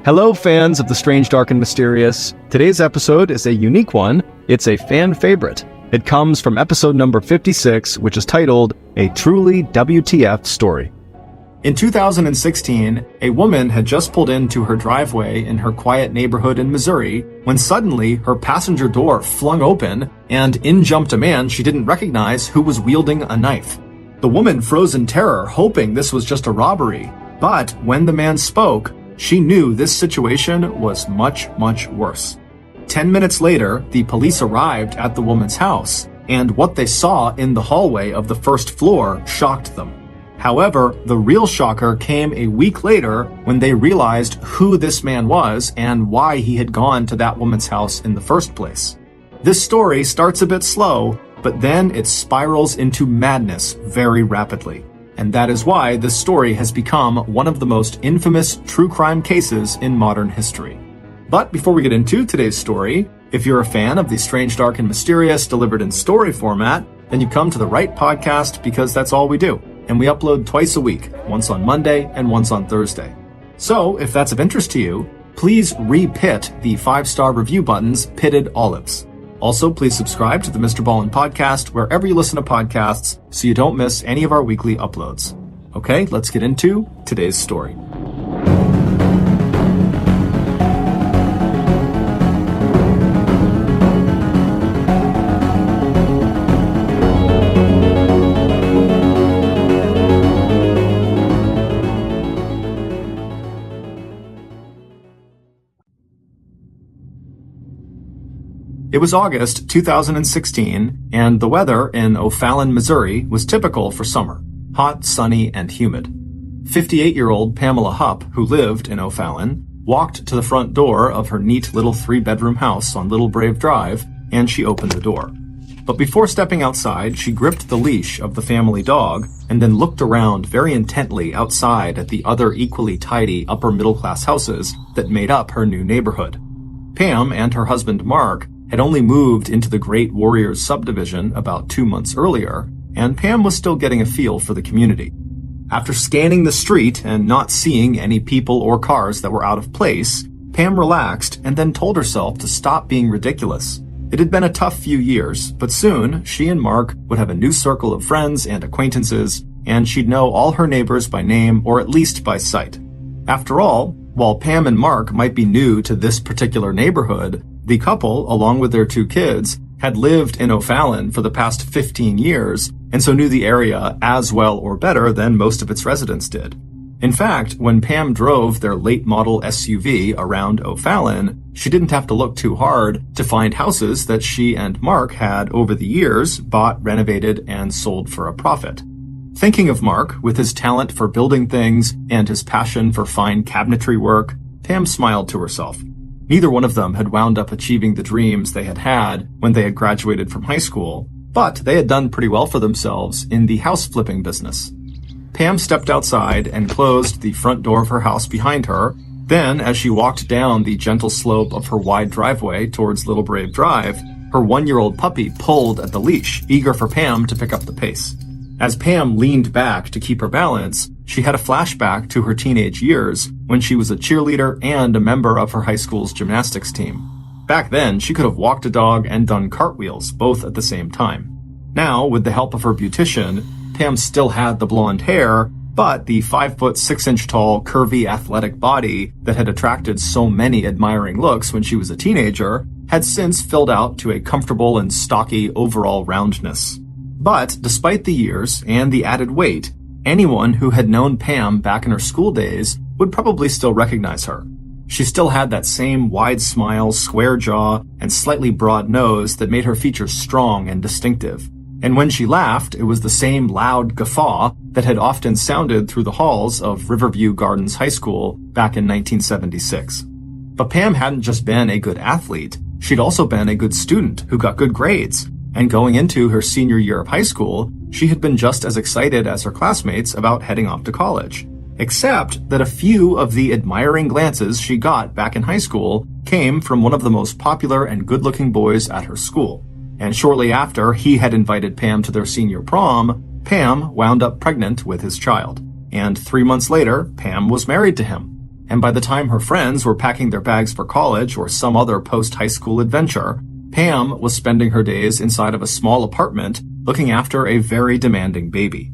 Hello, fans of the strange, dark, and mysterious. Today's episode is a unique one. It's a fan favorite. It comes from episode number 56, which is titled, A Truly WTF Story. In 2016, a woman had just pulled into her driveway in her quiet neighborhood in Missouri when suddenly her passenger door flung open and in jumped a man she didn't recognize who was wielding a knife. The woman froze in terror, hoping this was just a robbery. But when the man spoke, she knew this situation was much, much worse. 10 minutes later, the police arrived at the woman's house, and what they saw in the hallway of the first floor shocked them. However, the real shocker came a week later when they realized who this man was and why he had gone to that woman's house in the first place. This story starts a bit slow, but then it spirals into madness very rapidly. And that is why this story has become one of the most infamous true crime cases in modern history. But before we get into today's story, if you're a fan of the strange, dark, and mysterious delivered in story format, then you come to the right podcast because that's all we do. And we upload twice a week, once on Monday and once on Thursday. So if that's of interest to you, please re-pit the 5-star review buttons pitted olives. Also, please subscribe to the MrBallen podcast wherever you listen to podcasts so you don't miss any of our weekly uploads. Okay, let's get into today's story. It was August 2016, and the weather in O'Fallon, Missouri was typical for summer, hot, sunny, and humid. 58-year-old Pamela Hupp, who lived in O'Fallon, walked to the front door of her neat little 3-bedroom house on Little Brave Drive, and she opened the door. But before stepping outside, she gripped the leash of the family dog and then looked around very intently outside at the other equally tidy upper-middle-class houses that made up her new neighborhood. Pam and her husband Mark had only moved into the Great Warriors subdivision about 2 months earlier, and Pam was still getting a feel for the community. After scanning the street and not seeing any people or cars that were out of place, Pam relaxed and then told herself to stop being ridiculous. It had been a tough few years, but soon she and Mark would have a new circle of friends and acquaintances, and she'd know all her neighbors by name or at least by sight. After all, while Pam and Mark might be new to this particular neighborhood, the couple, along with their 2 kids, had lived in O'Fallon for the past 15 years, and so knew the area as well or better than most of its residents did. In fact, when Pam drove their late-model SUV around O'Fallon, she didn't have to look too hard to find houses that she and Mark had, over the years, bought, renovated, and sold for a profit. Thinking of Mark, with his talent for building things and his passion for fine cabinetry work, Pam smiled to herself. Neither one of them had wound up achieving the dreams they had had when they had graduated from high school, but they had done pretty well for themselves in the house flipping business. Pam stepped outside and closed the front door of her house behind her. Then, as she walked down the gentle slope of her wide driveway towards Little Brave Drive, her 1-year-old puppy pulled at the leash, eager for Pam to pick up the pace. As Pam leaned back to keep her balance, she had a flashback to her teenage years when she was a cheerleader and a member of her high school's gymnastics team. Back then, she could have walked a dog and done cartwheels, both at the same time. Now, with the help of her beautician, Pam still had the blonde hair, but the 5'6" tall, curvy, athletic body that had attracted so many admiring looks when she was a teenager had since filled out to a comfortable and stocky overall roundness. But despite the years and the added weight, anyone who had known Pam back in her school days would probably still recognize her. She still had that same wide smile, square jaw, and slightly broad nose that made her features strong and distinctive. And when she laughed, it was the same loud guffaw that had often sounded through the halls of Riverview Gardens High School back in 1976. But Pam hadn't just been a good athlete, she'd also been a good student who got good grades. And going into her senior year of high school, she had been just as excited as her classmates about heading off to college. Except that a few of the admiring glances she got back in high school came from one of the most popular and good-looking boys at her school. And shortly after he had invited Pam to their senior prom, Pam wound up pregnant with his child. And 3 months later, Pam was married to him. and by the time her friends were packing their bags for college or some other post-high school adventure, Pam was spending her days inside of a small apartment looking after a very demanding baby.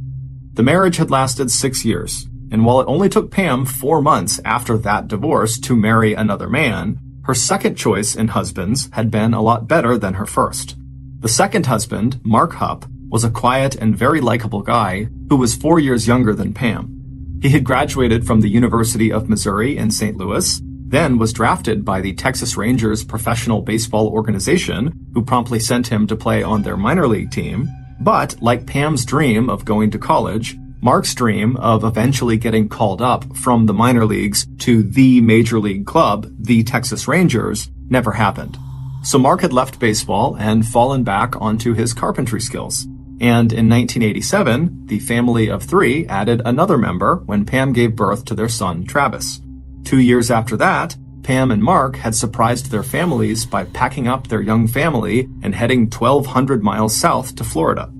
The marriage had lasted 6 years, and while it only took Pam 4 months after that divorce to marry another man, her second choice in husbands had been a lot better than her first. The second husband, Mark Hupp, was a quiet and very likable guy who was 4 years younger than Pam. He had graduated from the University of Missouri in St. Louis, then was drafted by the Texas Rangers professional baseball organization, who promptly sent him to play on their minor league team. But, like Pam's dream of going to college, Mark's dream of eventually getting called up from the minor leagues to the major league club, the Texas Rangers, never happened. So Mark had left baseball and fallen back onto his carpentry skills. And in 1987, the family of 3 added another member when Pam gave birth to their son, Travis. 2 years after that, Pam and Mark had surprised their families by packing up their young family and heading 1,200 miles south to Florida.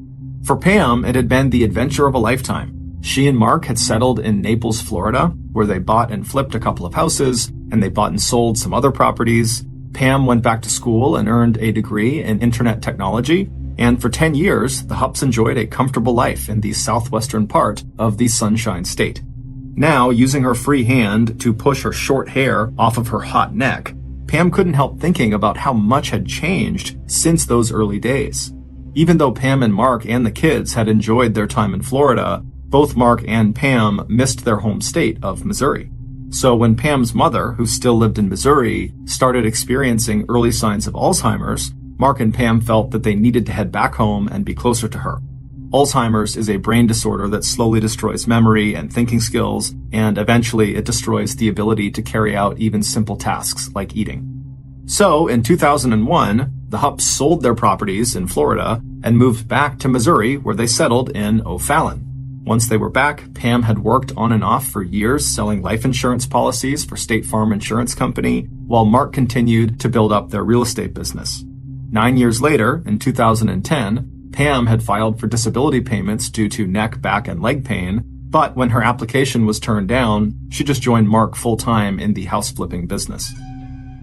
For Pam, it had been the adventure of a lifetime. She and Mark had settled in Naples, Florida, where they bought and flipped a couple of houses, and they bought and sold some other properties. Pam went back to school and earned a degree in internet technology, and for 10 years, the Hupps enjoyed a comfortable life in the southwestern part of the Sunshine State. Now, using her free hand to push her short hair off of her hot neck, Pam couldn't help thinking about how much had changed since those early days. Even though Pam and Mark and the kids had enjoyed their time in Florida, both Mark and Pam missed their home state of Missouri. So when Pam's mother, who still lived in Missouri, started experiencing early signs of Alzheimer's, Mark and Pam felt that they needed to head back home and be closer to her. Alzheimer's is a brain disorder that slowly destroys memory and thinking skills, and eventually it destroys the ability to carry out even simple tasks like eating. So, in 2001, the Hupps sold their properties in Florida and moved back to Missouri, where they settled in O'Fallon. Once they were back, Pam had worked on and off for years selling life insurance policies for State Farm Insurance Company, while Mark continued to build up their real estate business. 9 years later, in 2010, Pam had filed for disability payments due to neck, back, and leg pain, but when her application was turned down, she just joined Mark full-time in the house flipping business.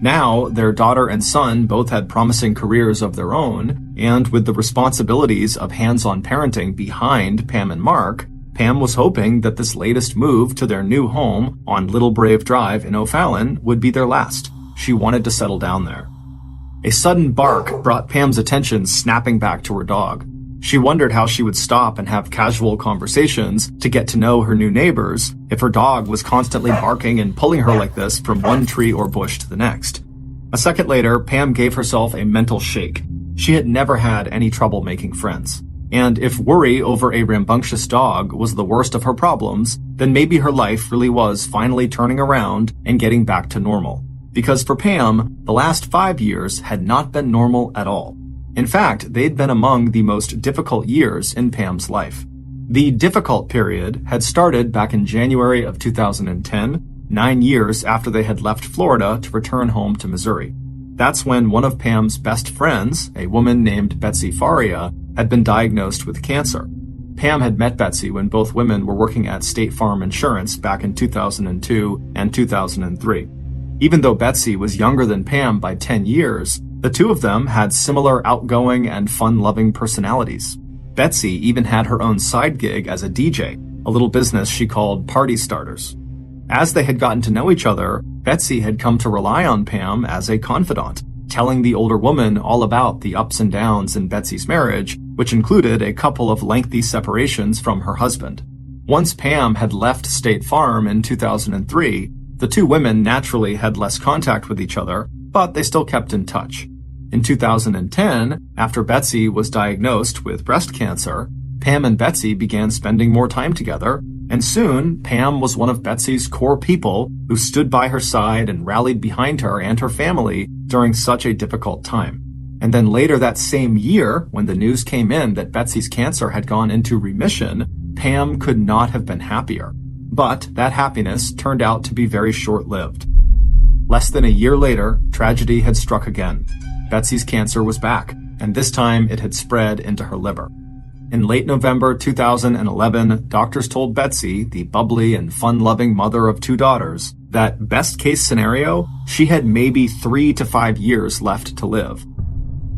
Now, their daughter and son both had promising careers of their own, and with the responsibilities of hands-on parenting behind Pam and Mark, Pam was hoping that this latest move to their new home on Little Brave Drive in O'Fallon would be their last. She wanted to settle down there. A sudden bark brought Pam's attention snapping back to her dog. She wondered how she would stop and have casual conversations to get to know her new neighbors if her dog was constantly barking and pulling her like this from one tree or bush to the next. A second later, Pam gave herself a mental shake. She had never had any trouble making friends. And if worry over a rambunctious dog was the worst of her problems, then maybe her life really was finally turning around and getting back to normal. Because for Pam, the last 5 years had not been normal at all. In fact, they'd been among the most difficult years in Pam's life. The difficult period had started back in January of 2010, 9 years after they had left Florida to return home to Missouri. That's when one of Pam's best friends, a woman named Betsy Faria, had been diagnosed with cancer. Pam had met Betsy when both women were working at State Farm Insurance back in 2002 and 2003. Even though Betsy was younger than Pam by 10 years, the two of them had similar outgoing and fun-loving personalities. Betsy even had her own side gig as a DJ, a little business she called Party Starters. As they had gotten to know each other, Betsy had come to rely on Pam as a confidant, telling the older woman all about the ups and downs in Betsy's marriage, which included a couple of lengthy separations from her husband. Once Pam had left State Farm in 2003, the two women naturally had less contact with each other, but they still kept in touch. In 2010, after Betsy was diagnosed with breast cancer, Pam and Betsy began spending more time together, and soon Pam was one of Betsy's core people who stood by her side and rallied behind her and her family during such a difficult time. And then later that same year, when the news came in that Betsy's cancer had gone into remission, Pam could not have been happier. But that happiness turned out to be very short-lived. Less than a year later, tragedy had struck again. Betsy's cancer was back, and this time it had spread into her liver. In late November 2011, doctors told Betsy, the bubbly and fun-loving mother of 2 daughters, that best case scenario, she had maybe 3 to 5 years left to live.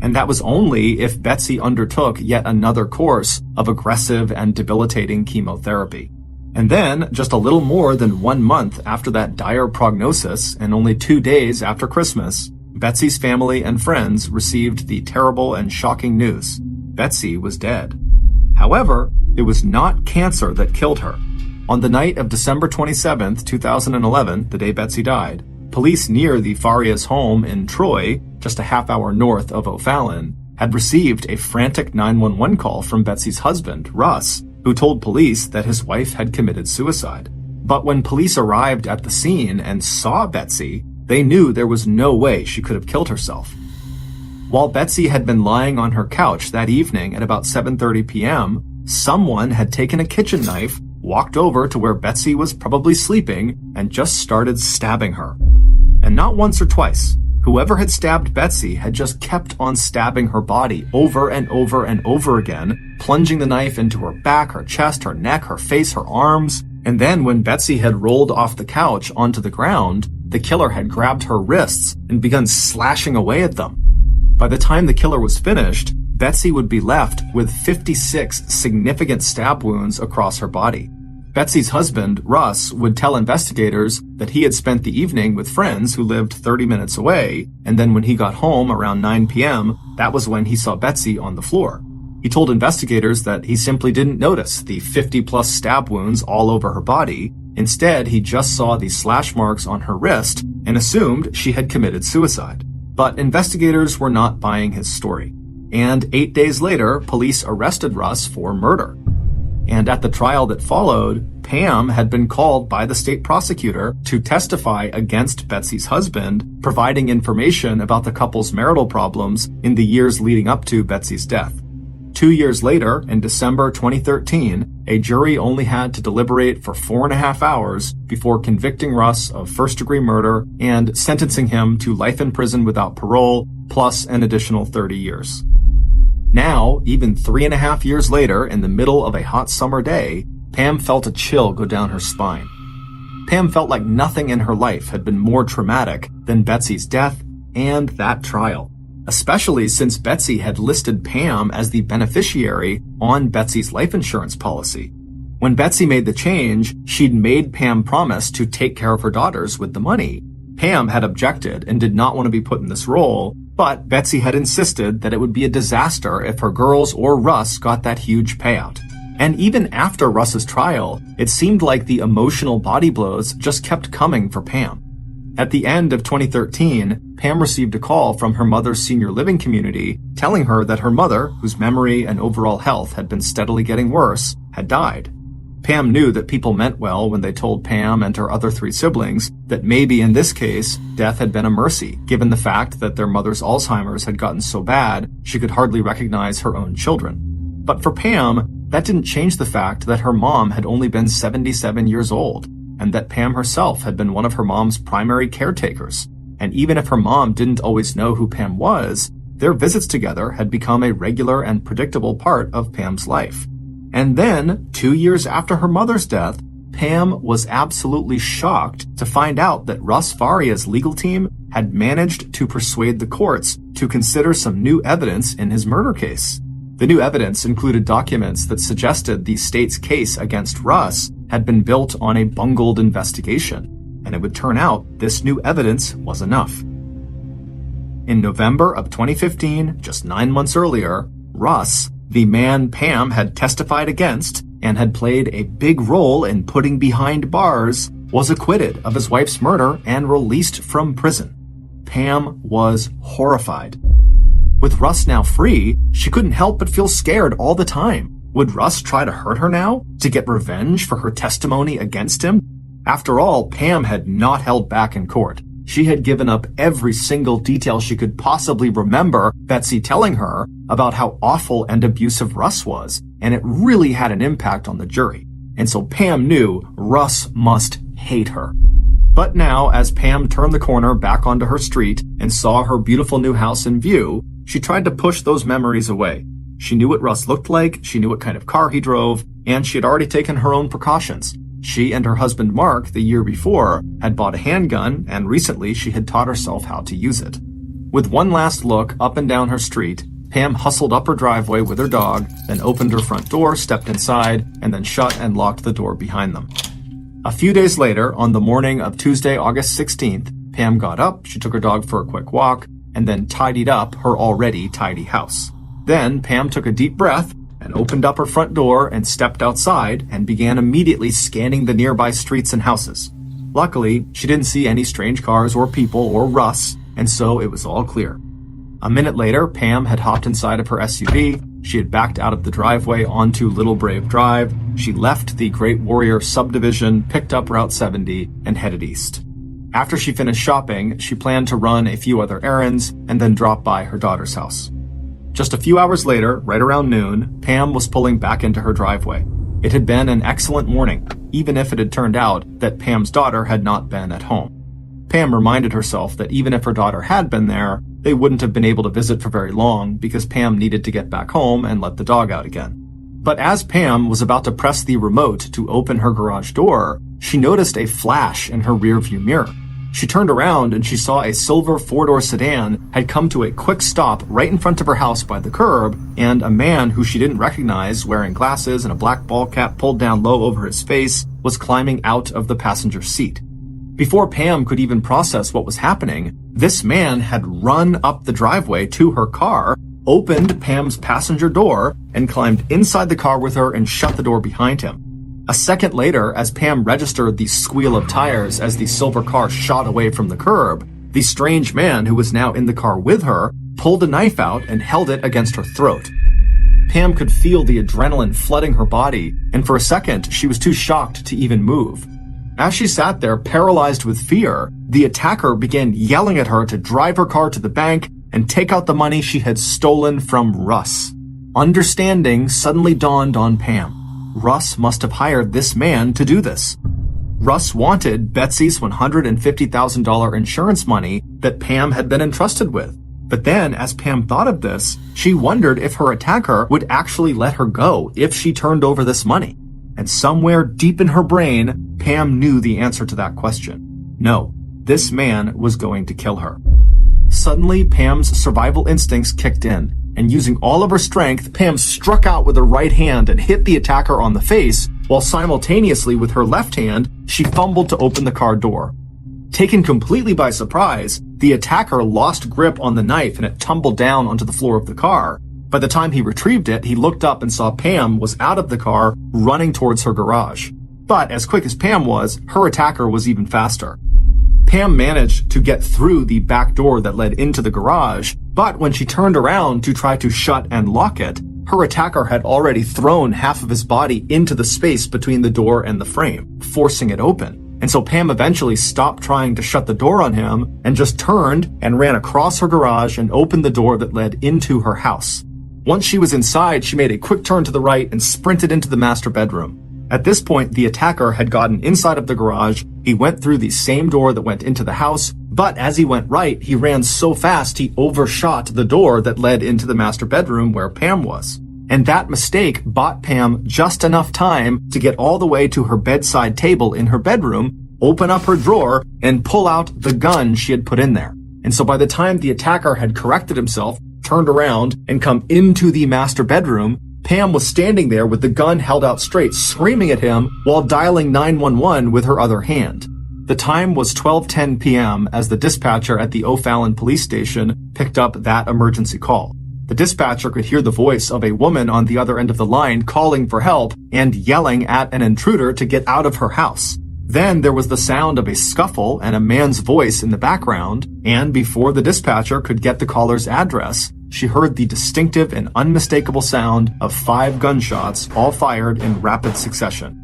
And that was only if Betsy undertook yet another course of aggressive and debilitating chemotherapy. And then, just a little more than 1 month after that dire prognosis, and only 2 days after Christmas, Betsy's family and friends received the terrible and shocking news. Betsy was dead. However, it was not cancer that killed her. On the night of December 27, 2011, the day Betsy died, police near the Farias' home in Troy, just a half-hour north of O'Fallon, had received a frantic 911 call from Betsy's husband, Russ, who told police that his wife had committed suicide. But when police arrived at the scene and saw Betsy, they knew there was no way she could have killed herself. While Betsy had been lying on her couch that evening at about 7:30 p.m., someone had taken a kitchen knife, walked over to where Betsy was probably sleeping, and just started stabbing her. And not once or twice. Whoever had stabbed Betsy had just kept on stabbing her body over and over and over again, plunging the knife into her back, her chest, her neck, her face, her arms. And then when Betsy had rolled off the couch onto the ground, the killer had grabbed her wrists and begun slashing away at them. By the time the killer was finished, Betsy would be left with 56 significant stab wounds across her body. Betsy's husband, Russ, would tell investigators that he had spent the evening with friends who lived 30 minutes away, and then when he got home around 9 p.m., that was when he saw Betsy on the floor. He told investigators that he simply didn't notice the 50-plus stab wounds all over her body. Instead, he just saw the slash marks on her wrist and assumed she had committed suicide. But investigators were not buying his story. And 8 days later, police arrested Russ for murder. And at the trial that followed, Pam had been called by the state prosecutor to testify against Betsy's husband, providing information about the couple's marital problems in the years leading up to Betsy's death. 2 years later, in December 2013, a jury only had to deliberate for 4.5 hours before convicting Russ of first-degree murder and sentencing him to life in prison without parole, plus an additional 30 years. Now, even 3.5 years later, in the middle of a hot summer day, Pam felt a chill go down her spine. Pam felt like nothing in her life had been more traumatic than Betsy's death and that trial, especially since Betsy had listed Pam as the beneficiary on Betsy's life insurance policy. When Betsy made the change, she'd made Pam promise to take care of her daughters with the money. Pam had objected and did not want to be put in this role, but Betsy had insisted that it would be a disaster if her girls or Russ got that huge payout. And even after Russ's trial, it seemed like the emotional body blows just kept coming for Pam. At the end of 2013, Pam received a call from her mother's senior living community telling her that her mother, whose memory and overall health had been steadily getting worse, had died. Pam knew that people meant well when they told Pam and her other 3 siblings that maybe in this case, death had been a mercy, given the fact that their mother's Alzheimer's had gotten so bad she could hardly recognize her own children. But for Pam, that didn't change the fact that her mom had only been 77 years old, and that Pam herself had been one of her mom's primary caretakers. And even if her mom didn't always know who Pam was, their visits together had become a regular and predictable part of Pam's life. And then, 2 years after her mother's death, Pam was absolutely shocked to find out that Russ Faria's legal team had managed to persuade the courts to consider some new evidence in his murder case. The new evidence included documents that suggested the state's case against Russ had been built on a bungled investigation, and it would turn out this new evidence was enough. In November of 2015, just 9 months earlier, Russ, the man Pam had testified against and had played a big role in putting behind bars, was acquitted of his wife's murder and released from prison. Pam was horrified. With Russ now free, she couldn't help but feel scared all the time. Would Russ try to hurt her now, to get revenge for her testimony against him? After all, Pam had not held back in court. She had given up every single detail she could possibly remember Betsy telling her about how awful and abusive Russ was, and it really had an impact on the jury. And so Pam knew Russ must hate her. But now, as Pam turned the corner back onto her street and saw her beautiful new house in view, she tried to push those memories away. She knew what Russ looked like, she knew what kind of car he drove, and she had already taken her own precautions. She and her husband Mark, the year before, had bought a handgun, and recently she had taught herself how to use it. With one last look up and down her street, Pam hustled up her driveway with her dog, then opened her front door, stepped inside, and then shut and locked the door behind them. A few days later, on the morning of Tuesday, August 16th, Pam got up, she took her dog for a quick walk, and then tidied up her already tidy house. Then Pam took a deep breath and opened up her front door and stepped outside and began immediately scanning the nearby streets and houses. Luckily, she didn't see any strange cars or people or Russ, and so it was all clear. A minute later, Pam had hopped inside of her SUV, she had backed out of the driveway onto Little Brave Drive, she left the Great Warrior subdivision, picked up Route 70, and headed east. After she finished shopping, she planned to run a few other errands and then drop by her daughter's house. Just a few hours later, right around noon, Pam was pulling back into her driveway. It had been an excellent morning, even if it had turned out that Pam's daughter had not been at home. Pam reminded herself that even if her daughter had been there, they wouldn't have been able to visit for very long because Pam needed to get back home and let the dog out again. But as Pam was about to press the remote to open her garage door, she noticed a flash in her rearview mirror. She turned around and she saw a silver four-door sedan had come to a quick stop right in front of her house by the curb, and a man who she didn't recognize, wearing glasses and a black ball cap pulled down low over his face, was climbing out of the passenger seat. Before Pam could even process what was happening, this man had run up the driveway to her car, opened Pam's passenger door, and climbed inside the car with her and shut the door behind him. A second later, as Pam registered the squeal of tires as the silver car shot away from the curb, the strange man who was now in the car with her pulled a knife out and held it against her throat. Pam could feel the adrenaline flooding her body, and for a second, she was too shocked to even move. As she sat there, paralyzed with fear, the attacker began yelling at her to drive her car to the bank and take out the money she had stolen from Russ. Understanding suddenly dawned on Pam. Russ must have hired this man to do this. Russ wanted Betsy's $150,000 insurance money that Pam had been entrusted with. But then, as Pam thought of this, she wondered if her attacker would actually let her go if she turned over this money. And somewhere deep in her brain, Pam knew the answer to that question. No, this man was going to kill her. Suddenly, Pam's survival instincts kicked in, and using all of her strength, Pam struck out with her right hand and hit the attacker on the face, while simultaneously with her left hand, she fumbled to open the car door. Taken completely by surprise, the attacker lost grip on the knife and it tumbled down onto the floor of the car. By the time he retrieved it, he looked up and saw Pam was out of the car, running towards her garage. But as quick as Pam was, her attacker was even faster. Pam managed to get through the back door that led into the garage, but when she turned around to try to shut and lock it, her attacker had already thrown half of his body into the space between the door and the frame, forcing it open. And so Pam eventually stopped trying to shut the door on him and just turned and ran across her garage and opened the door that led into her house. Once she was inside, she made a quick turn to the right and sprinted into the master bedroom. At this point, the attacker had gotten inside of the garage. He went through the same door that went into the house, but as he went right, he ran so fast he overshot the door that led into the master bedroom where Pam was. And that mistake bought Pam just enough time to get all the way to her bedside table in her bedroom, open up her drawer, and pull out the gun she had put in there. And so by the time the attacker had corrected himself, turned around, and come into the master bedroom, Pam was standing there with the gun held out straight, screaming at him while dialing 911 with her other hand. The time was 12:10 p.m. as the dispatcher at the O'Fallon police station picked up that emergency call. The dispatcher could hear the voice of a woman on the other end of the line calling for help and yelling at an intruder to get out of her house. Then there was the sound of a scuffle and a man's voice in the background, and before the dispatcher could get the caller's address, she heard the distinctive and unmistakable sound of 5 gunshots, all fired in rapid succession.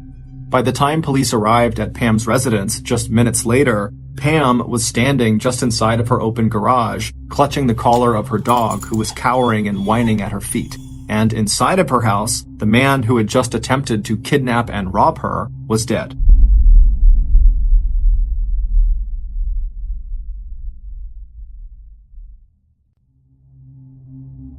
By the time police arrived at Pam's residence just minutes later, Pam was standing just inside of her open garage, clutching the collar of her dog, who was cowering and whining at her feet. And inside of her house, the man who had just attempted to kidnap and rob her was dead.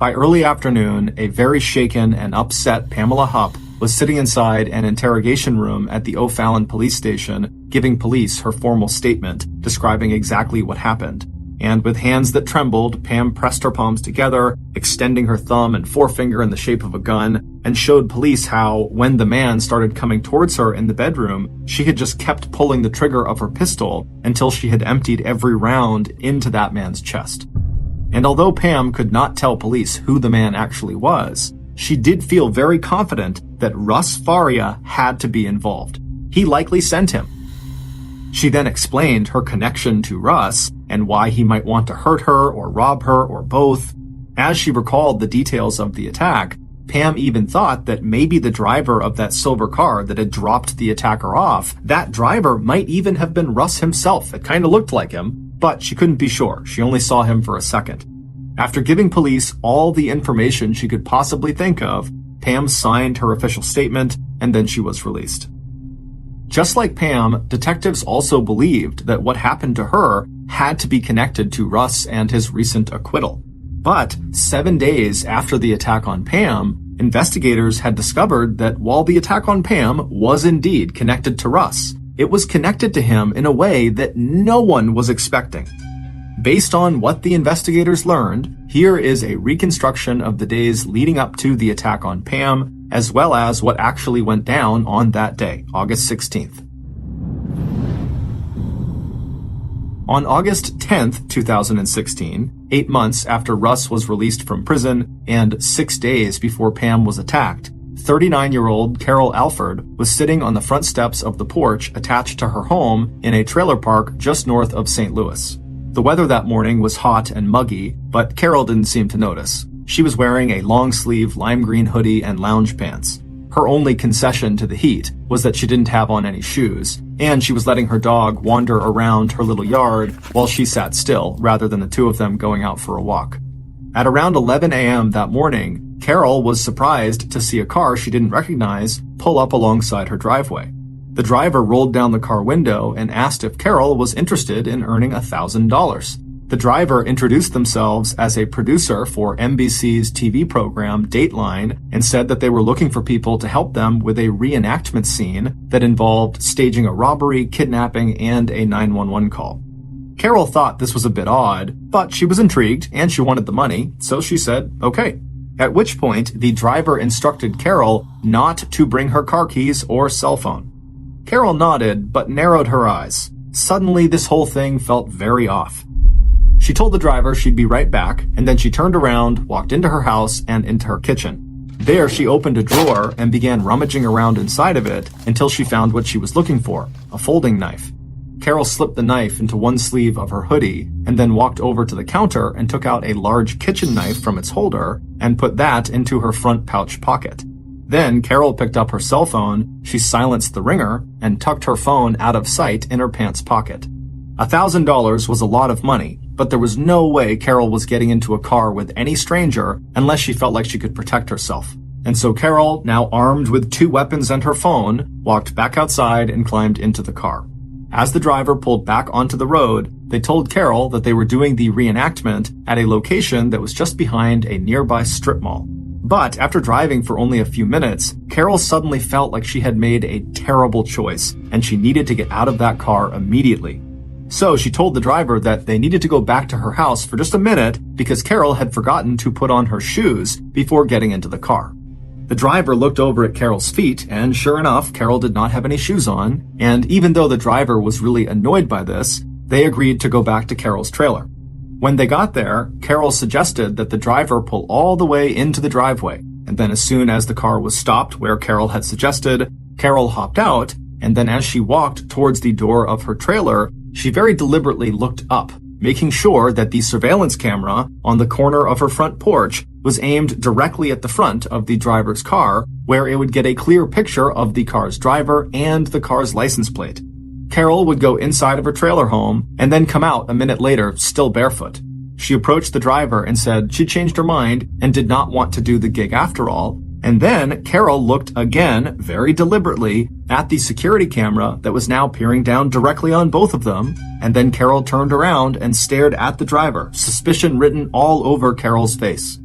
By early afternoon, a very shaken and upset Pamela Hupp was sitting inside an interrogation room at the O'Fallon police station, giving police her formal statement, describing exactly what happened. And with hands that trembled, Pam pressed her palms together, extending her thumb and forefinger in the shape of a gun, and showed police how, when the man started coming towards her in the bedroom, she had just kept pulling the trigger of her pistol until she had emptied every round into that man's chest. And although Pam could not tell police who the man actually was, she did feel very confident that Russ Faria had to be involved. He likely sent him. She then explained her connection to Russ and why he might want to hurt her or rob her or both. As she recalled the details of the attack, Pam even thought that maybe the driver of that silver car that had dropped the attacker off, that driver might even have been Russ himself. It kind of looked like him, but she couldn't be sure. She only saw him for a second. After giving police all the information she could possibly think of, Pam signed her official statement, and then she was released. Just like Pam, detectives also believed that what happened to her had to be connected to Russ and his recent acquittal. But 7 days after the attack on Pam, investigators had discovered that while the attack on Pam was indeed connected to Russ, it was connected to him in a way that no one was expecting. Based on what the investigators learned, here is a reconstruction of the days leading up to the attack on Pam, as well as what actually went down on that day, August 16th. On August 10th, 2016, 8 months after Russ was released from prison and 6 days before Pam was attacked, 39-year-old Carol Alford was sitting on the front steps of the porch attached to her home in a trailer park just north of St. Louis. The weather that morning was hot and muggy, but Carol didn't seem to notice. She was wearing a long-sleeve lime green hoodie and lounge pants. Her only concession to the heat was that she didn't have on any shoes, and she was letting her dog wander around her little yard while she sat still, rather than the two of them going out for a walk. At around 11 a.m. that morning, Carol was surprised to see a car she didn't recognize pull up alongside her driveway. The driver rolled down the car window and asked if Carol was interested in earning $1,000. The driver introduced themselves as a producer for NBC's TV program Dateline and said that they were looking for people to help them with a reenactment scene that involved staging a robbery, kidnapping, and a 911 call. Carol thought this was a bit odd, but she was intrigued and she wanted the money, so she said, okay. At which point, the driver instructed Carol not to bring her car keys or cell phone. Carol nodded, but narrowed her eyes. Suddenly, this whole thing felt very off. She told the driver she'd be right back, and then she turned around, walked into her house, and into her kitchen. There, she opened a drawer and began rummaging around inside of it until she found what she was looking for, a folding knife. Carol slipped the knife into one sleeve of her hoodie and then walked over to the counter and took out a large kitchen knife from its holder and put that into her front pouch pocket. Then Carol picked up her cell phone, she silenced the ringer, and tucked her phone out of sight in her pants pocket. $1,000 was a lot of money, but there was no way Carol was getting into a car with any stranger unless she felt like she could protect herself. And so Carol, now armed with 2 weapons and her phone, walked back outside and climbed into the car. As the driver pulled back onto the road, they told Carol that they were doing the reenactment at a location that was just behind a nearby strip mall. But after driving for only a few minutes, Carol suddenly felt like she had made a terrible choice, and she needed to get out of that car immediately. So she told the driver that they needed to go back to her house for just a minute because Carol had forgotten to put on her shoes before getting into the car. The driver looked over at Carol's feet, and sure enough, Carol did not have any shoes on, and even though the driver was really annoyed by this, they agreed to go back to Carol's trailer. When they got there, Carol suggested that the driver pull all the way into the driveway, and then as soon as the car was stopped where Carol had suggested, Carol hopped out, and then as she walked towards the door of her trailer, she very deliberately looked up, making sure that the surveillance camera on the corner of her front porch was aimed directly at the front of the driver's car, where it would get a clear picture of the car's driver and the car's license plate. Carol would go inside of her trailer home and then come out a minute later, still barefoot. She approached the driver and said she changed her mind and did not want to do the gig after all. And then Carol looked again, very deliberately, at the security camera that was now peering down directly on both of them. And then Carol turned around and stared at the driver, suspicion written all over Carol's face.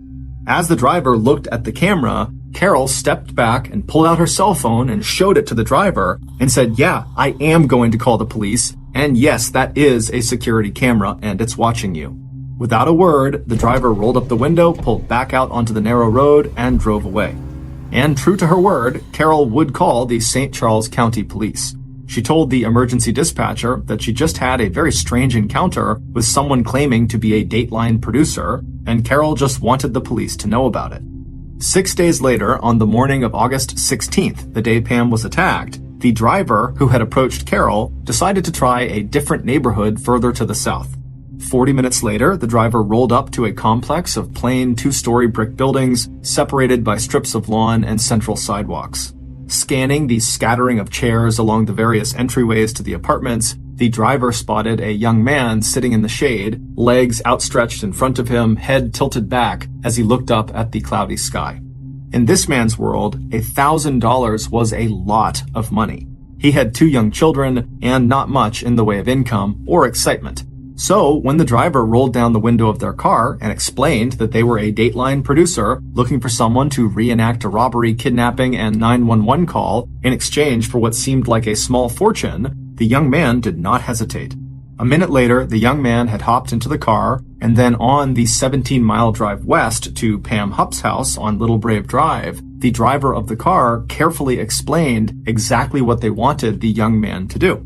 As the driver looked at the camera, Carol stepped back and pulled out her cell phone and showed it to the driver and said, "Yeah, I am going to call the police. And yes, that is a security camera and it's watching you." Without a word, the driver rolled up the window, pulled back out onto the narrow road, and drove away. And true to her word, Carol would call the St. Charles County Police. She told the emergency dispatcher that she just had a very strange encounter with someone claiming to be a Dateline producer, and Carol just wanted the police to know about it. 6 days later, on the morning of August 16th, the day Pam was attacked, the driver who had approached Carol decided to try a different neighborhood further to the south. 40 minutes later, the driver rolled up to a complex of plain 2-story brick buildings separated by strips of lawn and central sidewalks. Scanning the scattering of chairs along the various entryways to the apartments, the driver spotted a young man sitting in the shade, legs outstretched in front of him, head tilted back as he looked up at the cloudy sky. In this man's world, $1,000 was a lot of money. He had 2 young children and not much in the way of income or excitement. So, when the driver rolled down the window of their car and explained that they were a Dateline producer looking for someone to reenact a robbery, kidnapping, and 911 call in exchange for what seemed like a small fortune, the young man did not hesitate. A minute later, the young man had hopped into the car, and then on the 17-mile drive west to Pam Hupp's house on Little Brave Drive, the driver of the car carefully explained exactly what they wanted the young man to do.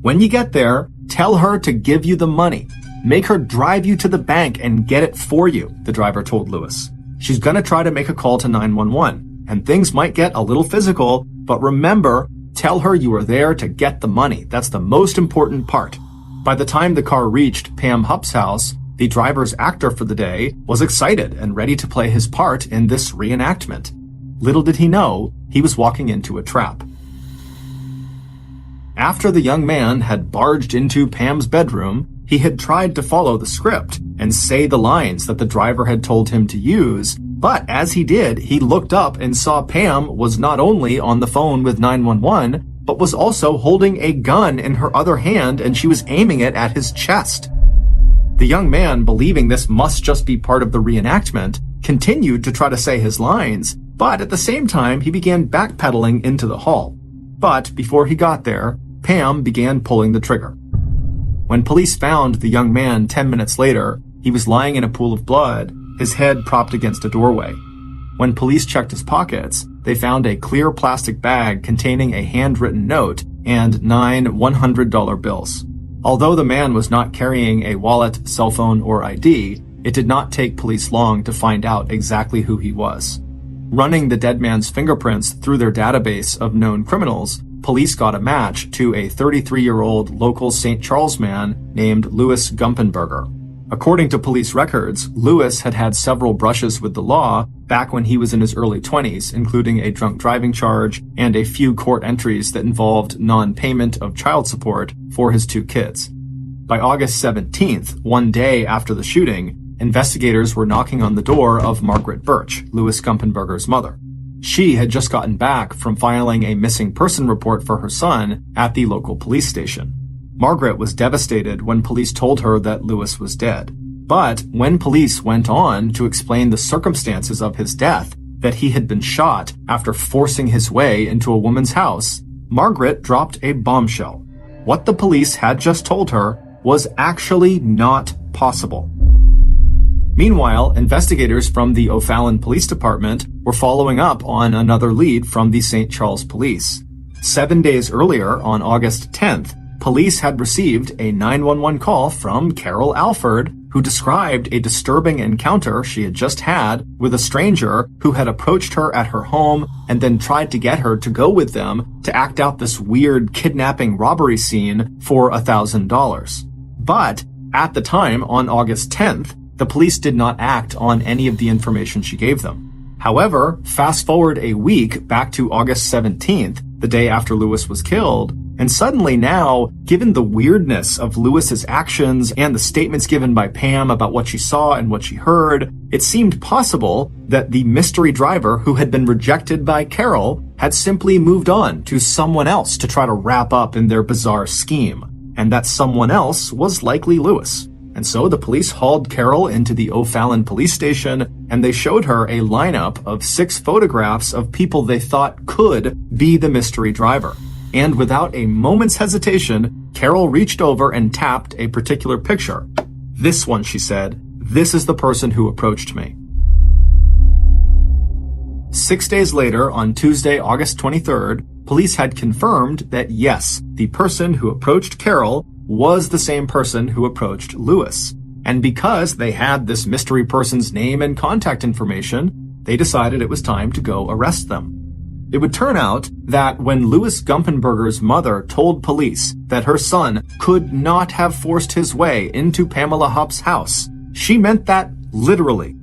"When you get there, tell her to give you the money. Make her drive you to the bank and get it for you," the driver told Lewis. "She's gonna try to make a call to 911, and things might get a little physical, but remember, tell her you are there to get the money. That's the most important part." By the time the car reached Pam Hupp's house, the driver's actor for the day was excited and ready to play his part in this reenactment. Little did he know, he was walking into a trap. After the young man had barged into Pam's bedroom, he had tried to follow the script and say the lines that the driver had told him to use, but as he did, he looked up and saw Pam was not only on the phone with 911, but was also holding a gun in her other hand, and she was aiming it at his chest. The young man, believing this must just be part of the reenactment, continued to try to say his lines, but at the same time he began backpedaling into the hall. But before he got there, Pam began pulling the trigger. When police found the young man 10 minutes later, he was lying in a pool of blood, his head propped against a doorway. When police checked his pockets, they found a clear plastic bag containing a handwritten note and 9 $100 bills. Although the man was not carrying a wallet, cell phone, or ID, it did not take police long to find out exactly who he was. Running the dead man's fingerprints through their database of known criminals, police got a match to a 33-year-old local St. Charles man named Louis Gumpenberger. According to police records, Lewis had had several brushes with the law back when he was in his early 20s, including a drunk driving charge and a few court entries that involved non-payment of child support for his 2 kids. By August 17th, one day after the shooting, investigators were knocking on the door of Margaret Birch, Louis Gumpenberger's mother. She had just gotten back from filing a missing person report for her son at the local police station. Margaret was devastated when police told her that Lewis was dead. But when police went on to explain the circumstances of his death, that he had been shot after forcing his way into a woman's house, Margaret dropped a bombshell. What the police had just told her was actually not possible. Meanwhile, investigators from the O'Fallon Police Department were following up on another lead from the St. Charles Police. 7 days earlier, on August 10th, police had received a 911 call from Carol Alford, who described a disturbing encounter she had just had with a stranger who had approached her at her home and then tried to get her to go with them to act out this weird kidnapping robbery scene for $1,000. But at the time, on August 10th, the police did not act on any of the information she gave them. However, fast forward a week back to August 17th, the day after Lewis was killed, and suddenly now, given the weirdness of Lewis's actions and the statements given by Pam about what she saw and what she heard, it seemed possible that the mystery driver who had been rejected by Carol had simply moved on to someone else to try to wrap up in their bizarre scheme, and that someone else was likely Lewis. And so the police hauled Carol into the O'Fallon police station, and they showed her a lineup of 6 photographs of people they thought could be the mystery driver. And without a moment's hesitation, Carol reached over and tapped a particular picture. "This one," she said. "This is the person who approached me." 6 days later, on Tuesday, August 23rd, police had confirmed that yes, the person who approached Carol was the same person who approached Lewis. And because they had this mystery person's name and contact information, they decided it was time to go arrest them. It would turn out that when Louis Gumpenberger's mother told police that her son could not have forced his way into Pamela Hupp's house, she meant that literally.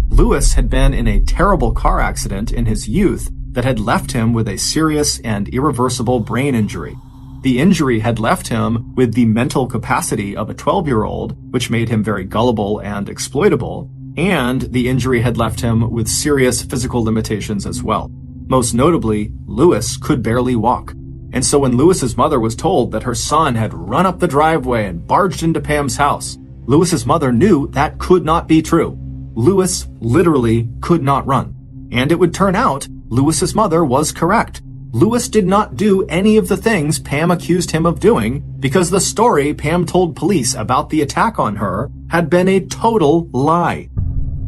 Louis had been in a terrible car accident in his youth that had left him with a serious and irreversible brain injury. The injury had left him with the mental capacity of a 12-year-old, which made him very gullible and exploitable, and the injury had left him with serious physical limitations as well. Most notably, Louis could barely walk. And so when Louis's mother was told that her son had run up the driveway and barged into Pam's house, Louis's mother knew that could not be true. Louis literally could not run. And it would turn out Louis's mother was correct. Louis did not do any of the things Pam accused him of doing because the story Pam told police about the attack on her had been a total lie.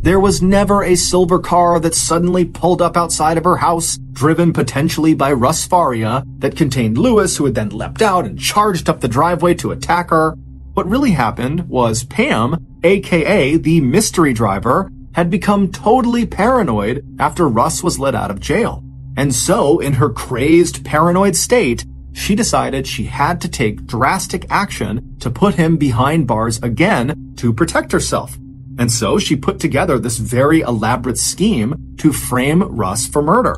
There was never a silver car that suddenly pulled up outside of her house, driven potentially by Russ Faria, that contained Louis, who had then leapt out and charged up the driveway to attack her. What really happened was Pam, aka the mystery driver, had become totally paranoid after Russ was let out of jail. And so, in her crazed, paranoid state, she decided she had to take drastic action to put him behind bars again to protect herself. And so she put together this very elaborate scheme to frame Russ for murder.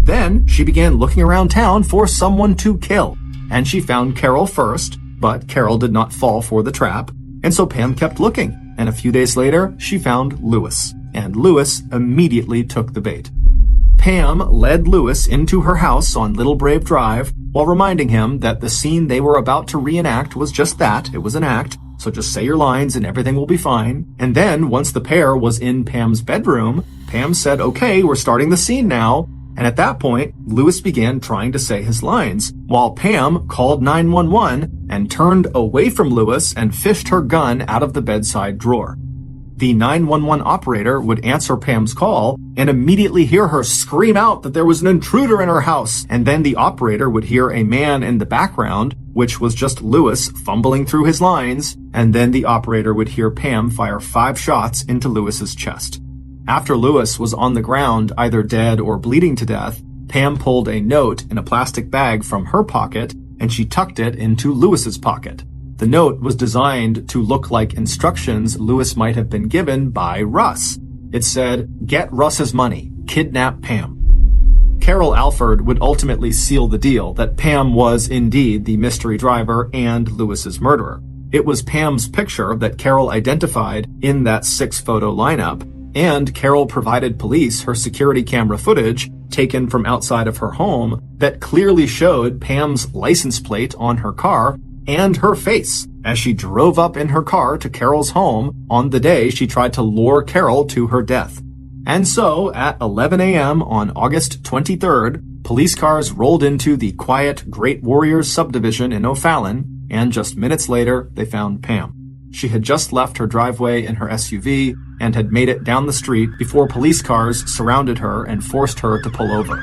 Then she began looking around town for someone to kill. And she found Carol first, but Carol did not fall for the trap. And so Pam kept looking. And a few days later, she found Louis. And Louis immediately took the bait. Pam led Louis into her house on Little Brave Drive while reminding him that the scene they were about to reenact was just that, it was an act, so just say your lines and everything will be fine. And then, once the pair was in Pam's bedroom, Pam said, "Okay, we're starting the scene now." And at that point, Louis began trying to say his lines, while Pam called 911 and turned away from Louis and fished her gun out of the bedside drawer. The 911 operator would answer Pam's call and immediately hear her scream out that there was an intruder in her house. And then the operator would hear a man in the background, which was just Louis fumbling through his lines. And then the operator would hear Pam fire 5 shots into Louis's chest. After Louis was on the ground, either dead or bleeding to death, Pam pulled a note in a plastic bag from her pocket and she tucked it into Louis's pocket. The note was designed to look like instructions Louis might have been given by Russ. It said, "Get Russ's money, kidnap Pam." Carol Alford would ultimately seal the deal that Pam was indeed the mystery driver and Louis's murderer. It was Pam's picture that Carol identified in that 6-photo lineup, and Carol provided police her security camera footage taken from outside of her home that clearly showed Pam's license plate on her car and her face as she drove up in her car to Carol's home on the day she tried to lure Carol to her death. And so, at 11 a.m. on August 23rd, police cars rolled into the quiet Great Warriors subdivision in O'Fallon, and just minutes later, they found Pam. She had just left her driveway in her SUV and had made it down the street before police cars surrounded her and forced her to pull over.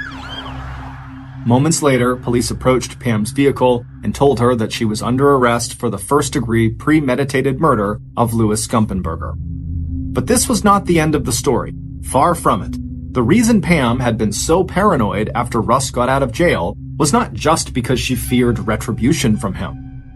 Moments later, police approached Pam's vehicle and told her that she was under arrest for the first-degree premeditated murder of Louis Gumpenberger. But this was not the end of the story. Far from it. The reason Pam had been so paranoid after Russ got out of jail was not just because she feared retribution from him.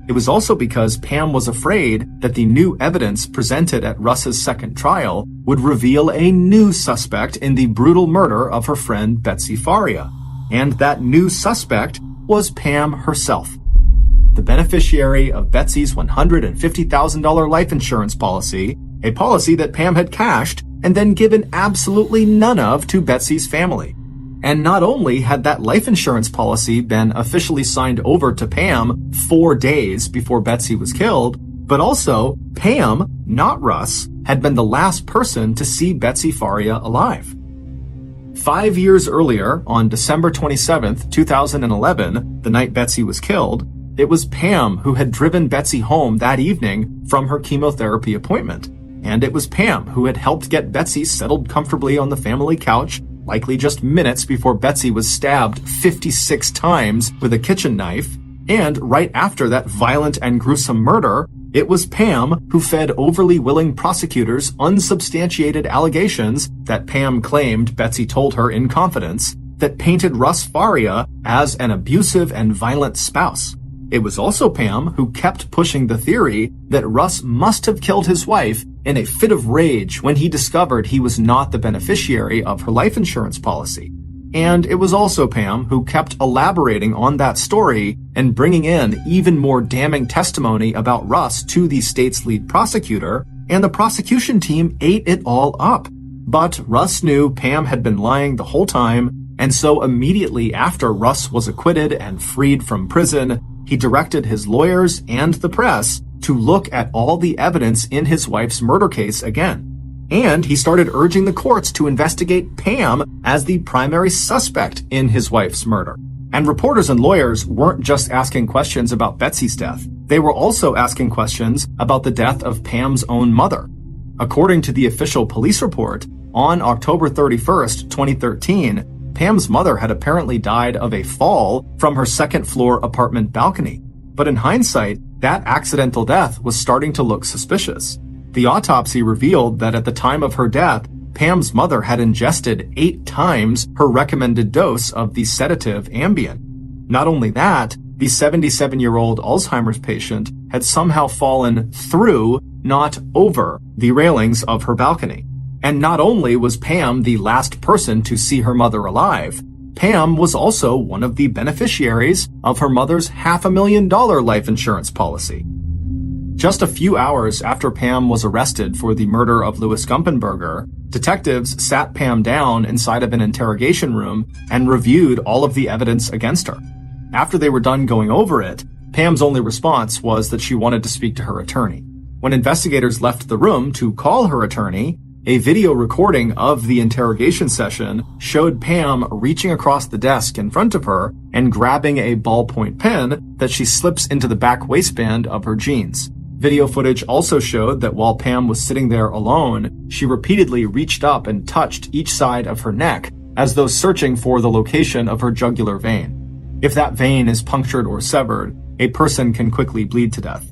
It was also because Pam was afraid that the new evidence presented at Russ's second trial would reveal a new suspect in the brutal murder of her friend Betsy Faria. And that new suspect was Pam herself, the beneficiary of Betsy's $150,000 life insurance policy, a policy that Pam had cashed and then given absolutely none of to Betsy's family. And not only had that life insurance policy been officially signed over to Pam 4 days before Betsy was killed, But also, Pam, not Russ, had been the last person to see Betsy Faria alive. 5 years earlier, on December 27, 2011, the night Betsy was killed, it was Pam who had driven Betsy home that evening from her chemotherapy appointment. And it was Pam who had helped get Betsy settled comfortably on the family couch, likely just minutes before Betsy was stabbed 56 times with a kitchen knife. And right after that violent and gruesome murder, it was Pam who fed overly willing prosecutors unsubstantiated allegations that Pam claimed Betsy told her in confidence that painted Russ Faria as an abusive and violent spouse. It was also Pam who kept pushing the theory that Russ must have killed his wife in a fit of rage when he discovered he was not the beneficiary of her life insurance policy. And it was also Pam who kept elaborating on that story and bringing in even more damning testimony about Russ to the state's lead prosecutor, and the prosecution team ate it all up. But Russ knew Pam had been lying the whole time, and so immediately after Russ was acquitted and freed from prison, he directed his lawyers and the press to look at all the evidence in his wife's murder case again. And he started urging the courts to investigate Pam as the primary suspect in his wife's murder. And reporters and lawyers weren't just asking questions about Betsy's death. They were also asking questions about the death of Pam's own mother. According to the official police report, on October 31st, 2013, Pam's mother had apparently died of a fall from her second-floor apartment balcony. But in hindsight, that accidental death was starting to look suspicious. The autopsy revealed that at the time of her death, Pam's mother had ingested 8 times her recommended dose of the sedative Ambien. Not only that, the 77-year-old Alzheimer's patient had somehow fallen through, not over, the railings of her balcony. And not only was Pam the last person to see her mother alive, Pam was also one of the beneficiaries of her mother's $500,000 life insurance policy. Just a few hours after Pam was arrested for the murder of Louis Gumpenberger, detectives sat Pam down inside of an interrogation room and reviewed all of the evidence against her. After they were done going over it, Pam's only response was that she wanted to speak to her attorney. When investigators left the room to call her attorney, a video recording of the interrogation session showed Pam reaching across the desk in front of her and grabbing a ballpoint pen that she slips into the back waistband of her jeans. Video footage also showed that while Pam was sitting there alone, she repeatedly reached up and touched each side of her neck as though searching for the location of her jugular vein. If that vein is punctured or severed, a person can quickly bleed to death.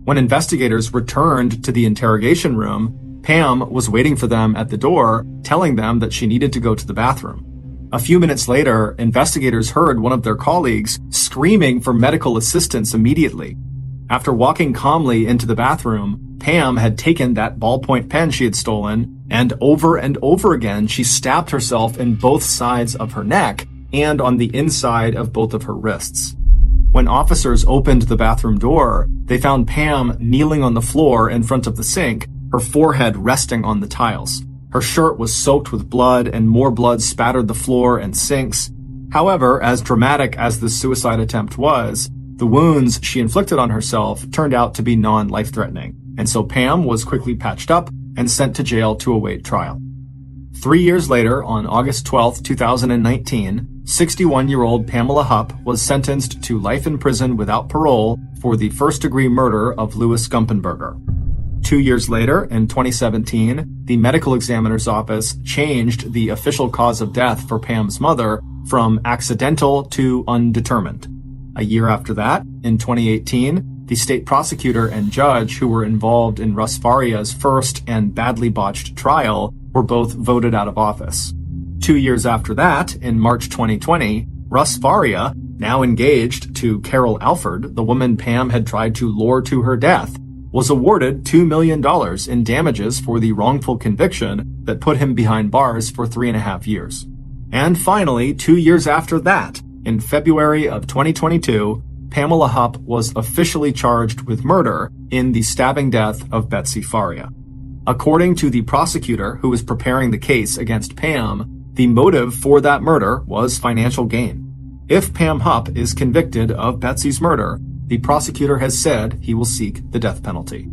When investigators returned to the interrogation room, Pam was waiting for them at the door, telling them that she needed to go to the bathroom. A few minutes later, investigators heard one of their colleagues screaming for medical assistance immediately. After walking calmly into the bathroom, Pam had taken that ballpoint pen she had stolen, and over again she stabbed herself in both sides of her neck and on the inside of both of her wrists. When officers opened the bathroom door, they found Pam kneeling on the floor in front of the sink, her forehead resting on the tiles. Her shirt was soaked with blood, and more blood spattered the floor and sinks. However, as dramatic as the suicide attempt was, the wounds she inflicted on herself turned out to be non-life-threatening, and so Pam was quickly patched up and sent to jail to await trial. 3 years later, on August 12, 2019, 61-year-old Pamela Hupp was sentenced to life in prison without parole for the first-degree murder of Louis Gumpenberger. 2 years later, in 2017, the medical examiner's office changed the official cause of death for Pam's mother from accidental to undetermined. A year after that, in 2018, the state prosecutor and judge who were involved in Russ Faria's first and badly botched trial were both voted out of office. 2 years after that, in March 2020, Russ Faria, now engaged to Carol Alford, the woman Pam had tried to lure to her death, was awarded $2 million in damages for the wrongful conviction that put him behind bars for 3.5 years. And finally, 2 years after that, in February of 2022, Pamela Hupp was officially charged with murder in the stabbing death of Betsy Faria. According to the prosecutor who was preparing the case against Pam, the motive for that murder was financial gain. If Pam Hupp is convicted of Betsy's murder, The prosecutor has said he will seek the death penalty.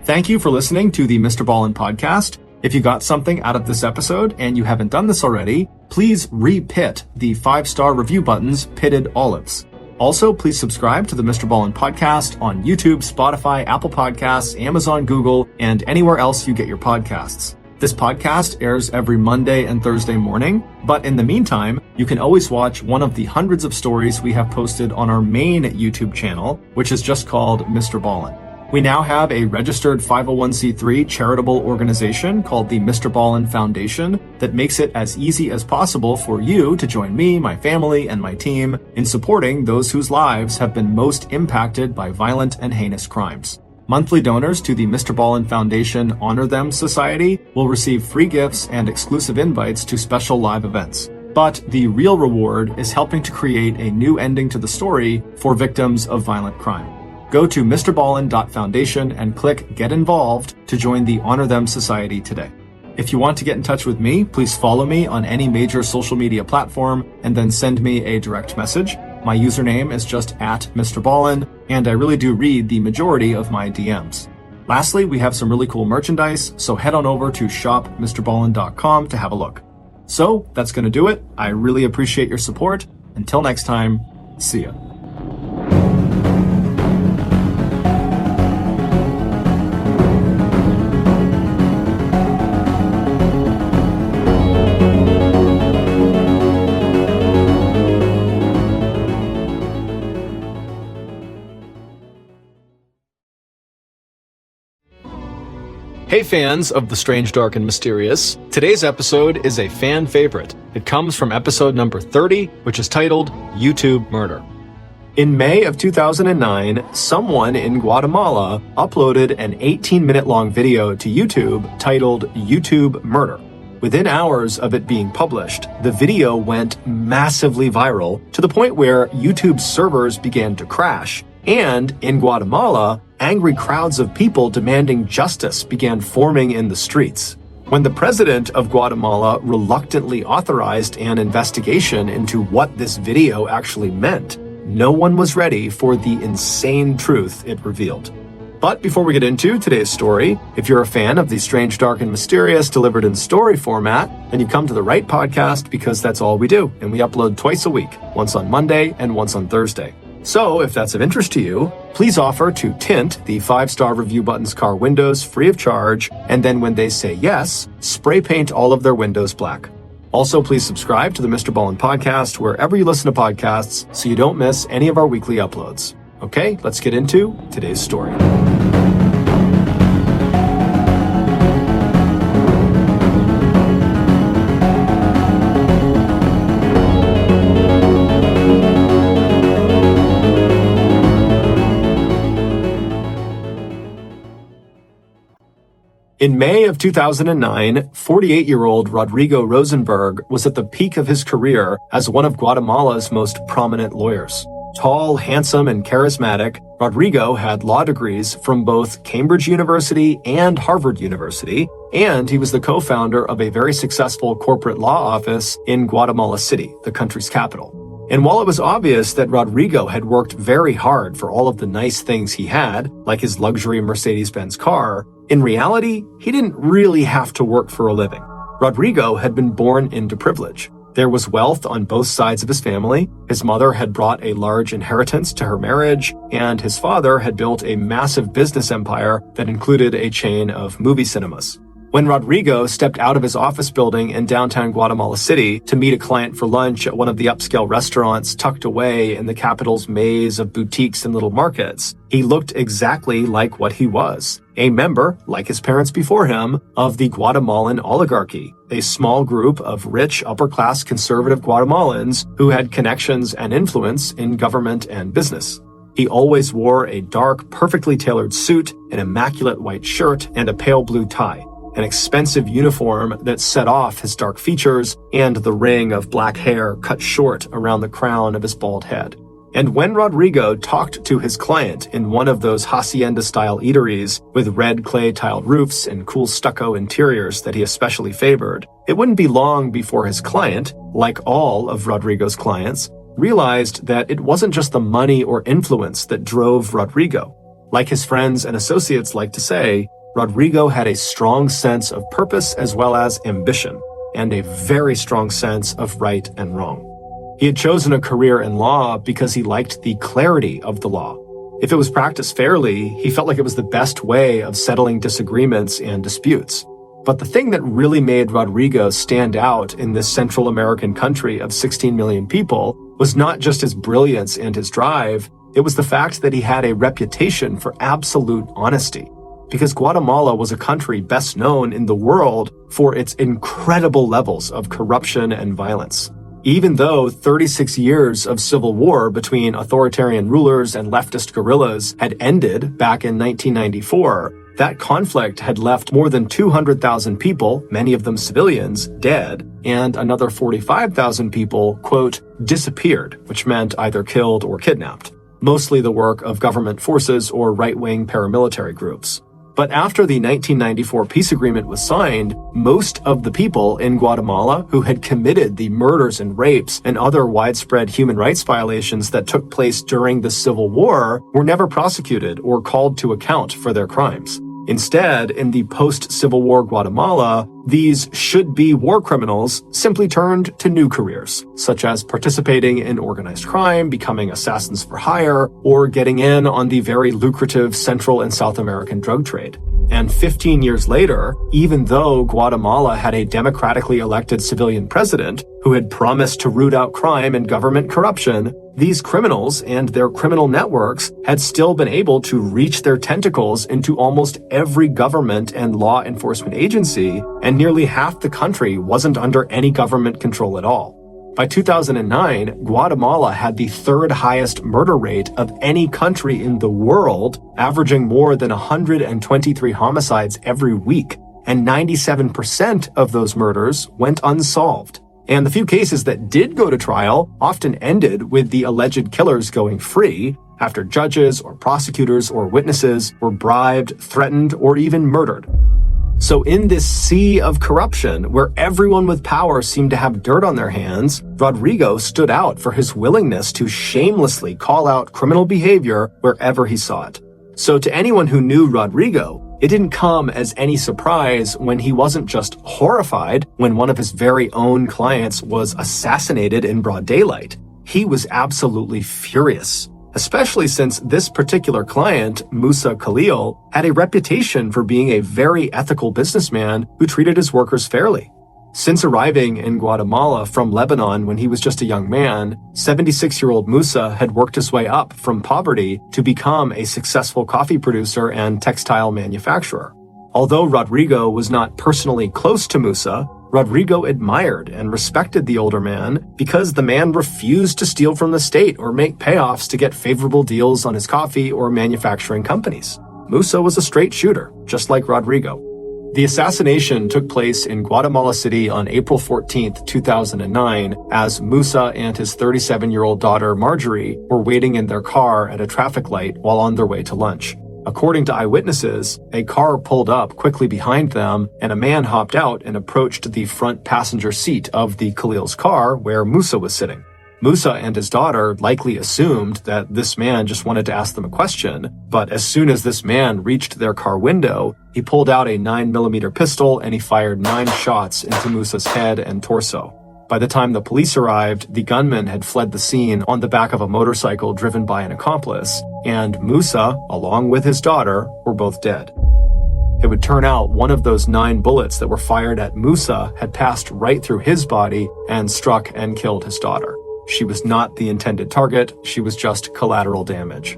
Thank you for listening to the MrBallen podcast. If you got something out of this episode and you haven't done this already, please re-pit the 5-star review button's pitted olives. Also, please subscribe to the MrBallen podcast on YouTube, Spotify, Apple Podcasts, Amazon, Google, and anywhere else you get your podcasts. This podcast airs every Monday and Thursday morning, but in the meantime, you can always watch one of the hundreds of stories we have posted on our main YouTube channel, which is just called MrBallen. We now have a registered 501c3 charitable organization called the MrBallen Foundation that makes it as easy as possible for you to join me, my family, and my team in supporting those whose lives have been most impacted by violent and heinous crimes. Monthly donors to the MrBallen Foundation Honor Them Society will receive free gifts and exclusive invites to special live events. But the real reward is helping to create a new ending to the story for victims of violent crime. Go to MrBallen.Foundation and click Get Involved to join the Honor Them Society today. If you want to get in touch with me, please follow me on any major social media platform and then send me a direct message. My username is just @MrBallen, and I really do read the majority of my DMs. Lastly, we have some really cool merchandise, so head on over to shopmrballen.com to have a look. So that's going to do it. I really appreciate your support. Until next time, see ya. Hey fans of The Strange, Dark, and Mysterious, today's episode is a fan favorite. It comes from episode number 30, which is titled YouTube Murder. In May of 2009, someone in Guatemala uploaded an 18-minute long video to YouTube titled YouTube Murder. Within hours of it being published, the video went massively viral to the point where YouTube's servers began to crash. And in Guatemala, angry crowds of people demanding justice began forming in the streets. When the president of Guatemala reluctantly authorized an investigation into what this video actually meant, no one was ready for the insane truth it revealed. But before we get into today's story, if you're a fan of the Strange, Dark, and Mysterious delivered in story format, then you come to the right podcast because that's all we do, and we upload twice a week, once on Monday and once on Thursday. So, if that's of interest to you, please offer to tint the 5-star review button's car windows free of charge, and then when they say yes, spray paint all of their windows black. Also, please subscribe to the MrBallen podcast wherever you listen to podcasts so you don't miss any of our weekly uploads. Okay, let's get into today's story. In May of 2009, 48-year-old Rodrigo Rosenberg was at the peak of his career as one of Guatemala's most prominent lawyers. Tall, handsome, and charismatic, Rodrigo had law degrees from both Cambridge University and Harvard University, and he was the co-founder of a very successful corporate law office in Guatemala City, the country's capital. And while it was obvious that Rodrigo had worked very hard for all of the nice things he had, like his luxury Mercedes-Benz car, in reality, he didn't really have to work for a living. Rodrigo had been born into privilege. There was wealth on both sides of his family. His mother had brought a large inheritance to her marriage, and his father had built a massive business empire that included a chain of movie cinemas. When Rodrigo stepped out of his office building in downtown Guatemala City to meet a client for lunch at one of the upscale restaurants tucked away in the capital's maze of boutiques and little markets, he looked exactly like what he was, a member, like his parents before him, of the Guatemalan oligarchy, a small group of rich, upper-class conservative Guatemalans who had connections and influence in government and business. He always wore a dark, perfectly tailored suit, an immaculate white shirt, and a pale blue tie, an expensive uniform that set off his dark features and the ring of black hair cut short around the crown of his bald head. And when Rodrigo talked to his client in one of those hacienda-style eateries with red clay-tiled roofs and cool stucco interiors that he especially favored, it wouldn't be long before his client, like all of Rodrigo's clients, realized that it wasn't just the money or influence that drove Rodrigo. Like his friends and associates like to say, Rodrigo had a strong sense of purpose as well as ambition, and a very strong sense of right and wrong. He had chosen a career in law because he liked the clarity of the law. If it was practiced fairly, he felt like it was the best way of settling disagreements and disputes. But the thing that really made Rodrigo stand out in this Central American country of 16 million people was not just his brilliance and his drive, it was the fact that he had a reputation for absolute honesty. Because Guatemala was a country best known in the world for its incredible levels of corruption and violence. Even though 36 years of civil war between authoritarian rulers and leftist guerrillas had ended back in 1994, that conflict had left more than 200,000 people, many of them civilians, dead, and another 45,000 people, quote, disappeared, which meant either killed or kidnapped, mostly the work of government forces or right-wing paramilitary groups. But after the 1994 peace agreement was signed, most of the people in Guatemala who had committed the murders and rapes and other widespread human rights violations that took place during the Civil War were never prosecuted or called to account for their crimes. Instead, in the post-Civil War Guatemala, these should-be war criminals simply turned to new careers, such as participating in organized crime, becoming assassins for hire, or getting in on the very lucrative Central and South American drug trade. And 15 years later, even though Guatemala had a democratically elected civilian president who had promised to root out crime and government corruption, these criminals and their criminal networks had still been able to reach their tentacles into almost every government and law enforcement agency, and nearly half the country wasn't under any government control at all. By 2009, Guatemala had the third highest murder rate of any country in the world, averaging more than 123 homicides every week, and 97% of those murders went unsolved. And the few cases that did go to trial often ended with the alleged killers going free after judges or prosecutors or witnesses were bribed, threatened, or even murdered. So in this sea of corruption, where everyone with power seemed to have dirt on their hands, Rodrigo stood out for his willingness to shamelessly call out criminal behavior wherever he saw it. So to anyone who knew Rodrigo, it didn't come as any surprise when he wasn't just horrified when one of his very own clients was assassinated in broad daylight. He was absolutely furious. Especially since this particular client, Musa Khalil, had a reputation for being a very ethical businessman who treated his workers fairly. Since arriving in Guatemala from Lebanon when he was just a young man, 76-year-old Musa had worked his way up from poverty to become a successful coffee producer and textile manufacturer. Although Rodrigo was not personally close to Musa, Rodrigo admired and respected the older man because the man refused to steal from the state or make payoffs to get favorable deals on his coffee or manufacturing companies. Musa was a straight shooter, just like Rodrigo. The assassination took place in Guatemala City on April 14, 2009, as Musa and his 37-year-old daughter Marjorie were waiting in their car at a traffic light while on their way to lunch. According to eyewitnesses, a car pulled up quickly behind them, and a man hopped out and approached the front passenger seat of the Khalil's car where Musa was sitting. Musa and his daughter likely assumed that this man just wanted to ask them a question, but as soon as this man reached their car window, he pulled out a 9mm pistol and he fired 9 shots into Musa's head and torso. By the time the police arrived, the gunman had fled the scene on the back of a motorcycle driven by an accomplice, and Musa, along with his daughter, were both dead. It would turn out one of those 9 bullets that were fired at Musa had passed right through his body and struck and killed his daughter. She was not the intended target, she was just collateral damage.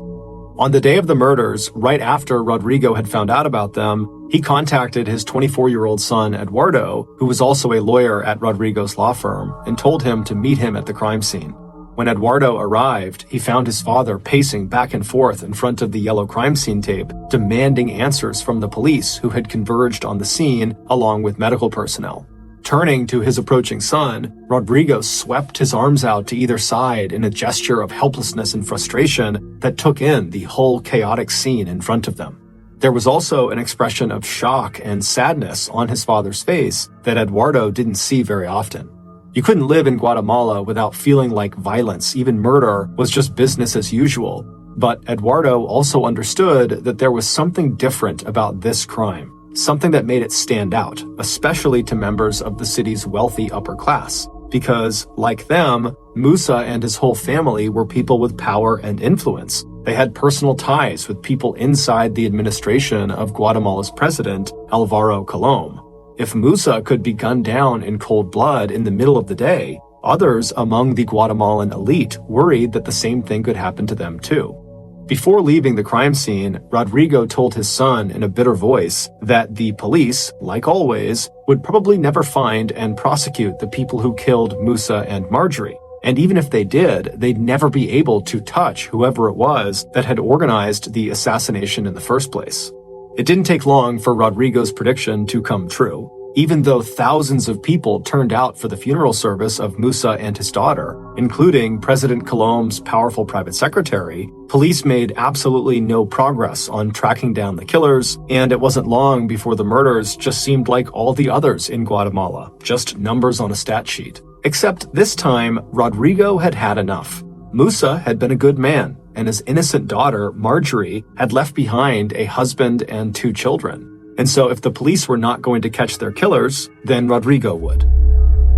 On the day of the murders, right after Rodrigo had found out about them, he contacted his 24-year-old son, Eduardo, who was also a lawyer at Rodrigo's law firm, and told him to meet him at the crime scene. When Eduardo arrived, he found his father pacing back and forth in front of the yellow crime scene tape, demanding answers from the police who had converged on the scene along with medical personnel. Turning to his approaching son, Rodrigo swept his arms out to either side in a gesture of helplessness and frustration that took in the whole chaotic scene in front of them. There was also an expression of shock and sadness on his father's face that Eduardo didn't see very often. You couldn't live in Guatemala without feeling like violence, even murder, was just business as usual. But Eduardo also understood that there was something different about this crime. Something that made it stand out, especially to members of the city's wealthy upper class, because, like them, Musa and his whole family were people with power and influence. They had personal ties with people inside the administration of Guatemala's president, Alvaro Colom. If Musa could be gunned down in cold blood in the middle of the day, others among the Guatemalan elite worried that the same thing could happen to them too. Before leaving the crime scene, Rodrigo told his son in a bitter voice that the police, like always, would probably never find and prosecute the people who killed Musa and Marjorie. And even if they did, they'd never be able to touch whoever it was that had organized the assassination in the first place. It didn't take long for Rodrigo's prediction to come true. Even though thousands of people turned out for the funeral service of Musa and his daughter, including President Colom's powerful private secretary, police made absolutely no progress on tracking down the killers, and it wasn't long before the murders just seemed like all the others in Guatemala, just numbers on a stat sheet. Except this time, Rodrigo had had enough. Musa had been a good man, and his innocent daughter, Marjorie, had left behind a husband and 2 children. And so if the police were not going to catch their killers, then Rodrigo would.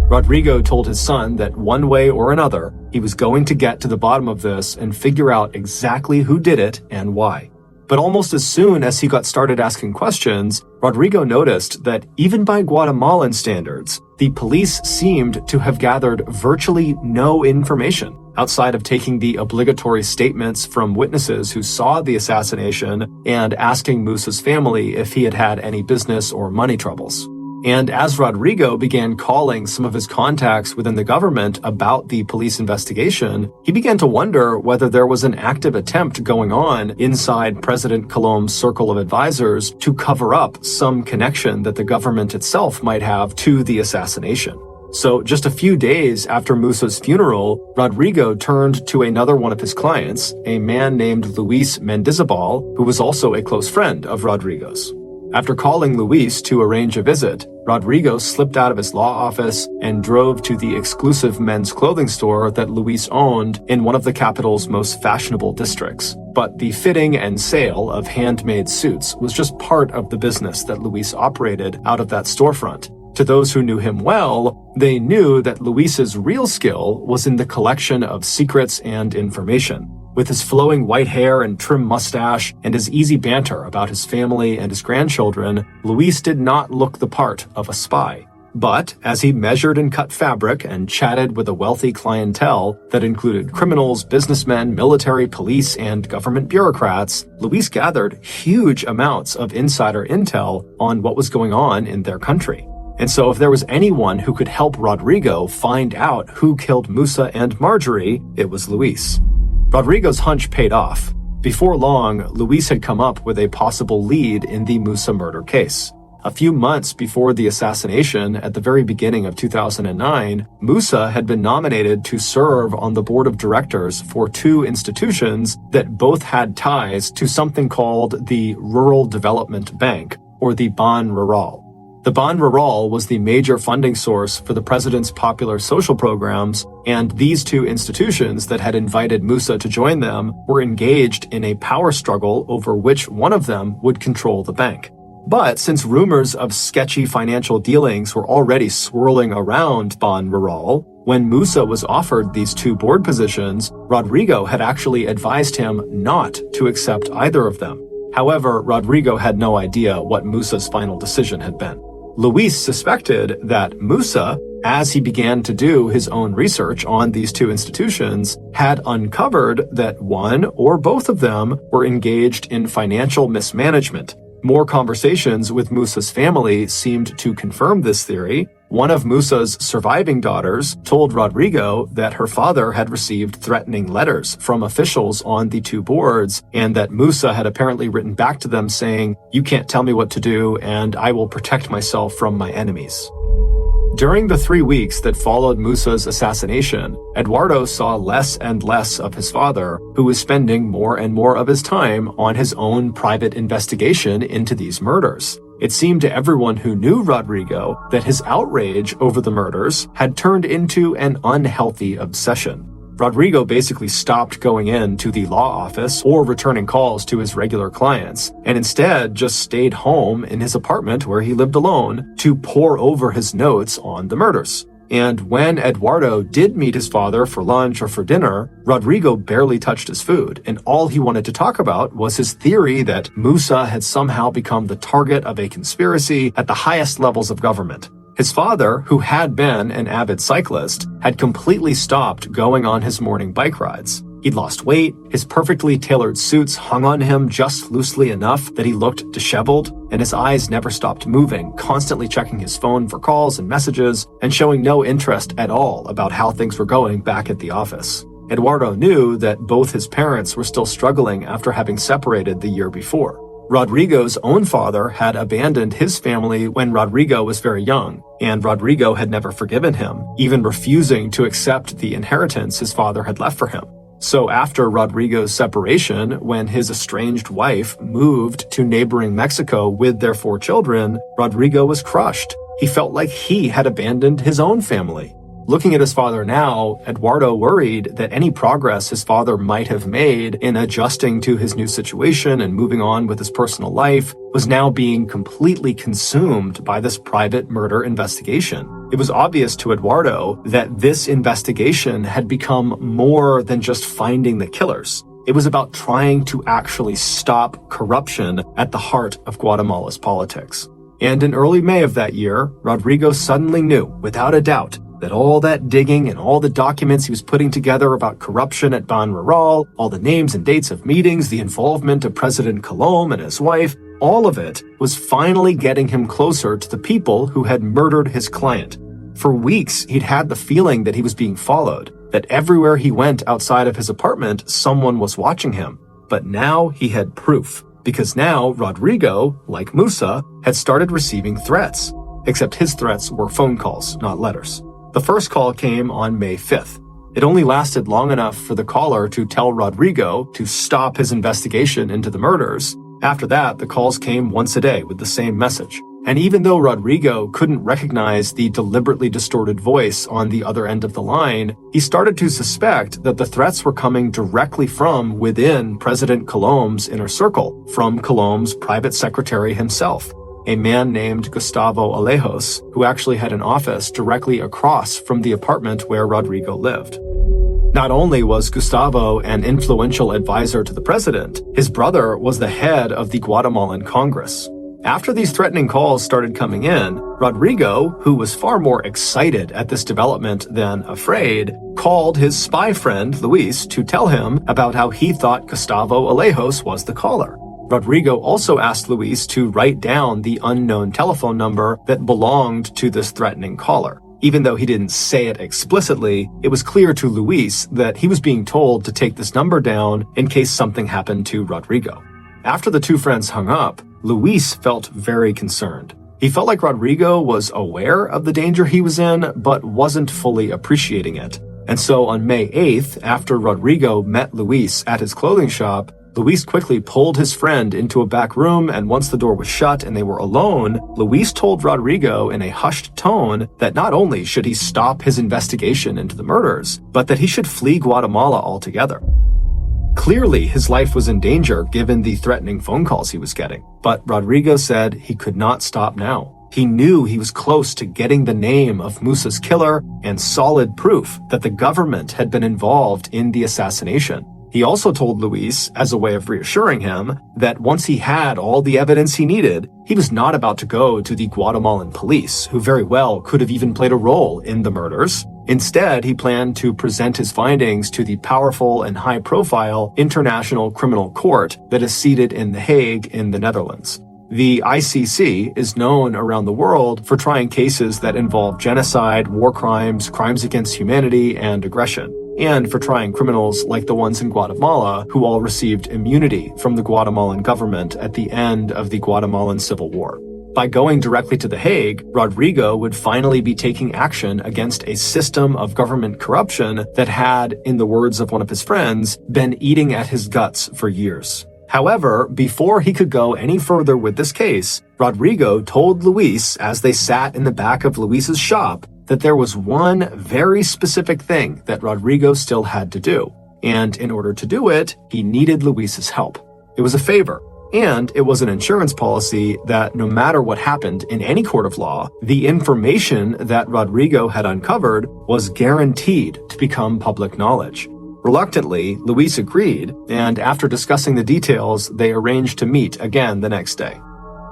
Rodrigo told his son that one way or another, he was going to get to the bottom of this and figure out exactly who did it and why. But almost as soon as he got started asking questions, Rodrigo noticed that even by Guatemalan standards, the police seemed to have gathered virtually no information outside of taking the obligatory statements from witnesses who saw the assassination and asking Musa's family if he had had any business or money troubles. And as Rodrigo began calling some of his contacts within the government about the police investigation, he began to wonder whether there was an active attempt going on inside President Colom's circle of advisors to cover up some connection that the government itself might have to the assassination. So just a few days after Musa's funeral, Rodrigo turned to another one of his clients, a man named Luis Mendizabal, who was also a close friend of Rodrigo's. After calling Luis to arrange a visit, Rodrigo slipped out of his law office and drove to the exclusive men's clothing store that Luis owned in one of the capital's most fashionable districts. But the fitting and sale of handmade suits was just part of the business that Luis operated out of that storefront. To those who knew him well, they knew that Luis's real skill was in the collection of secrets and information. With his flowing white hair and trim mustache and his easy banter about his family and his grandchildren, Luis did not look the part of a spy. But as he measured and cut fabric and chatted with a wealthy clientele that included criminals, businessmen, military, police, and government bureaucrats, Luis gathered huge amounts of insider intel on what was going on in their country. And so if there was anyone who could help Rodrigo find out who killed Musa and Marjorie, it was Luis. Rodrigo's hunch paid off. Before long, Luis had come up with a possible lead in the Musa murder case. A few months before the assassination, at the very beginning of 2009, Musa had been nominated to serve on the board of directors for 2 institutions that both had ties to something called the Rural Development Bank, or the Ban Rural. The Ban Rural was the major funding source for the president's popular social programs, and these 2 institutions that had invited Musa to join them were engaged in a power struggle over which one of them would control the bank. But since rumors of sketchy financial dealings were already swirling around Ban Rural, when Musa was offered these 2 board positions, Rodrigo had actually advised him not to accept either of them. However, Rodrigo had no idea what Musa's final decision had been. Luis suspected that Musa, as he began to do his own research on these 2 institutions, had uncovered that one or both of them were engaged in financial mismanagement. More conversations with Musa's family seemed to confirm this theory. One of Musa's surviving daughters told Rodrigo that her father had received threatening letters from officials on the 2 boards, and that Musa had apparently written back to them saying, "You can't tell me what to do, and I will protect myself from my enemies." During the 3 weeks that followed Musa's assassination, Eduardo saw less and less of his father, who was spending more and more of his time on his own private investigation into these murders. It seemed to everyone who knew Rodrigo that his outrage over the murders had turned into an unhealthy obsession. Rodrigo basically stopped going in to the law office or returning calls to his regular clients, and instead just stayed home in his apartment where he lived alone to pore over his notes on the murders. And when Eduardo did meet his father for lunch or for dinner, Rodrigo barely touched his food, and all he wanted to talk about was his theory that Musa had somehow become the target of a conspiracy at the highest levels of government. His father, who had been an avid cyclist, had completely stopped going on his morning bike rides. He'd lost weight, his perfectly tailored suits hung on him just loosely enough that he looked disheveled, and his eyes never stopped moving, constantly checking his phone for calls and messages, and showing no interest at all about how things were going back at the office. Eduardo knew that both his parents were still struggling after having separated the year before. Rodrigo's own father had abandoned his family when Rodrigo was very young, and Rodrigo had never forgiven him, even refusing to accept the inheritance his father had left for him. So after Rodrigo's separation, when his estranged wife moved to neighboring Mexico with their 4 children, Rodrigo was crushed. He felt like he had abandoned his own family. Looking at his father now, Eduardo worried that any progress his father might have made in adjusting to his new situation and moving on with his personal life was now being completely consumed by this private murder investigation. It was obvious to Eduardo that this investigation had become more than just finding the killers. It was about trying to actually stop corruption at the heart of Guatemala's politics. And in early May of that year, Rodrigo suddenly knew, without a doubt, that all that digging and all the documents he was putting together about corruption at Ban Rural, all the names and dates of meetings, the involvement of President Colom and his wife, all of it was finally getting him closer to the people who had murdered his client. For weeks, he'd had the feeling that he was being followed, that everywhere he went outside of his apartment, someone was watching him. But now he had proof, because now Rodrigo, like Musa, had started receiving threats. Except his threats were phone calls, not letters. The first call came on May 5th. It only lasted long enough for the caller to tell Rodrigo to stop his investigation into the murders. After that, the calls came once a day with the same message. And even though Rodrigo couldn't recognize the deliberately distorted voice on the other end of the line, he started to suspect that the threats were coming directly from within President Colom's inner circle, from Colom's private secretary himself, a man named Gustavo Alejos, who actually had an office directly across from the apartment where Rodrigo lived. Not only was Gustavo an influential advisor to the president, his brother was the head of the Guatemalan Congress. After these threatening calls started coming in, Rodrigo, who was far more excited at this development than afraid, called his spy friend Luis to tell him about how he thought Gustavo Alejos was the caller. Rodrigo also asked Luis to write down the unknown telephone number that belonged to this threatening caller. Even though he didn't say it explicitly, it was clear to Luis that he was being told to take this number down in case something happened to Rodrigo. After the two friends hung up, Luis felt very concerned. He felt like Rodrigo was aware of the danger he was in, but wasn't fully appreciating it. And so on May 8th, after Rodrigo met Luis at his clothing shop, Luis quickly pulled his friend into a back room, and once the door was shut and they were alone, Luis told Rodrigo in a hushed tone that not only should he stop his investigation into the murders, but that he should flee Guatemala altogether. Clearly, his life was in danger given the threatening phone calls he was getting, but Rodrigo said he could not stop now. He knew he was close to getting the name of Musa's killer and solid proof that the government had been involved in the assassination. He also told Luis, as a way of reassuring him, that once he had all the evidence he needed, he was not about to go to the Guatemalan police, who very well could have even played a role in the murders. Instead, he planned to present his findings to the powerful and high-profile International Criminal Court that is seated in The Hague in the Netherlands. The ICC is known around the world for trying cases that involve genocide, war crimes, crimes against humanity, and aggression, and for trying criminals like the ones in Guatemala who all received immunity from the Guatemalan government at the end of the Guatemalan Civil War. By going directly to The Hague, Rodrigo would finally be taking action against a system of government corruption that had, in the words of one of his friends, been eating at his guts for years. However, before he could go any further with this case, Rodrigo told Luis as they sat in the back of Luis's shop that there was one very specific thing that Rodrigo still had to do. And in order to do it, he needed Luis's help. It was a favor. And it was an insurance policy that no matter what happened in any court of law, the information that Rodrigo had uncovered was guaranteed to become public knowledge. Reluctantly, Luis agreed, and after discussing the details, they arranged to meet again the next day.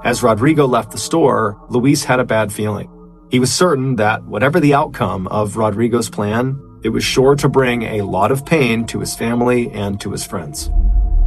As Rodrigo left the store, Luis had a bad feeling. He was certain that whatever the outcome of Rodrigo's plan, it was sure to bring a lot of pain to his family and to his friends.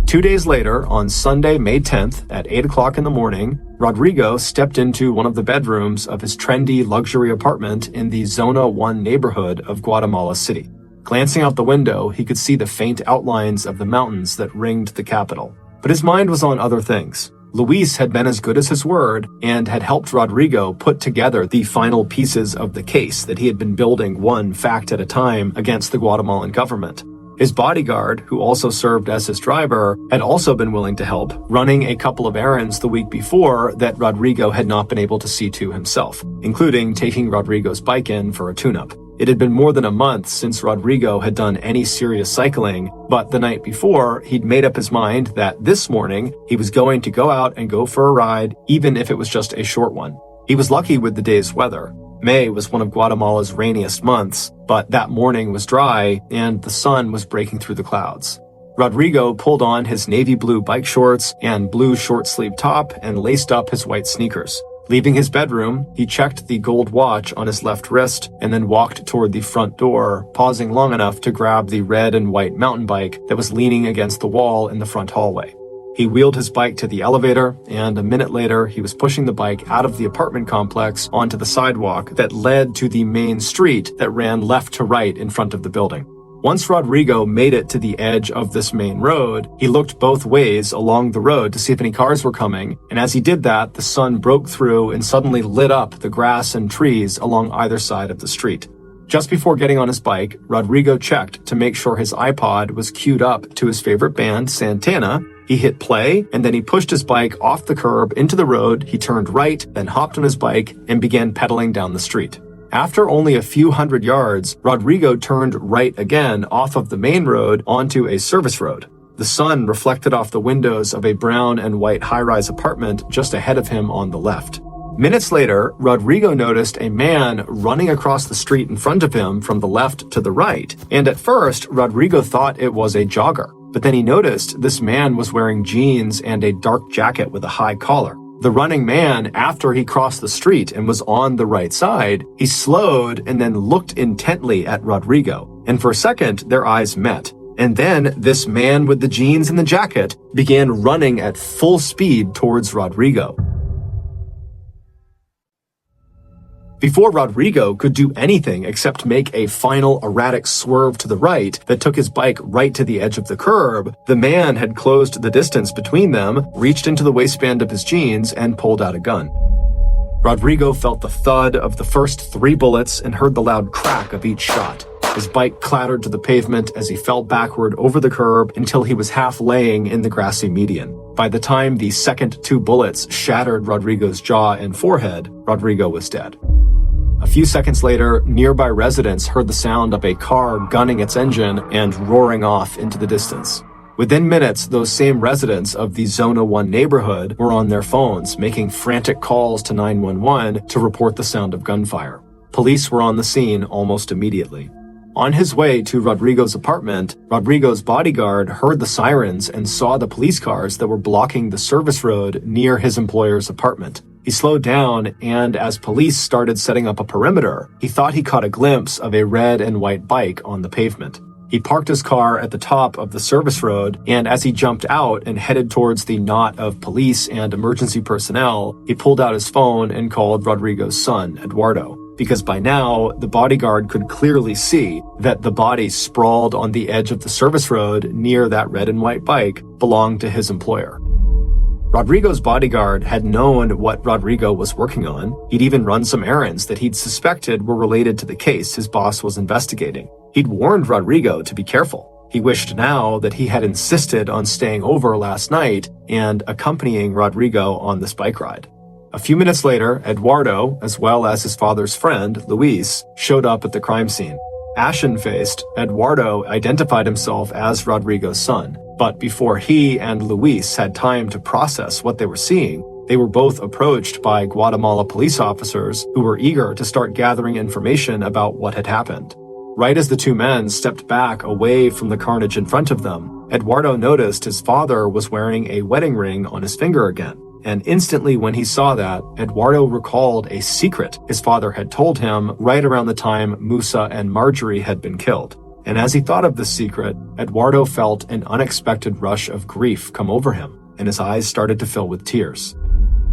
2 days later, on Sunday, May 10th, at 8 o'clock in the morning, Rodrigo stepped into one of the bedrooms of his trendy luxury apartment in the Zona 1 neighborhood of Guatemala City. Glancing out the window, he could see the faint outlines of the mountains that ringed the capital. But his mind was on other things. Luis had been as good as his word and had helped Rodrigo put together the final pieces of the case that he had been building one fact at a time against the Guatemalan government. His bodyguard, who also served as his driver, had also been willing to help, running a couple of errands the week before that Rodrigo had not been able to see to himself, including taking Rodrigo's bike in for a tune-up. It had been more than a month since Rodrigo had done any serious cycling, but the night before, he'd made up his mind that this morning he was going to go out and go for a ride, even if it was just a short one. He was lucky with the day's weather. May was one of Guatemala's rainiest months, but that morning was dry and the sun was breaking through the clouds. Rodrigo pulled on his navy blue bike shorts and blue short-sleeve top and laced up his white sneakers. Leaving his bedroom, he checked the gold watch on his left wrist and then walked toward the front door, pausing long enough to grab the red and white mountain bike that was leaning against the wall in the front hallway. He wheeled his bike to the elevator, and a minute later, he was pushing the bike out of the apartment complex onto the sidewalk that led to the main street that ran left to right in front of the building. Once Rodrigo made it to the edge of this main road, he looked both ways along the road to see if any cars were coming, and as he did that, the sun broke through and suddenly lit up the grass and trees along either side of the street. Just before getting on his bike, Rodrigo checked to make sure his iPod was queued up to his favorite band, Santana. He hit play, and then he pushed his bike off the curb into the road. He turned right, then hopped on his bike and began pedaling down the street. After only a few hundred yards, Rodrigo turned right again off of the main road onto a service road. The sun reflected off the windows of a brown and white high-rise apartment just ahead of him on the left. Minutes later, Rodrigo noticed a man running across the street in front of him from the left to the right, and at first, Rodrigo thought it was a jogger. But then he noticed this man was wearing jeans and a dark jacket with a high collar. The running man, after he crossed the street and was on the right side, he slowed and then looked intently at Rodrigo. And for a second, their eyes met. And then this man with the jeans and the jacket began running at full speed towards Rodrigo. Before Rodrigo could do anything except make a final erratic swerve to the right that took his bike right to the edge of the curb, the man had closed the distance between them, reached into the waistband of his jeans, and pulled out a gun. Rodrigo felt the thud of the first 3 bullets and heard the loud crack of each shot. His bike clattered to the pavement as he fell backward over the curb until he was half laying in the grassy median. By the time the second 2 bullets shattered Rodrigo's jaw and forehead, Rodrigo was dead. A few seconds later, nearby residents heard the sound of a car gunning its engine and roaring off into the distance. Within minutes, those same residents of the Zona 1 neighborhood were on their phones, making frantic calls to 911 to report the sound of gunfire. Police were on the scene almost immediately. On his way to Rodrigo's apartment, Rodrigo's bodyguard heard the sirens and saw the police cars that were blocking the service road near his employer's apartment. He slowed down, and as police started setting up a perimeter, he thought he caught a glimpse of a red and white bike on the pavement. He parked his car at the top of the service road, and as he jumped out and headed towards the knot of police and emergency personnel, he pulled out his phone and called Rodrigo's son, Eduardo, because by now, the bodyguard could clearly see that the body sprawled on the edge of the service road near that red and white bike belonged to his employer. Rodrigo's bodyguard had known what Rodrigo was working on. He'd even run some errands that he'd suspected were related to the case his boss was investigating. He'd warned Rodrigo to be careful. He wished now that he had insisted on staying over last night and accompanying Rodrigo on this bike ride. A few minutes later, Eduardo, as well as his father's friend, Luis, showed up at the crime scene. Ashen-faced, Eduardo identified himself as Rodrigo's son, but before he and Luis had time to process what they were seeing, they were both approached by Guatemala police officers who were eager to start gathering information about what had happened. Right as the two men stepped back away from the carnage in front of them, Eduardo noticed his father was wearing a wedding ring on his finger again. And instantly when he saw that, Eduardo recalled a secret his father had told him right around the time Musa and Marjorie had been killed. And as he thought of this secret, Eduardo felt an unexpected rush of grief come over him, and his eyes started to fill with tears.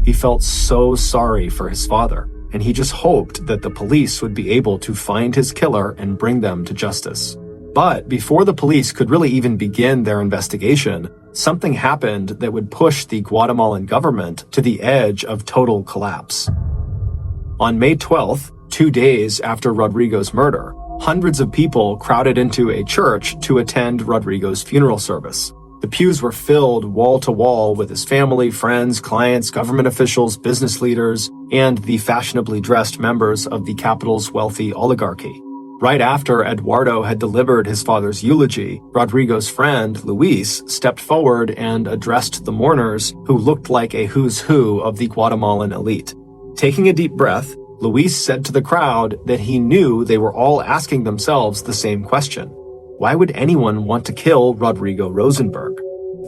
He felt so sorry for his father, and he just hoped that the police would be able to find his killer and bring them to justice. But before the police could really even begin their investigation, something happened that would push the Guatemalan government to the edge of total collapse. On May 12th, 2 days after Rodrigo's murder, hundreds of people crowded into a church to attend Rodrigo's funeral service. The pews were filled wall to wall with his family, friends, clients, government officials, business leaders, and the fashionably dressed members of the capital's wealthy oligarchy. Right after Eduardo had delivered his father's eulogy, Rodrigo's friend, Luis, stepped forward and addressed the mourners, who looked like a who's who of the Guatemalan elite. Taking a deep breath, Luis said to the crowd that he knew they were all asking themselves the same question. Why would anyone want to kill Rodrigo Rosenberg?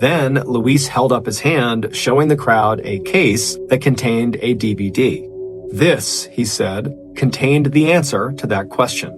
Then Luis held up his hand, showing the crowd a case that contained a DVD. This, he said, contained the answer to that question.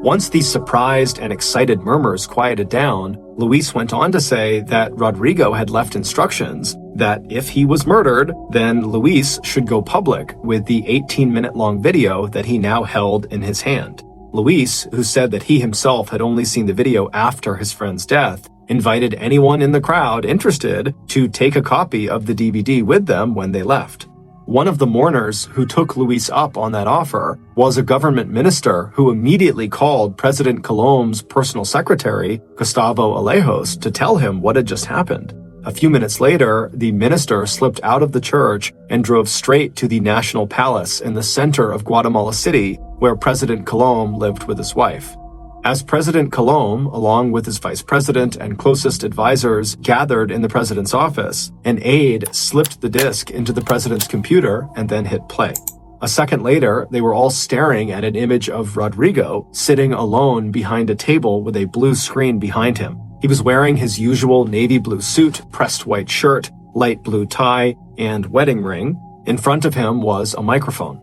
Once these surprised and excited murmurs quieted down, Luis went on to say that Rodrigo had left instructions that if he was murdered, then Luis should go public with the 18-minute-long video that he now held in his hand. Luis, who said that he himself had only seen the video after his friend's death, invited anyone in the crowd interested to take a copy of the DVD with them when they left. One of the mourners who took Luis up on that offer was a government minister who immediately called President Colom's personal secretary, Gustavo Alejos, to tell him what had just happened. A few minutes later, the minister slipped out of the church and drove straight to the National Palace in the center of Guatemala City, where President Colom lived with his wife. As President Colom, along with his vice president and closest advisors, gathered in the president's office, an aide slipped the disc into the president's computer and then hit play. A second later, they were all staring at an image of Rodrigo sitting alone behind a table with a blue screen behind him. He was wearing his usual navy blue suit, pressed white shirt, light blue tie, and wedding ring. In front of him was a microphone.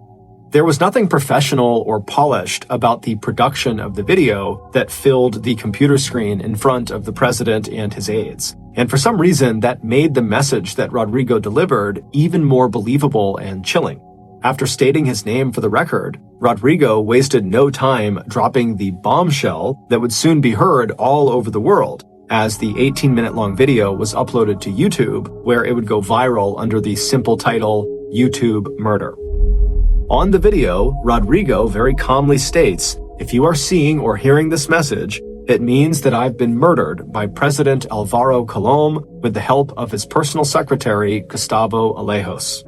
There was nothing professional or polished about the production of the video that filled the computer screen in front of the president and his aides. And for some reason, that made the message that Rodrigo delivered even more believable and chilling. After stating his name for the record, Rodrigo wasted no time dropping the bombshell that would soon be heard all over the world, as the 18-minute-long video was uploaded to YouTube, where it would go viral under the simple title, YouTube Murder. On the video, Rodrigo very calmly states, "If you are seeing or hearing this message, it means that I've been murdered by President Alvaro Colom with the help of his personal secretary, Gustavo Alejos."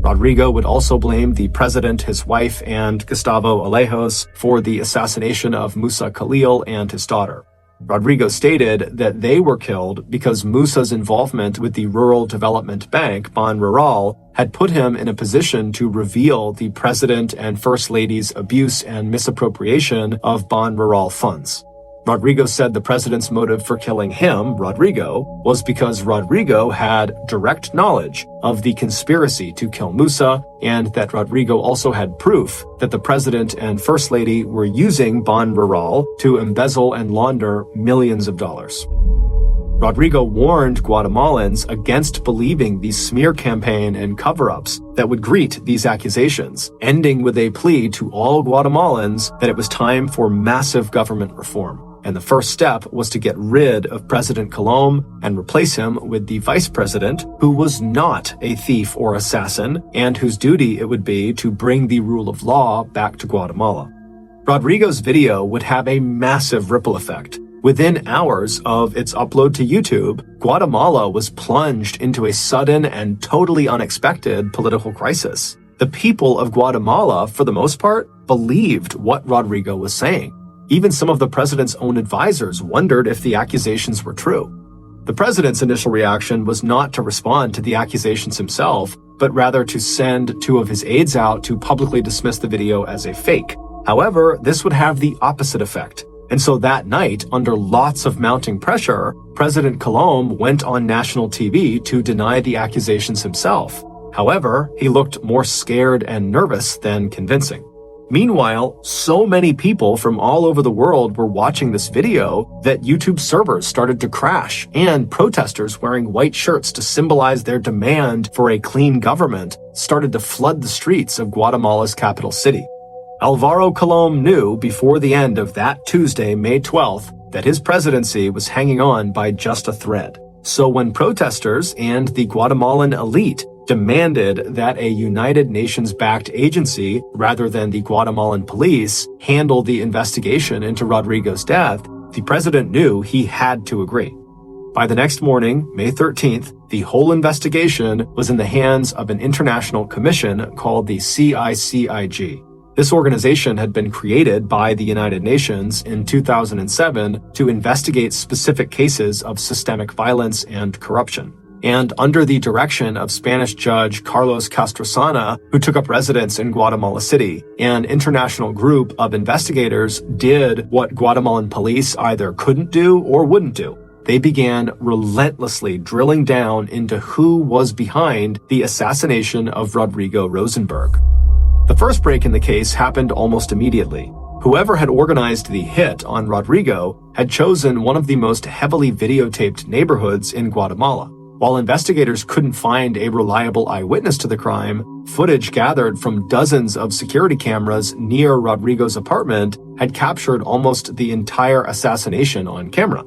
Rodrigo would also blame the president, his wife, and Gustavo Alejos for the assassination of Musa Khalil and his daughter. Rodrigo stated that they were killed because Musa's involvement with the Rural Development Bank, Ban Rural, had put him in a position to reveal the president and first lady's abuse and misappropriation of Ban Rural funds. Rodrigo said the president's motive for killing him, Rodrigo, was because Rodrigo had direct knowledge of the conspiracy to kill Musa, and that Rodrigo also had proof that the president and first lady were using Ban Rural to embezzle and launder millions of dollars. Rodrigo warned Guatemalans against believing the smear campaign and cover-ups that would greet these accusations, ending with a plea to all Guatemalans that it was time for massive government reform. and the first step was to get rid of President Colom and replace him with the vice president, who was not a thief or assassin, and whose duty it would be to bring the rule of law back to Guatemala. Rodrigo's video would have a massive ripple effect. Within hours of its upload to YouTube, Guatemala was plunged into a sudden and totally unexpected political crisis. The people of Guatemala, for the most part, believed what Rodrigo was saying. Even some of the president's own advisors wondered if the accusations were true. The president's initial reaction was not to respond to the accusations himself, but rather to send 2 of his aides out to publicly dismiss the video as a fake. However, this would have the opposite effect. And so that night, under lots of mounting pressure, President Colom went on national TV to deny the accusations himself. However, he looked more scared and nervous than convincing. Meanwhile, so many people from all over the world were watching this video that YouTube servers started to crash, and protesters wearing white shirts to symbolize their demand for a clean government started to flood the streets of Guatemala's capital city. Alvaro Colom knew before the end of that Tuesday, May 12th, that his presidency was hanging on by just a thread. So when protesters and the Guatemalan elite demanded that a United Nations-backed agency, rather than the Guatemalan police, handle the investigation into Rodrigo's death, the president knew he had to agree. By the next morning, May 13th, the whole investigation was in the hands of an international commission called the CICIG. This organization had been created by the United Nations in 2007 to investigate specific cases of systemic violence and corruption. And under the direction of Spanish Judge Carlos Castrosana, who took up residence in Guatemala City, an international group of investigators did what Guatemalan police either couldn't do or wouldn't do. They began relentlessly drilling down into who was behind the assassination of Rodrigo Rosenberg. The first break in the case happened almost immediately. Whoever had organized the hit on Rodrigo had chosen one of the most heavily videotaped neighborhoods in Guatemala. While investigators couldn't find a reliable eyewitness to the crime, footage gathered from dozens of security cameras near Rodrigo's apartment had captured almost the entire assassination on camera.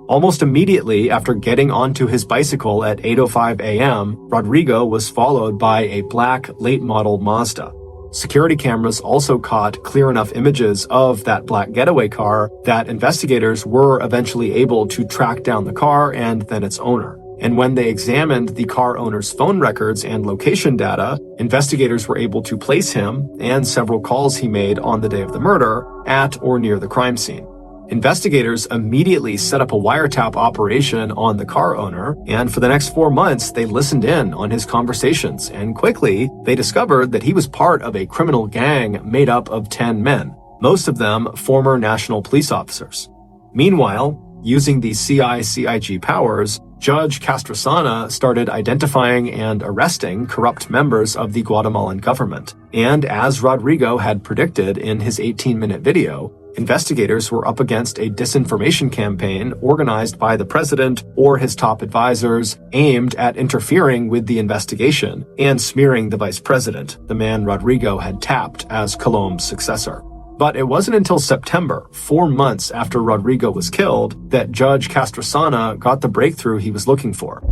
Almost immediately after getting onto his bicycle at 8:05 a.m., Rodrigo was followed by a black late-model Mazda. Security cameras also caught clear enough images of that black getaway car that investigators were eventually able to track down the car and then its owner. And when they examined the car owner's phone records and location data, investigators were able to place him and several calls he made on the day of the murder at or near the crime scene. Investigators immediately set up a wiretap operation on the car owner, and for the next 4 months, they listened in on his conversations, and quickly, they discovered that he was part of a criminal gang made up of 10 men, most of them former national police officers. Meanwhile, using the CICIG powers, Judge Castrosana started identifying and arresting corrupt members of the Guatemalan government. And as Rodrigo had predicted in his 18-minute video, investigators were up against a disinformation campaign organized by the president or his top advisors aimed at interfering with the investigation and smearing the vice president, the man Rodrigo had tapped as Colom's successor. But it wasn't until September, 4 months after Rodrigo was killed, that Judge Castrosana got the breakthrough he was looking for.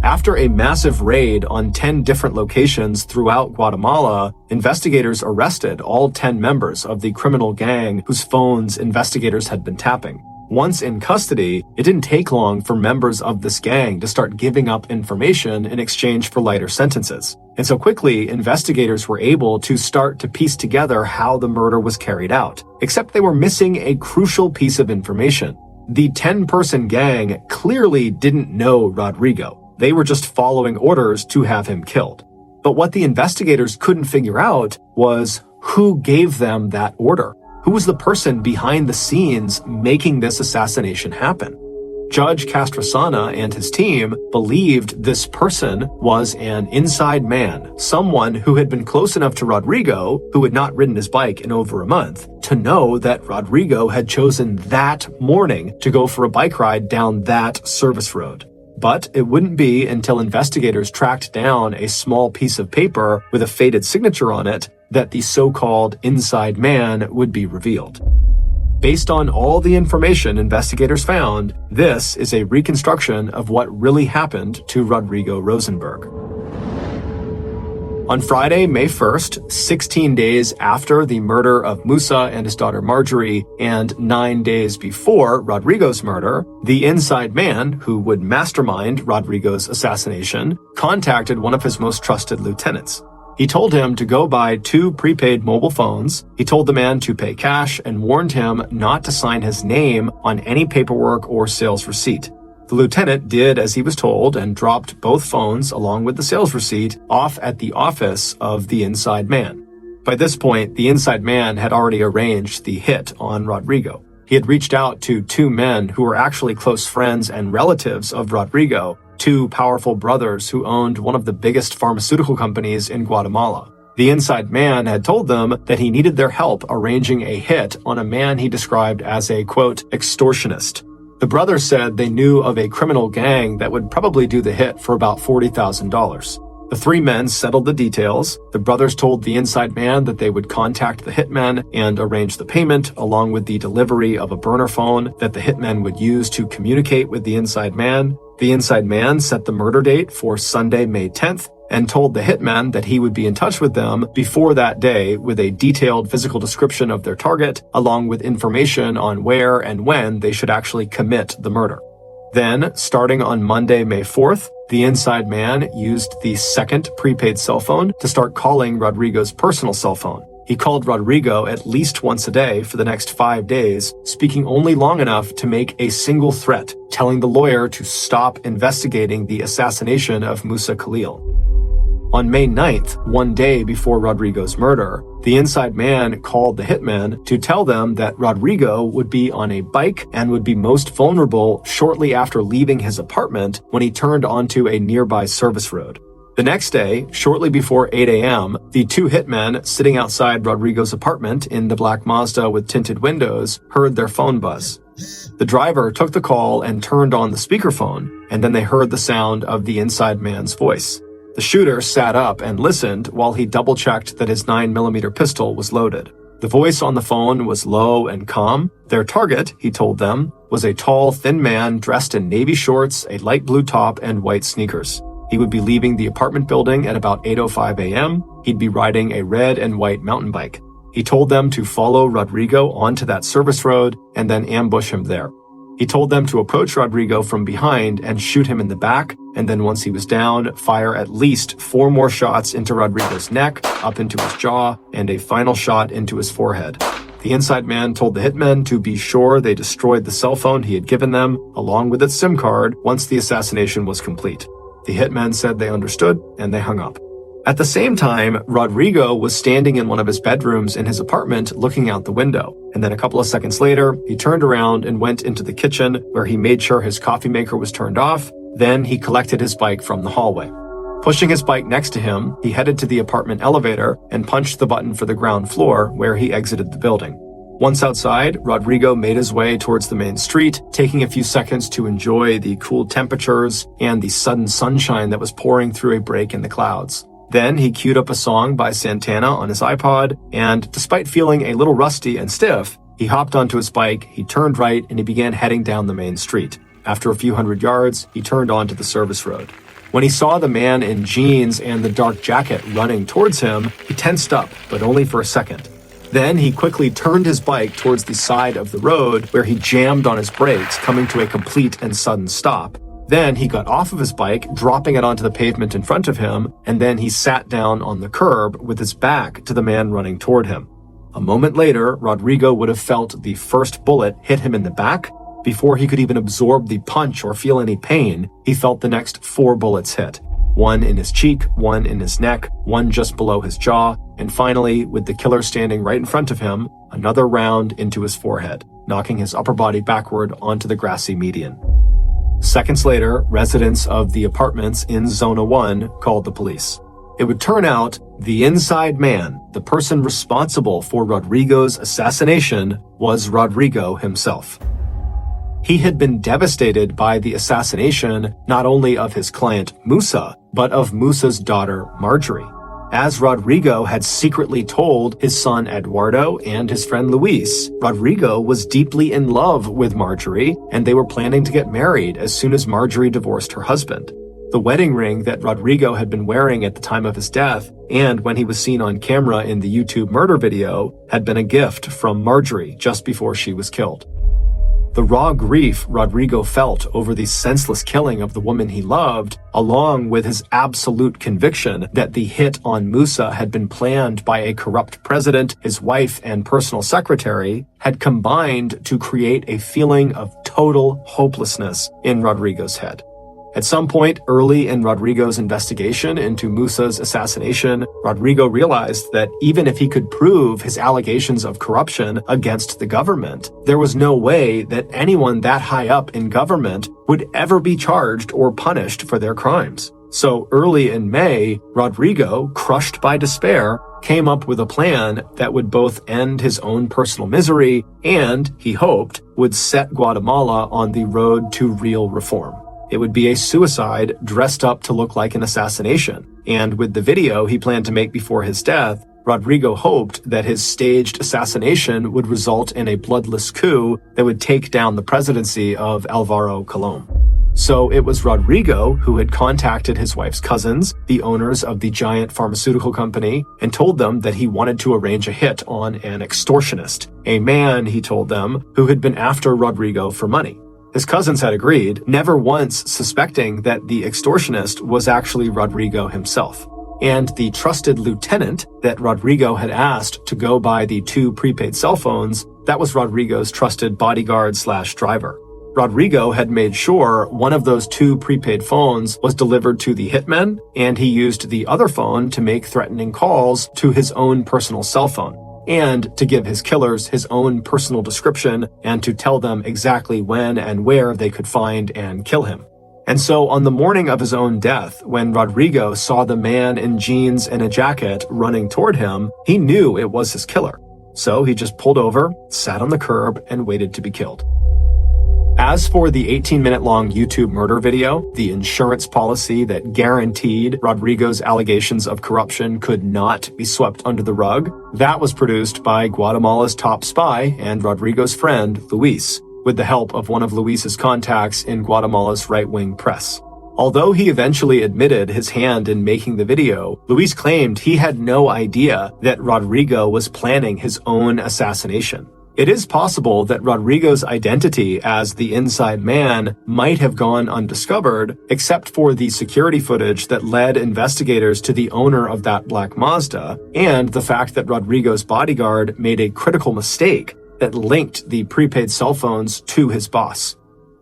After a massive raid on 10 different locations throughout Guatemala, investigators arrested all 10 members of the criminal gang whose phones investigators had been tapping. Once in custody, it didn't take long for members of this gang to start giving up information in exchange for lighter sentences. And so quickly, investigators were able to start to piece together how the murder was carried out. Except they were missing a crucial piece of information. The 10-person gang clearly didn't know Rodrigo. They were just following orders to have him killed. But what the investigators couldn't figure out was who gave them that order. Who was the person behind the scenes making this assassination happen? Judge Castrosana and his team believed this person was an inside man, someone who had been close enough to Rodrigo, who had not ridden his bike in over a month, to know that Rodrigo had chosen that morning to go for a bike ride down that service road. But it wouldn't be until investigators tracked down a small piece of paper with a faded signature on it that the so-called inside man would be revealed. Based on all the information investigators found, this is a reconstruction of what really happened to Rodrigo Rosenberg. On Friday, May 1st, 16 days after the murder of Musa and his daughter Marjorie, and 9 days before Rodrigo's murder, the inside man, who would mastermind Rodrigo's assassination, contacted one of his most trusted lieutenants. He told him to go buy 2 prepaid mobile phones, he told the man to pay cash, and warned him not to sign his name on any paperwork or sales receipt. The lieutenant did as he was told and dropped both phones along with the sales receipt off at the office of the inside man. By this point, the inside man had already arranged the hit on Rodrigo. He had reached out to 2 men who were actually close friends and relatives of Rodrigo, 2 powerful brothers who owned one of the biggest pharmaceutical companies in Guatemala. The inside man had told them that he needed their help arranging a hit on a man he described as a, quote, extortionist. The brothers said they knew of a criminal gang that would probably do the hit for about $40,000. The 3 men settled the details. The brothers told the inside man that they would contact the hitmen and arrange the payment, along with the delivery of a burner phone that the hitmen would use to communicate with the inside man. The inside man set the murder date for Sunday, May 10th, and told the hitman that he would be in touch with them before that day with a detailed physical description of their target, along with information on where and when they should actually commit the murder. Then, starting on Monday, May 4th, the inside man used the second prepaid cell phone to start calling Rodrigo's personal cell phone. He called Rodrigo at least once a day for the next 5 days, speaking only long enough to make a single threat, telling the lawyer to stop investigating the assassination of Musa Khalil. On May 9th, 1 day before Rodrigo's murder, the inside man called the hitmen to tell them that Rodrigo would be on a bike and would be most vulnerable shortly after leaving his apartment when he turned onto a nearby service road. The next day, shortly before 8 a.m., the 2 hitmen sitting outside Rodrigo's apartment in the black Mazda with tinted windows heard their phone buzz. The driver took the call and turned on the speakerphone, and then they heard the sound of the inside man's voice. The shooter sat up and listened while he double-checked that his 9mm pistol was loaded. The voice on the phone was low and calm. Their target, he told them, was a tall, thin man dressed in navy shorts, a light blue top, and white sneakers. He would be leaving the apartment building at about 8:05 a.m. He'd be riding a red and white mountain bike. He told them to follow Rodrigo onto that service road and then ambush him there. He told them to approach Rodrigo from behind and shoot him in the back, and then once he was down, fire at least 4 more shots into Rodrigo's neck, up into his jaw, and a final shot into his forehead. The inside man told the hitmen to be sure they destroyed the cell phone he had given them, along with its SIM card, once the assassination was complete. The hitmen said they understood, and they hung up. At the same time, Rodrigo was standing in one of his bedrooms in his apartment looking out the window. And then a couple of seconds later, he turned around and went into the kitchen where he made sure his coffee maker was turned off. Then he collected his bike from the hallway. Pushing his bike next to him, he headed to the apartment elevator and punched the button for the ground floor where he exited the building. Once outside, Rodrigo made his way towards the main street, taking a few seconds to enjoy the cool temperatures and the sudden sunshine that was pouring through a break in the clouds. Then he queued up a song by Santana on his iPod, and despite feeling a little rusty and stiff, he hopped onto his bike, he turned right, and he began heading down the main street. After a few hundred yards, he turned onto the service road. When he saw the man in jeans and the dark jacket running towards him, he tensed up, but only for a second. Then he quickly turned his bike towards the side of the road, where he jammed on his brakes, coming to a complete and sudden stop. Then he got off of his bike, dropping it onto the pavement in front of him, and then he sat down on the curb with his back to the man running toward him. A moment later, Rodrigo would have felt the first bullet hit him in the back. Before he could even absorb the punch or feel any pain, he felt the next 4 bullets hit. 1 in his cheek, 1 in his neck, 1 just below his jaw, and finally, with the killer standing right in front of him, another round into his forehead, knocking his upper body backward onto the grassy median. Seconds later, residents of the apartments in Zona 1 called the police. It would turn out the inside man, the person responsible for Rodrigo's assassination, was Rodrigo himself. He had been devastated by the assassination not only of his client Musa, but of Musa's daughter Marjorie. As Rodrigo had secretly told his son Eduardo and his friend Luis, Rodrigo was deeply in love with Marjorie, and they were planning to get married as soon as Marjorie divorced her husband. The wedding ring that Rodrigo had been wearing at the time of his death, and when he was seen on camera in the YouTube murder video, had been a gift from Marjorie just before she was killed. The raw grief Rodrigo felt over the senseless killing of the woman he loved, along with his absolute conviction that the hit on Musa had been planned by a corrupt president, his wife, and personal secretary, had combined to create a feeling of total hopelessness in Rodrigo's head. At some point early in Rodrigo's investigation into Musa's assassination, Rodrigo realized that even if he could prove his allegations of corruption against the government, there was no way that anyone that high up in government would ever be charged or punished for their crimes. So early in May, Rodrigo, crushed by despair, came up with a plan that would both end his own personal misery and, he hoped, would set Guatemala on the road to real reform. It would be a suicide dressed up to look like an assassination, and with the video he planned to make before his death, Rodrigo hoped that his staged assassination would result in a bloodless coup that would take down the presidency of Alvaro Colom. So it was Rodrigo who had contacted his wife's cousins, the owners of the giant pharmaceutical company, and told them that he wanted to arrange a hit on an extortionist, a man, he told them, who had been after Rodrigo for money. His cousins had agreed, never once suspecting that the extortionist was actually Rodrigo himself. And the trusted lieutenant that Rodrigo had asked to go buy the 2 prepaid cell phones, that was Rodrigo's trusted bodyguard/driver. Rodrigo had made sure one of those 2 prepaid phones was delivered to the hitmen, and he used the other phone to make threatening calls to his own personal cell phone, and to give his killers his own personal description and to tell them exactly when and where they could find and kill him. And so on the morning of his own death, when Rodrigo saw the man in jeans and a jacket running toward him, he knew it was his killer. So he just pulled over, sat on the curb, and waited to be killed. As for the 18-minute-long YouTube murder video, the insurance policy that guaranteed Rodrigo's allegations of corruption could not be swept under the rug, that was produced by Guatemala's top spy and Rodrigo's friend, Luis, with the help of one of Luis's contacts in Guatemala's right-wing press. Although he eventually admitted his hand in making the video, Luis claimed he had no idea that Rodrigo was planning his own assassination. It is possible that Rodrigo's identity as the inside man might have gone undiscovered, except for the security footage that led investigators to the owner of that black Mazda, and the fact that Rodrigo's bodyguard made a critical mistake that linked the prepaid cell phones to his boss.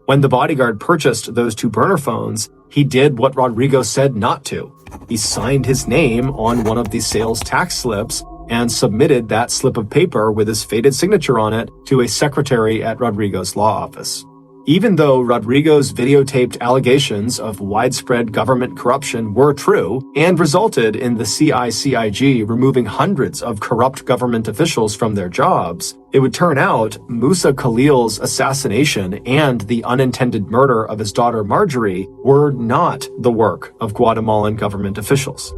When the bodyguard purchased those 2 burner phones, he did what Rodrigo said not to. He signed his name on one of the sales tax slips and submitted that slip of paper with his faded signature on it to a secretary at Rodrigo's law office. Even though Rodrigo's videotaped allegations of widespread government corruption were true and resulted in the CICIG removing hundreds of corrupt government officials from their jobs, it would turn out Musa Khalil's assassination and the unintended murder of his daughter Marjorie were not the work of Guatemalan government officials.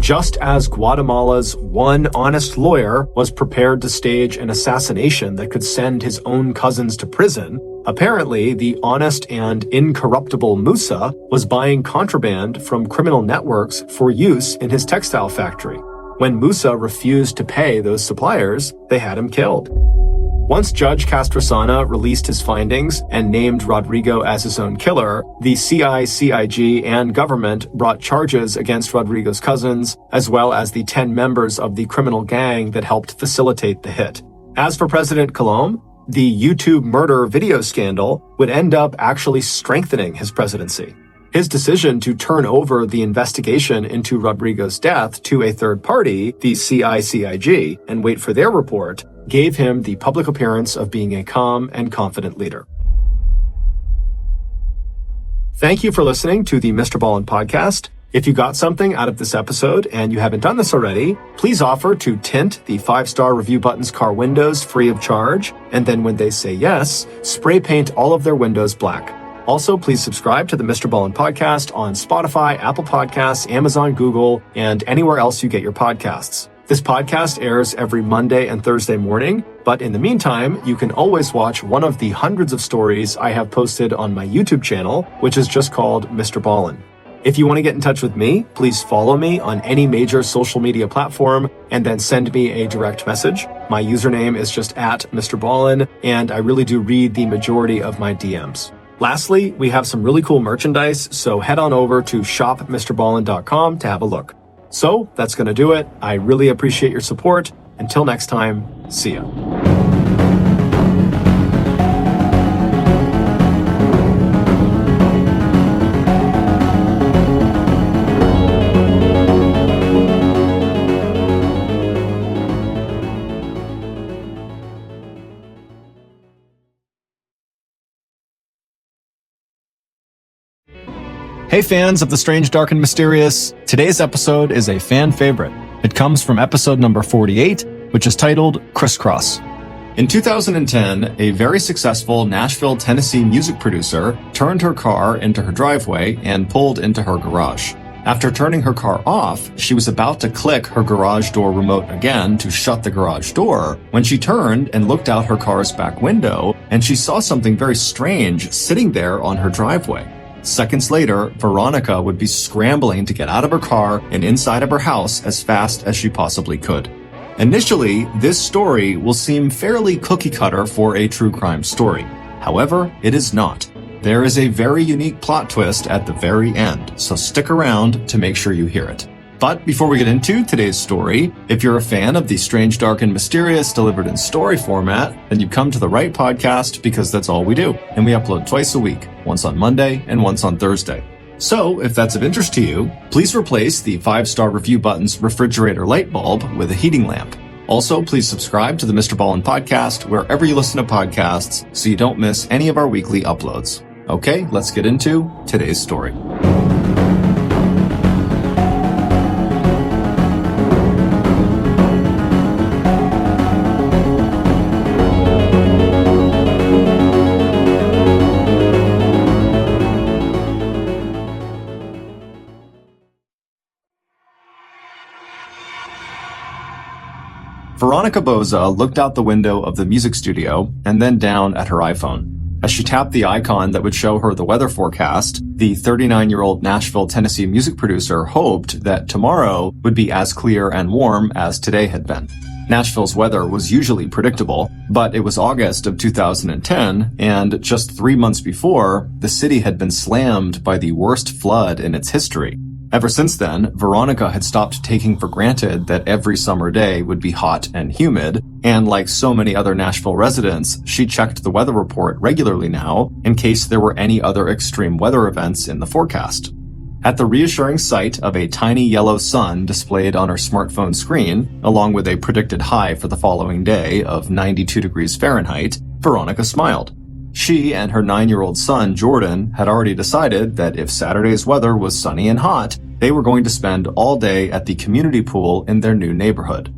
Just as Guatemala's one honest lawyer was prepared to stage an assassination that could send his own cousins to prison, apparently the honest and incorruptible Musa was buying contraband from criminal networks for use in his textile factory. When Musa refused to pay those suppliers, they had him killed. Once Judge Castrosana released his findings and named Rodrigo as his own killer, the CICIG and government brought charges against Rodrigo's cousins, as well as the 10 members of the criminal gang that helped facilitate the hit. As for President Colom, the YouTube murder video scandal would end up actually strengthening his presidency. His decision to turn over the investigation into Rodrigo's death to a third party, the CICIG, and wait for their report, gave him the public appearance of being a calm and confident leader. Thank you for listening to the MrBallen podcast. If you got something out of this episode and you haven't done this already, please offer to tint the 5-star review button's car windows free of charge, and then when they say yes, spray paint all of their windows black. Also, please subscribe to the MrBallen podcast on Spotify, Apple Podcasts, Amazon, Google, and anywhere else you get your podcasts. This podcast airs every Monday and Thursday morning, but in the meantime, you can always watch one of the hundreds of stories I have posted on my YouTube channel, which is just called MrBallen. If you want to get in touch with me, please follow me on any major social media platform and then send me a direct message. My username is just @MrBallen, and I really do read the majority of my DMs. Lastly, we have some really cool merchandise, so head on over to shopmrballen.com to have a look. So that's going to do it. I really appreciate your support. Until next time, see ya. Hey fans of the strange, dark, and mysterious, today's episode is a fan favorite. It comes from episode number 48, which is titled Criss Cross. In 2010, a very successful Nashville, Tennessee music producer turned her car into her driveway and pulled into her garage. After turning her car off, she was about to click her garage door remote again to shut the garage door when she turned and looked out her car's back window, and she saw something very strange sitting there on her driveway. Seconds later, Veronica would be scrambling to get out of her car and inside of her house as fast as she possibly could. Initially, this story will seem fairly cookie-cutter for a true crime story. However, it is not. There is a very unique plot twist at the very end, so stick around to make sure you hear it. But before we get into today's story, if you're a fan of the strange, dark, and mysterious delivered in story format, then you've come to the right podcast because that's all we do. And we upload twice a week, once on Monday and once on Thursday. So if that's of interest to you, please replace the 5-star review button's refrigerator light bulb with a heating lamp. Also, please subscribe to the MrBallen podcast wherever you listen to podcasts so you don't miss any of our weekly uploads. Okay, let's get into today's story. Veronica Boza looked out the window of the music studio and then down at her iPhone. As she tapped the icon that would show her the weather forecast, the 39-year-old Nashville, Tennessee music producer hoped that tomorrow would be as clear and warm as today had been. Nashville's weather was usually predictable, but it was August of 2010, and just 3 months before, the city had been slammed by the worst flood in its history. Ever since then, Veronica had stopped taking for granted that every summer day would be hot and humid, and like so many other Nashville residents, she checked the weather report regularly now in case there were any other extreme weather events in the forecast. At the reassuring sight of a tiny yellow sun displayed on her smartphone screen, along with a predicted high for the following day of 92 degrees Fahrenheit, Veronica smiled. She and her 9-year-old son, Jordan, had already decided that if Saturday's weather was sunny and hot, they were going to spend all day at the community pool in their new neighborhood.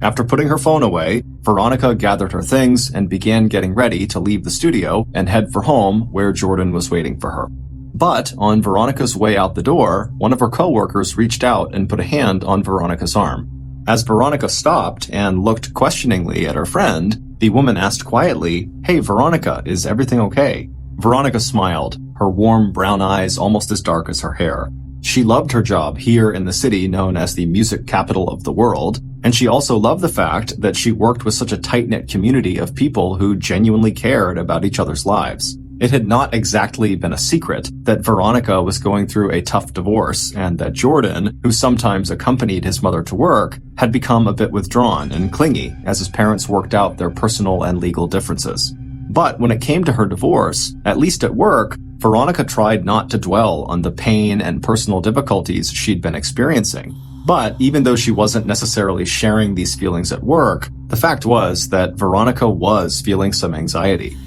After putting her phone away, Veronica gathered her things and began getting ready to leave the studio and head for home where Jordan was waiting for her. But on Veronica's way out the door, one of her coworkers reached out and put a hand on Veronica's arm. As Veronica stopped and looked questioningly at her friend, the woman asked quietly, "Hey, Veronica, is everything okay?" Veronica smiled, her warm brown eyes almost as dark as her hair. She loved her job here in the city known as the music capital of the world, and she also loved the fact that she worked with such a tight-knit community of people who genuinely cared about each other's lives. It had not exactly been a secret that Veronica was going through a tough divorce and that Jordan, who sometimes accompanied his mother to work, had become a bit withdrawn and clingy as his parents worked out their personal and legal differences. But when it came to her divorce, at least at work, Veronica tried not to dwell on the pain and personal difficulties she'd been experiencing. But even though she wasn't necessarily sharing these feelings at work, the fact was that Veronica was feeling some anxiety.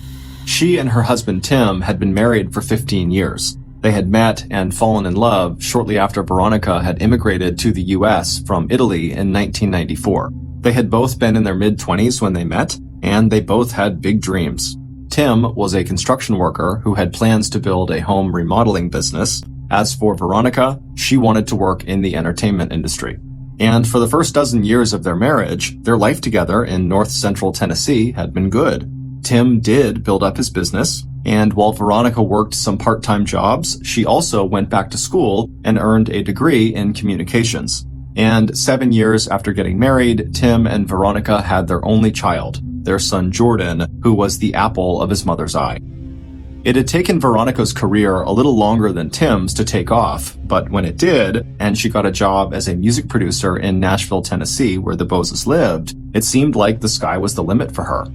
She and her husband Tim had been married for 15 years. They had met and fallen in love shortly after Veronica had immigrated to the US from Italy in 1994. They had both been in their mid-20s when they met, and they both had big dreams. Tim was a construction worker who had plans to build a home remodeling business. As for Veronica, she wanted to work in the entertainment industry. And for the first dozen years of their marriage, their life together in north central Tennessee had been good. Tim did build up his business, and while Veronica worked some part-time jobs, she also went back to school and earned a degree in communications. And 7 years after getting married, Tim and Veronica had their only child, their son Jordan, who was the apple of his mother's eye. It had taken Veronica's career a little longer than Tim's to take off, but when it did, and she got a job as a music producer in Nashville, Tennessee, where the Boses lived, it seemed like the sky was the limit for her.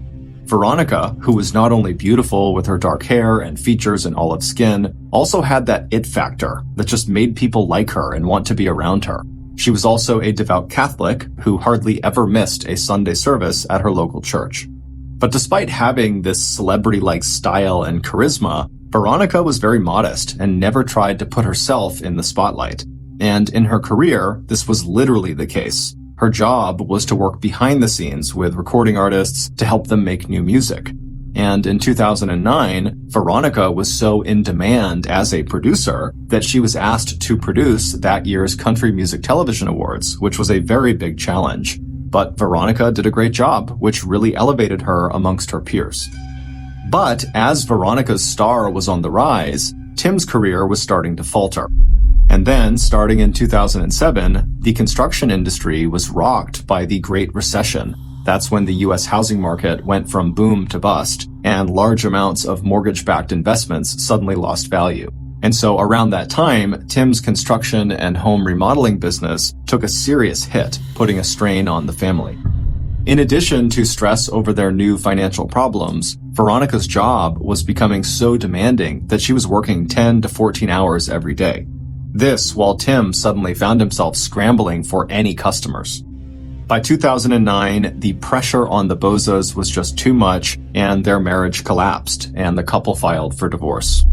Veronica, who was not only beautiful with her dark hair and features and olive skin, also had that it factor that just made people like her and want to be around her. She was also a devout Catholic who hardly ever missed a Sunday service at her local church. But despite having this celebrity-like style and charisma, Veronica was very modest and never tried to put herself in the spotlight. And in her career, this was literally the case. Her job was to work behind the scenes with recording artists to help them make new music. And in 2009, Veronica was so in demand as a producer that she was asked to produce that year's Country Music Television Awards, which was a very big challenge. But Veronica did a great job, which really elevated her amongst her peers. But as Veronica's star was on the rise, Tim's career was starting to falter. And then, starting in 2007, the construction industry was rocked by the Great Recession. That's when the U.S. housing market went from boom to bust, and large amounts of mortgage-backed investments suddenly lost value. And so around that time, Tim's construction and home remodeling business took a serious hit, putting a strain on the family. In addition to stress over their new financial problems, Veronica's job was becoming so demanding that she was working 10 to 14 hours every day. This while Tim suddenly found himself scrambling for any customers. By 2009, the pressure on the Boses was just too much, and their marriage collapsed, and the couple filed for divorce.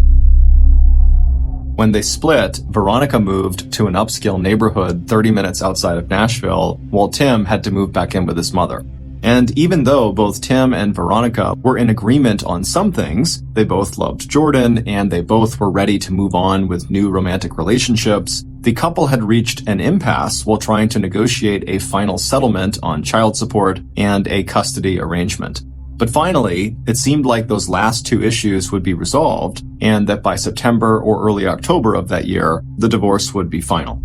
When they split, Veronica moved to an upscale neighborhood 30 minutes outside of Nashville, while Tim had to move back in with his mother. And even though both Tim and Veronica were in agreement on some things, they both loved Jordan and they both were ready to move on with new romantic relationships, the couple had reached an impasse while trying to negotiate a final settlement on child support and a custody arrangement. But finally, it seemed like those last two issues would be resolved, and that by September or early October of that year, the divorce would be final.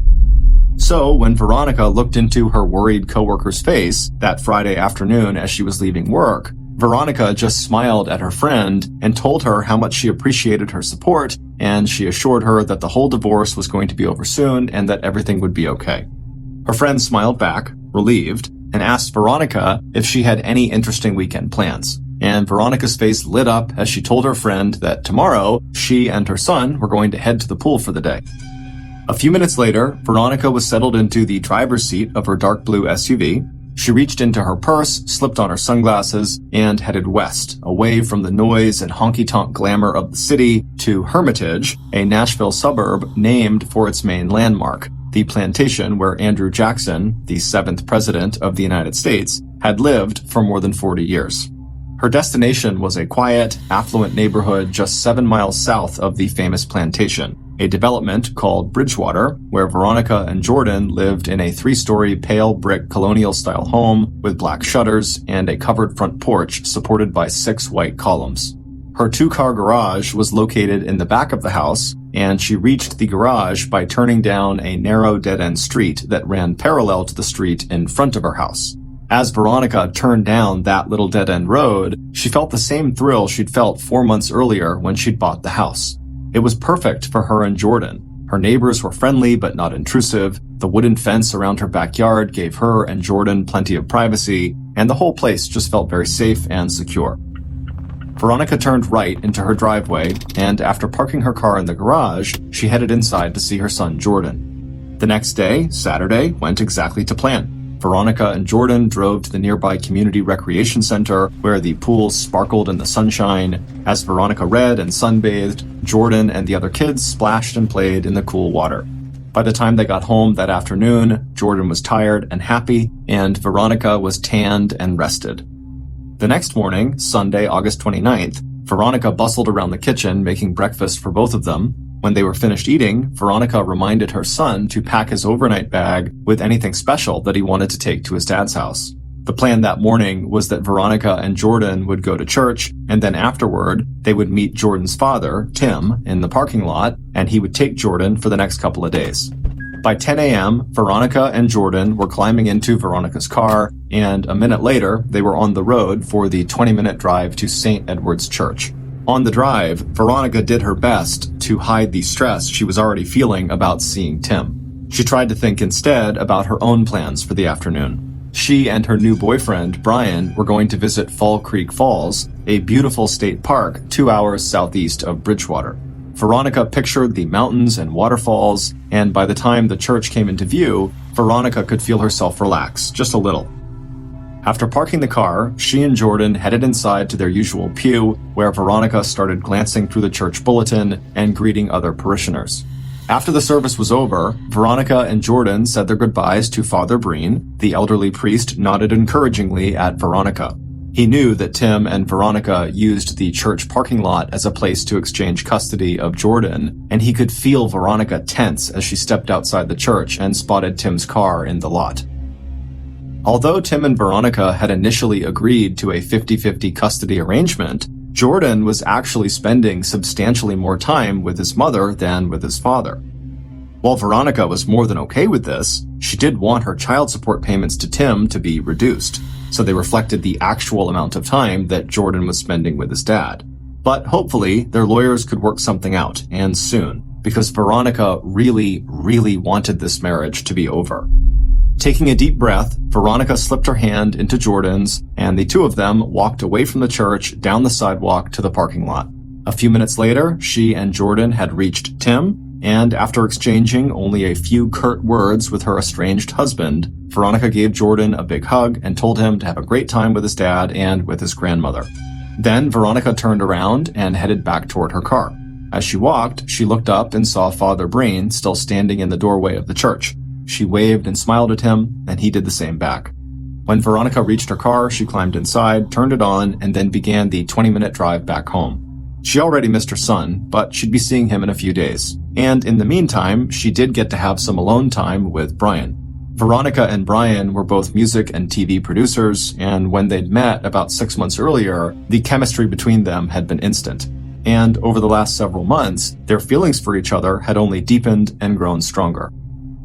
So when Veronica looked into her worried coworker's face that Friday afternoon as she was leaving work, Veronica just smiled at her friend and told her how much she appreciated her support, and she assured her that the whole divorce was going to be over soon and that everything would be okay. Her friend smiled back, relieved, and asked Veronica if she had any interesting weekend plans. And Veronica's face lit up as she told her friend that tomorrow she and her son were going to head to the pool for the day. A few minutes later, Veronica was settled into the driver's seat of her dark blue SUV. She reached into her purse, slipped on her sunglasses, and headed west, away from the noise and honky-tonk glamour of the city to Hermitage, a Nashville suburb named for its main landmark, the plantation where Andrew Jackson, the 7th president of the United States, had lived for more than 40 years. Her destination was a quiet, affluent neighborhood just 7 miles south of the famous plantation, a development called Bridgewater, where Veronica and Jordan lived in a 3-story pale brick colonial-style home with black shutters and a covered front porch supported by 6 white columns. Her 2-car garage was located in the back of the house, and she reached the garage by turning down a narrow dead-end street that ran parallel to the street in front of her house. As Veronica turned down that little dead-end road, she felt the same thrill she'd felt 4 months earlier when she'd bought the house. It was perfect for her and Jordan. Her neighbors were friendly but not intrusive, the wooden fence around her backyard gave her and Jordan plenty of privacy, and the whole place just felt very safe and secure. Veronica turned right into her driveway, and after parking her car in the garage, she headed inside to see her son Jordan. The next day, Saturday, went exactly to plan. Veronica and Jordan drove to the nearby community recreation center where the pools sparkled in the sunshine. As Veronica read and sunbathed, Jordan and the other kids splashed and played in the cool water. By the time they got home that afternoon, Jordan was tired and happy, and Veronica was tanned and rested. The next morning, Sunday, August 29th, Veronica bustled around the kitchen making breakfast for both of them. When they were finished eating, Veronica reminded her son to pack his overnight bag with anything special that he wanted to take to his dad's house. The plan that morning was that Veronica and Jordan would go to church, and then afterward, they would meet Jordan's father, Tim, in the parking lot, and he would take Jordan for the next couple of days. By 10 a.m., Veronica and Jordan were climbing into Veronica's car, and a minute later, they were on the road for the 20-minute drive to St. Edward's Church. On the drive, Veronica did her best to hide the stress she was already feeling about seeing Tim. She tried to think instead about her own plans for the afternoon. She and her new boyfriend, Brian, were going to visit Fall Creek Falls, a beautiful state park 2 hours southeast of Bridgewater. Veronica pictured the mountains and waterfalls, and by the time the church came into view, Veronica could feel herself relax just a little. After parking the car, she and Jordan headed inside to their usual pew, where Veronica started glancing through the church bulletin and greeting other parishioners. After the service was over, Veronica and Jordan said their goodbyes to Father Breen. The elderly priest nodded encouragingly at Veronica. He knew that Tim and Veronica used the church parking lot as a place to exchange custody of Jordan, and he could feel Veronica tense as she stepped outside the church and spotted Tim's car in the lot. Although Tim and Veronica had initially agreed to a 50-50 custody arrangement, Jordan was actually spending substantially more time with his mother than with his father. While Veronica was more than okay with this, she did want her child support payments to Tim to be reduced, so they reflected the actual amount of time that Jordan was spending with his dad. But hopefully, their lawyers could work something out, and soon, because Veronica really wanted this marriage to be over. Taking a deep breath, Veronica slipped her hand into Jordan's, and the two of them walked away from the church down the sidewalk to the parking lot. A few minutes later, she and Jordan had reached Tim, and after exchanging only a few curt words with her estranged husband, Veronica gave Jordan a big hug and told him to have a great time with his dad and with his grandmother. Then Veronica turned around and headed back toward her car. As she walked, she looked up and saw Father Breen still standing in the doorway of the church. She waved and smiled at him, and he did the same back. When Veronica reached her car, she climbed inside, turned it on, and then began the 20-minute drive back home. She already missed her son, but she'd be seeing him in a few days. And in the meantime, she did get to have some alone time with Brian. Veronica and Brian were both music and TV producers, and when they'd met about 6 months earlier, the chemistry between them had been instant. And over the last several months, their feelings for each other had only deepened and grown stronger.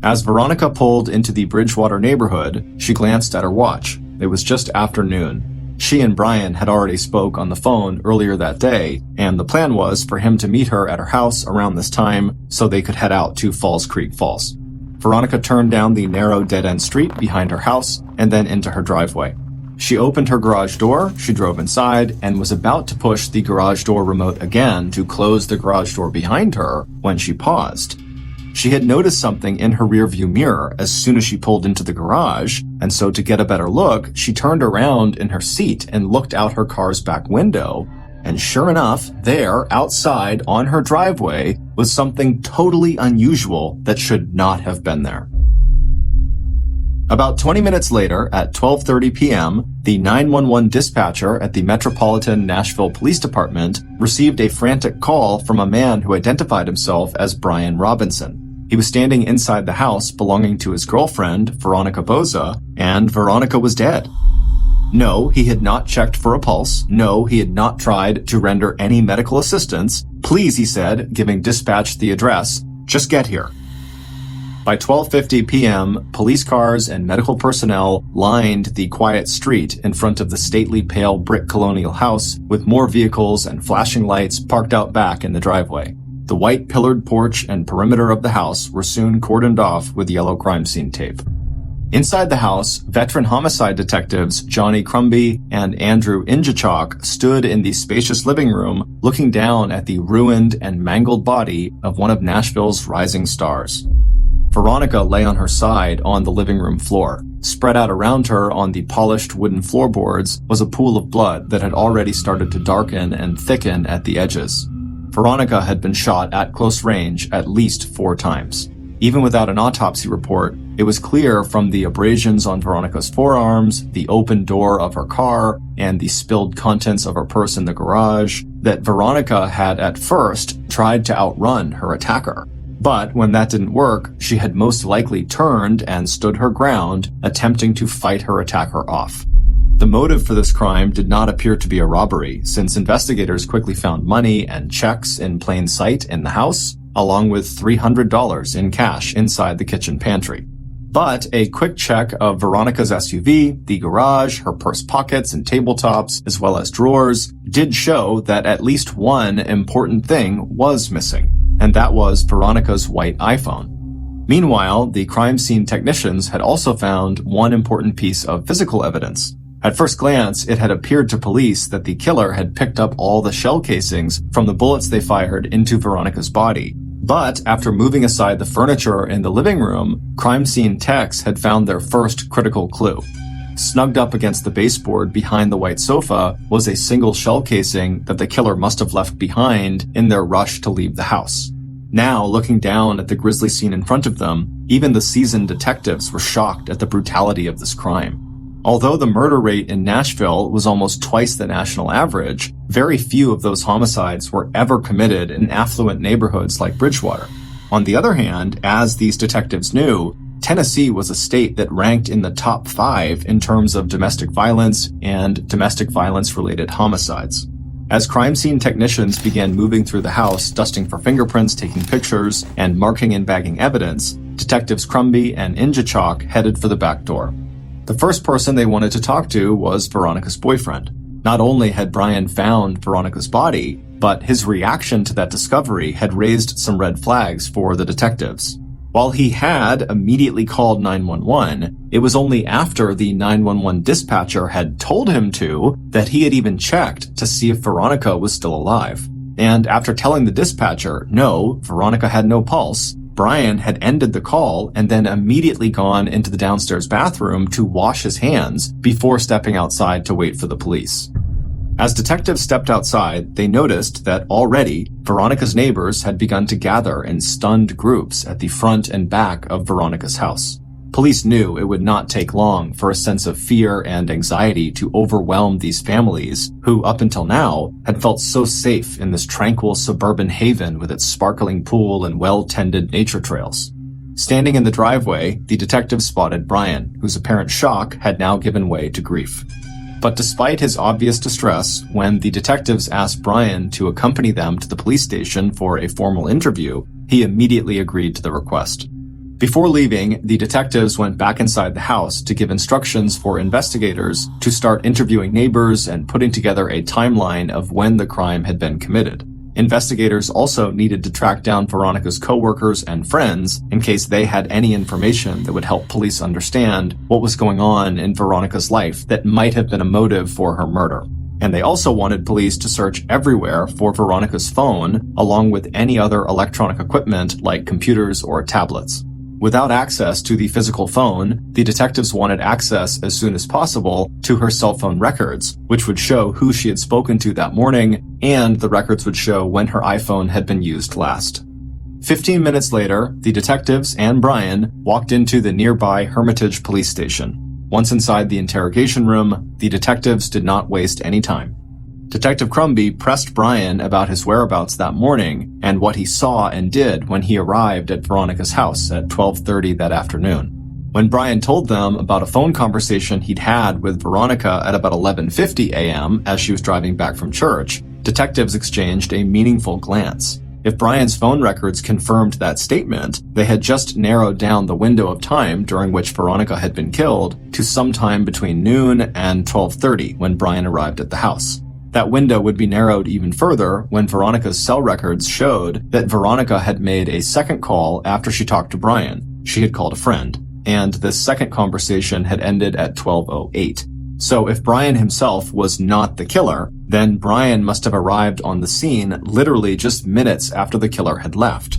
As Veronica pulled into the Bridgewater neighborhood, she glanced at her watch. It was just afternoon. She and Brian had already spoke on the phone earlier that day, and the plan was for him to meet her at her house around this time so they could head out to Falls Creek Falls. Veronica turned down the narrow dead-end street behind her house and then into her driveway. She opened her garage door, she drove inside, and was about to push the garage door remote again to close the garage door behind her when she paused. She had noticed something in her rearview mirror as soon as she pulled into the garage, and so to get a better look, she turned around in her seat and looked out her car's back window, and sure enough, there, outside, on her driveway, was something totally unusual that should not have been there. About 20 minutes later, at 12:30 p.m., the 911 dispatcher at the Metropolitan Nashville Police Department received a frantic call from a man who identified himself as Brian Robinson. He was standing inside the house belonging to his girlfriend, Veronica Boza, and Veronica was dead. No, he had not checked for a pulse. No, he had not tried to render any medical assistance. Please, he said, giving dispatch the address, just get here. By 12:50 p.m., police cars and medical personnel lined the quiet street in front of the stately pale brick colonial house with more vehicles and flashing lights parked out back in the driveway. The white pillared porch and perimeter of the house were soon cordoned off with yellow crime scene tape. Inside the house, veteran homicide detectives Johnny Crumby and Andrew Injachok stood in the spacious living room looking down at the ruined and mangled body of one of Nashville's rising stars. Veronica lay on her side on the living room floor. Spread out around her on the polished wooden floorboards was a pool of blood that had already started to darken and thicken at the edges. Veronica had been shot at close range at least 4 times. Even without an autopsy report, it was clear from the abrasions on Veronica's forearms, the open door of her car, and the spilled contents of her purse in the garage that Veronica had at first tried to outrun her attacker. But when that didn't work, she had most likely turned and stood her ground, attempting to fight her attacker off. The motive for this crime did not appear to be a robbery, since investigators quickly found money and checks in plain sight in the house, along with $300 in cash inside the kitchen pantry. But a quick check of Veronica's SUV, the garage, her purse pockets and tabletops, as well as drawers, did show that at least one important thing was missing, and that was Veronica's white iPhone. Meanwhile, the crime scene technicians had also found one important piece of physical evidence. At first glance, it had appeared to police that the killer had picked up all the shell casings from the bullets they fired into Veronica's body. But after moving aside the furniture in the living room, crime scene techs had found their first critical clue. Snugged up against the baseboard behind the white sofa was a single shell casing that the killer must have left behind in their rush to leave the house. Now, looking down at the grisly scene in front of them, even the seasoned detectives were shocked at the brutality of this crime. Although the murder rate in Nashville was almost twice the national average, very few of those homicides were ever committed in affluent neighborhoods like Bridgewater. On the other hand, as these detectives knew, Tennessee was a state that ranked in the top 5 in terms of domestic violence and domestic violence-related homicides. As crime scene technicians began moving through the house, dusting for fingerprints, taking pictures, and marking and bagging evidence, Detectives Crumby and Injachok headed for the back door. The first person they wanted to talk to was Veronica's boyfriend. Not only had Brian found Veronica's body, but his reaction to that discovery had raised some red flags for the detectives. While he had immediately called 911, it was only after the 911 dispatcher had told him to that he had even checked to see if Veronica was still alive. And after telling the dispatcher, no, Veronica had no pulse, Brian had ended the call and then immediately gone into the downstairs bathroom to wash his hands before stepping outside to wait for the police. As detectives stepped outside, they noticed that already Veronica's neighbors had begun to gather in stunned groups at the front and back of Veronica's house. Police knew it would not take long for a sense of fear and anxiety to overwhelm these families who, up until now, had felt so safe in this tranquil suburban haven with its sparkling pool and well-tended nature trails. Standing in the driveway, the detectives spotted Brian, whose apparent shock had now given way to grief. But despite his obvious distress, when the detectives asked Brian to accompany them to the police station for a formal interview, he immediately agreed to the request. Before leaving, the detectives went back inside the house to give instructions for investigators to start interviewing neighbors and putting together a timeline of when the crime had been committed. Investigators also needed to track down Veronica's coworkers and friends in case they had any information that would help police understand what was going on in Veronica's life that might have been a motive for her murder. And they also wanted police to search everywhere for Veronica's phone, along with any other electronic equipment like computers or tablets. Without access to the physical phone, the detectives wanted access as soon as possible to her cell phone records, which would show who she had spoken to that morning, and the records would show when her iPhone had been used last. 15 minutes later, the detectives and Brian walked into the nearby Hermitage police station. Once inside the interrogation room, the detectives did not waste any time. Detective Crumby pressed Brian about his whereabouts that morning and what he saw and did when he arrived at Veronica's house at 12:30 that afternoon. When Brian told them about a phone conversation he'd had with Veronica at about 11:50 a.m. as she was driving back from church, detectives exchanged a meaningful glance. If Brian's phone records confirmed that statement, they had just narrowed down the window of time during which Veronica had been killed to sometime between noon and 12:30 when Brian arrived at the house. That window would be narrowed even further when Veronica's cell records showed that Veronica had made a second call after she talked to Brian. She had called a friend, and this second conversation had ended at 12:08. So if Brian himself was not the killer, then Brian must have arrived on the scene literally just minutes after the killer had left.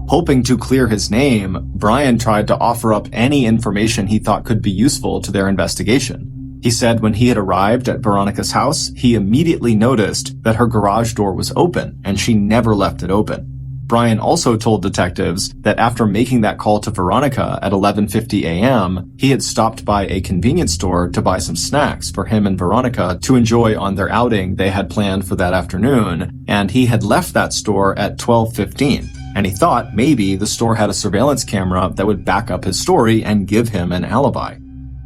Hoping to clear his name, Brian tried to offer up any information he thought could be useful to their investigation. He said when he had arrived at Veronica's house, he immediately noticed that her garage door was open and she never left it open. Brian also told detectives that after making that call to Veronica at 11:50 a.m., he had stopped by a convenience store to buy some snacks for him and Veronica to enjoy on their outing they had planned for that afternoon, and he had left that store at 12:15. And he thought maybe the store had a surveillance camera that would back up his story and give him an alibi.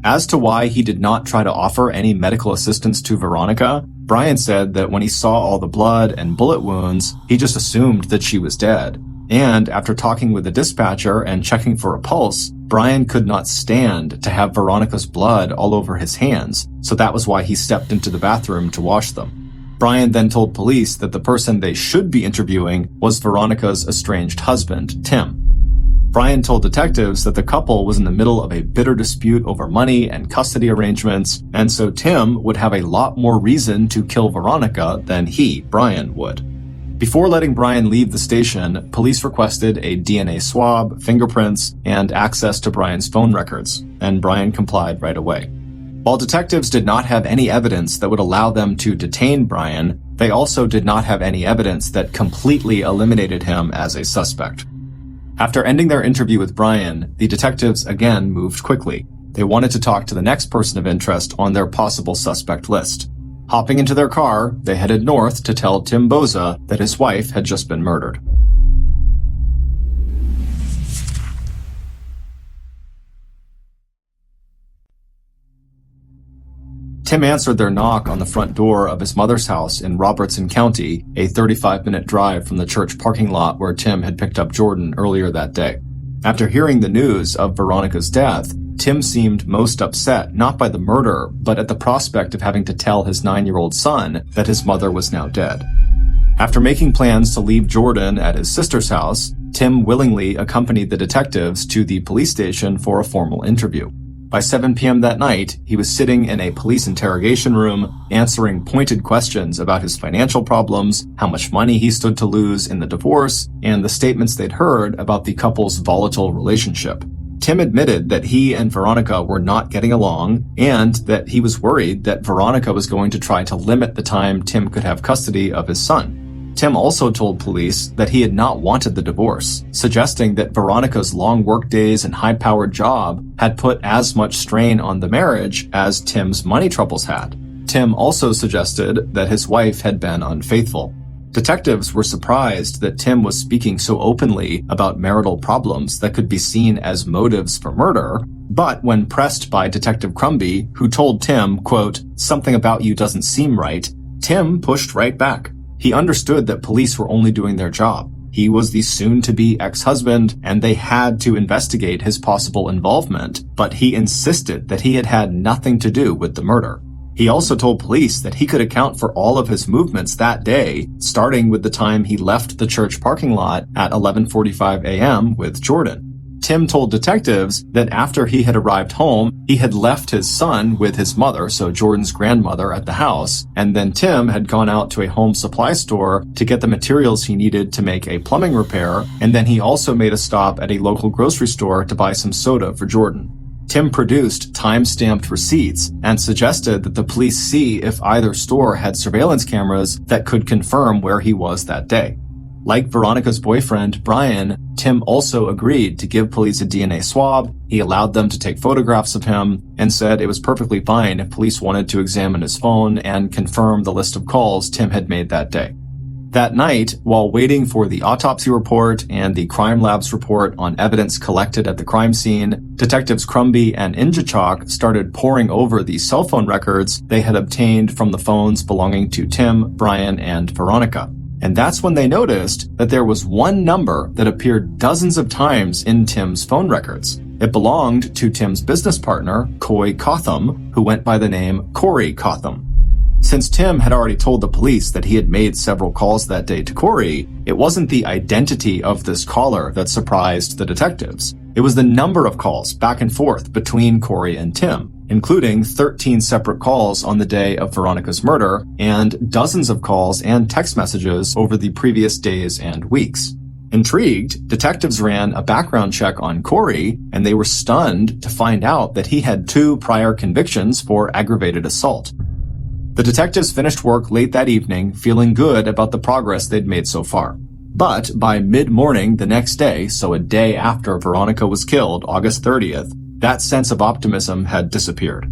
As to why he did not try to offer any medical assistance to Veronica, Brian said that when he saw all the blood and bullet wounds, he just assumed that she was dead. And after talking with the dispatcher and checking for a pulse, Brian could not stand to have Veronica's blood all over his hands, so that was why he stepped into the bathroom to wash them. Brian then told police that the person they should be interviewing was Veronica's estranged husband, Tim. Brian told detectives that the couple was in the middle of a bitter dispute over money and custody arrangements, and so Tim would have a lot more reason to kill Veronica than he, Brian, would. Before letting Brian leave the station, police requested a DNA swab, fingerprints, and access to Brian's phone records, and Brian complied right away. While detectives did not have any evidence that would allow them to detain Brian, they also did not have any evidence that completely eliminated him as a suspect. After ending their interview with Brian, the detectives again moved quickly. They wanted to talk to the next person of interest on their possible suspect list. Hopping into their car, they headed north to tell Tim Boza that his wife had just been murdered. Tim answered their knock on the front door of his mother's house in Robertson County, a 35-minute drive from the church parking lot where Tim had picked up Jordan earlier that day. After hearing the news of Veronica's death, Tim seemed most upset not by the murder, but at the prospect of having to tell his 9-year-old son that his mother was now dead. After making plans to leave Jordan at his sister's house, Tim willingly accompanied the detectives to the police station for a formal interview. By 7 p.m. that night, he was sitting in a police interrogation room, answering pointed questions about his financial problems, how much money he stood to lose in the divorce, and the statements they'd heard about the couple's volatile relationship. Tim admitted that he and Veronica were not getting along, and that he was worried that Veronica was going to try to limit the time Tim could have custody of his son. Tim also told police that he had not wanted the divorce, suggesting that Veronica's long work days and high-powered job had put as much strain on the marriage as Tim's money troubles had. Tim also suggested that his wife had been unfaithful. Detectives were surprised that Tim was speaking so openly about marital problems that could be seen as motives for murder, but when pressed by Detective Crumby, who told Tim, quote, "Something about you doesn't seem right," Tim pushed right back. He understood that police were only doing their job. He was the soon-to-be ex-husband, and they had to investigate his possible involvement, but he insisted that he had had nothing to do with the murder. He also told police that he could account for all of his movements that day, starting with the time he left the church parking lot at 11:45 a.m. with Jordan. Tim told detectives that after he had arrived home, he had left his son with his mother, so Jordan's grandmother, at the house, and then Tim had gone out to a home supply store to get the materials he needed to make a plumbing repair, and then he also made a stop at a local grocery store to buy some soda for Jordan. Tim produced time-stamped receipts and suggested that the police see if either store had surveillance cameras that could confirm where he was that day. Like Veronica's boyfriend, Brian, Tim also agreed to give police a DNA swab. He allowed them to take photographs of him and said it was perfectly fine if police wanted to examine his phone and confirm the list of calls Tim had made that day. That night, while waiting for the autopsy report and the crime lab's report on evidence collected at the crime scene, Detectives Crumby and Injachok started poring over the cell phone records they had obtained from the phones belonging to Tim, Brian, and Veronica. And that's when they noticed that there was one number that appeared dozens of times in Tim's phone records. It belonged to Tim's business partner, Coy Cotham, who went by the name Corey Cotham. Since Tim had already told the police that he had made several calls that day to Corey, it wasn't the identity of this caller that surprised the detectives. It was the number of calls back and forth between Corey and Tim, including 13 separate calls on the day of Veronica's murder and dozens of calls and text messages over the previous days and weeks. Intrigued, detectives ran a background check on Corey, and they were stunned to find out that he had 2 prior convictions for aggravated assault. The detectives finished work late that evening, feeling good about the progress they'd made so far. But by mid-morning the next day, so a day after Veronica was killed, August 30th, that sense of optimism had disappeared.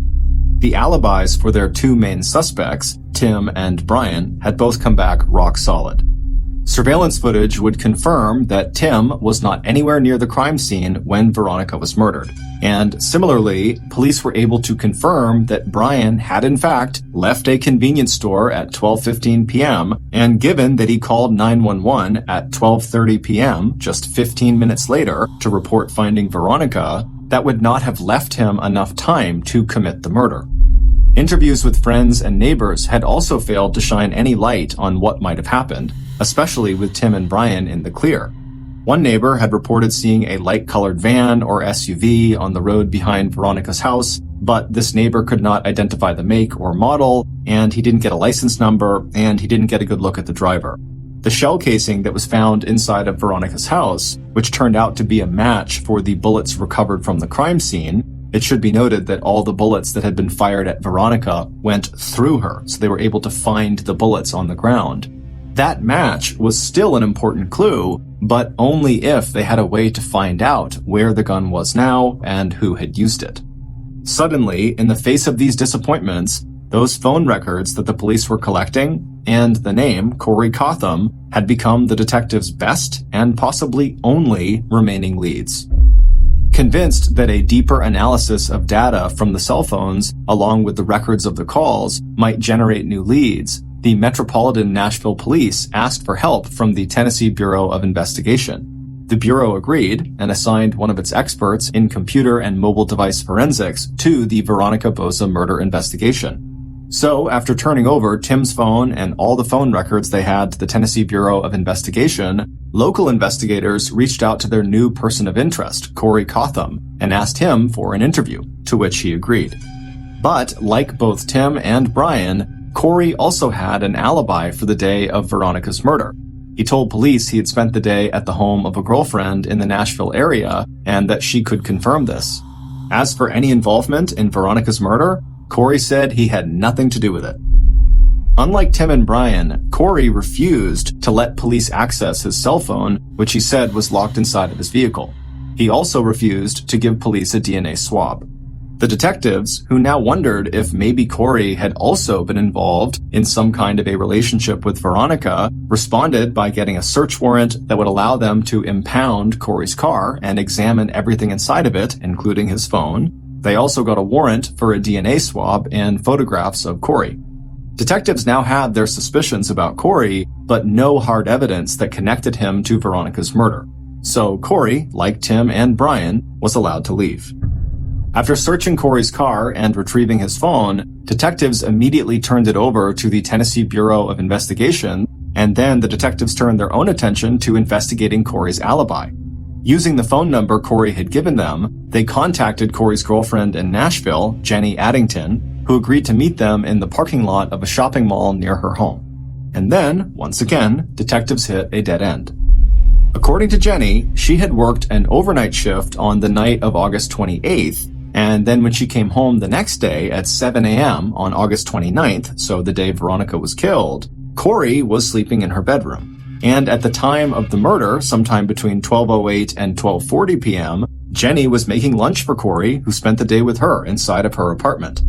The alibis for their two main suspects, Tim and Brian, had both come back rock solid. Surveillance footage would confirm that Tim was not anywhere near the crime scene when Veronica was murdered. And similarly, police were able to confirm that Brian had in fact left a convenience store at 12:15 p.m. and given that he called 911 at 12:30 p.m., just 15 minutes later, to report finding Veronica, that would not have left him enough time to commit the murder. Interviews with friends and neighbors had also failed to shine any light on what might have happened, especially with Tim and Brian in the clear. One neighbor had reported seeing a light-colored van or SUV on the road behind Veronica's house, but this neighbor could not identify the make or model, and he didn't get a license number, and he didn't get a good look at the driver. The shell casing that was found inside of Veronica's house, which turned out to be a match for the bullets recovered from the crime scene. It should be noted that all the bullets that had been fired at Veronica went through her, so they were able to find the bullets on the ground. That match was still an important clue, but only if they had a way to find out where the gun was now and who had used it. Suddenly, in the face of these disappointments, those phone records that the police were collecting and the name Corey Cotham had become the detectives' best and possibly only remaining leads. Convinced that a deeper analysis of data from the cell phones, along with the records of the calls, might generate new leads, the Metropolitan Nashville Police asked for help from the Tennessee Bureau of Investigation. The Bureau agreed and assigned one of its experts in computer and mobile device forensics to the Veronica Bosa murder investigation. So, after turning over Tim's phone and all the phone records they had to the Tennessee Bureau of Investigation, local investigators reached out to their new person of interest, Corey Cotham, and asked him for an interview, to which he agreed. But, like both Tim and Brian, Corey also had an alibi for the day of Veronica's murder. He told police he had spent the day at the home of a girlfriend in the Nashville area and that she could confirm this. As for any involvement in Veronica's murder, Corey said he had nothing to do with it. Unlike Tim and Brian, Corey refused to let police access his cell phone, which he said was locked inside of his vehicle. He also refused to give police a DNA swab. The detectives, who now wondered if maybe Corey had also been involved in some kind of a relationship with Veronica, responded by getting a search warrant that would allow them to impound Corey's car and examine everything inside of it, including his phone. They also got a warrant for a DNA swab and photographs of Corey. Detectives now had their suspicions about Corey, but no hard evidence that connected him to Veronica's murder. So Corey, like Tim and Brian, was allowed to leave. After searching Corey's car and retrieving his phone, detectives immediately turned it over to the Tennessee Bureau of Investigation, and then the detectives turned their own attention to investigating Corey's alibi. Using the phone number Corey had given them, they contacted Corey's girlfriend in Nashville, Jenny Addington, who agreed to meet them in the parking lot of a shopping mall near her home. And then, once again, detectives hit a dead end. According to Jenny, she had worked an overnight shift on the night of August 28th, and then when she came home the next day at 7 a.m. on August 29th, so the day Veronica was killed, Corey was sleeping in her bedroom. And at the time of the murder, sometime between 12:08 and 12:40 p.m., Jenny was making lunch for Corey, who spent the day with her inside of her apartment.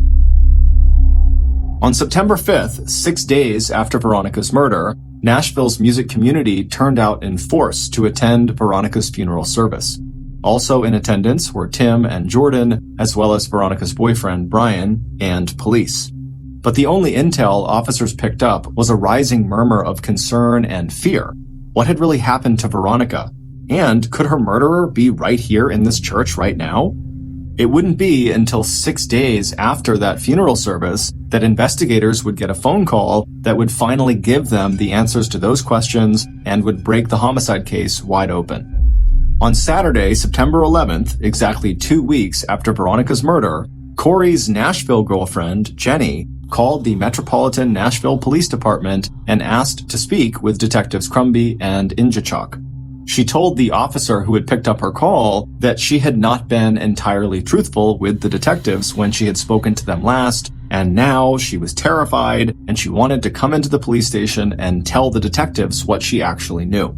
On September 5th, 6 days after Veronica's murder, Nashville's music community turned out in force to attend Veronica's funeral service. Also in attendance were Tim and Jordan, as well as Veronica's boyfriend, Brian, and police. But the only intel officers picked up was a rising murmur of concern and fear. What had really happened to Veronica? And could her murderer be right here in this church right now? It wouldn't be until 6 days after that funeral service that investigators would get a phone call that would finally give them the answers to those questions and would break the homicide case wide open. On Saturday, September 11th, exactly 2 weeks after Veronica's murder, Corey's Nashville girlfriend, Jenny, called the Metropolitan Nashville Police Department and asked to speak with Detectives Crumby and Injachok. She told the officer who had picked up her call that she had not been entirely truthful with the detectives when she had spoken to them last, and now she was terrified and she wanted to come into the police station and tell the detectives what she actually knew.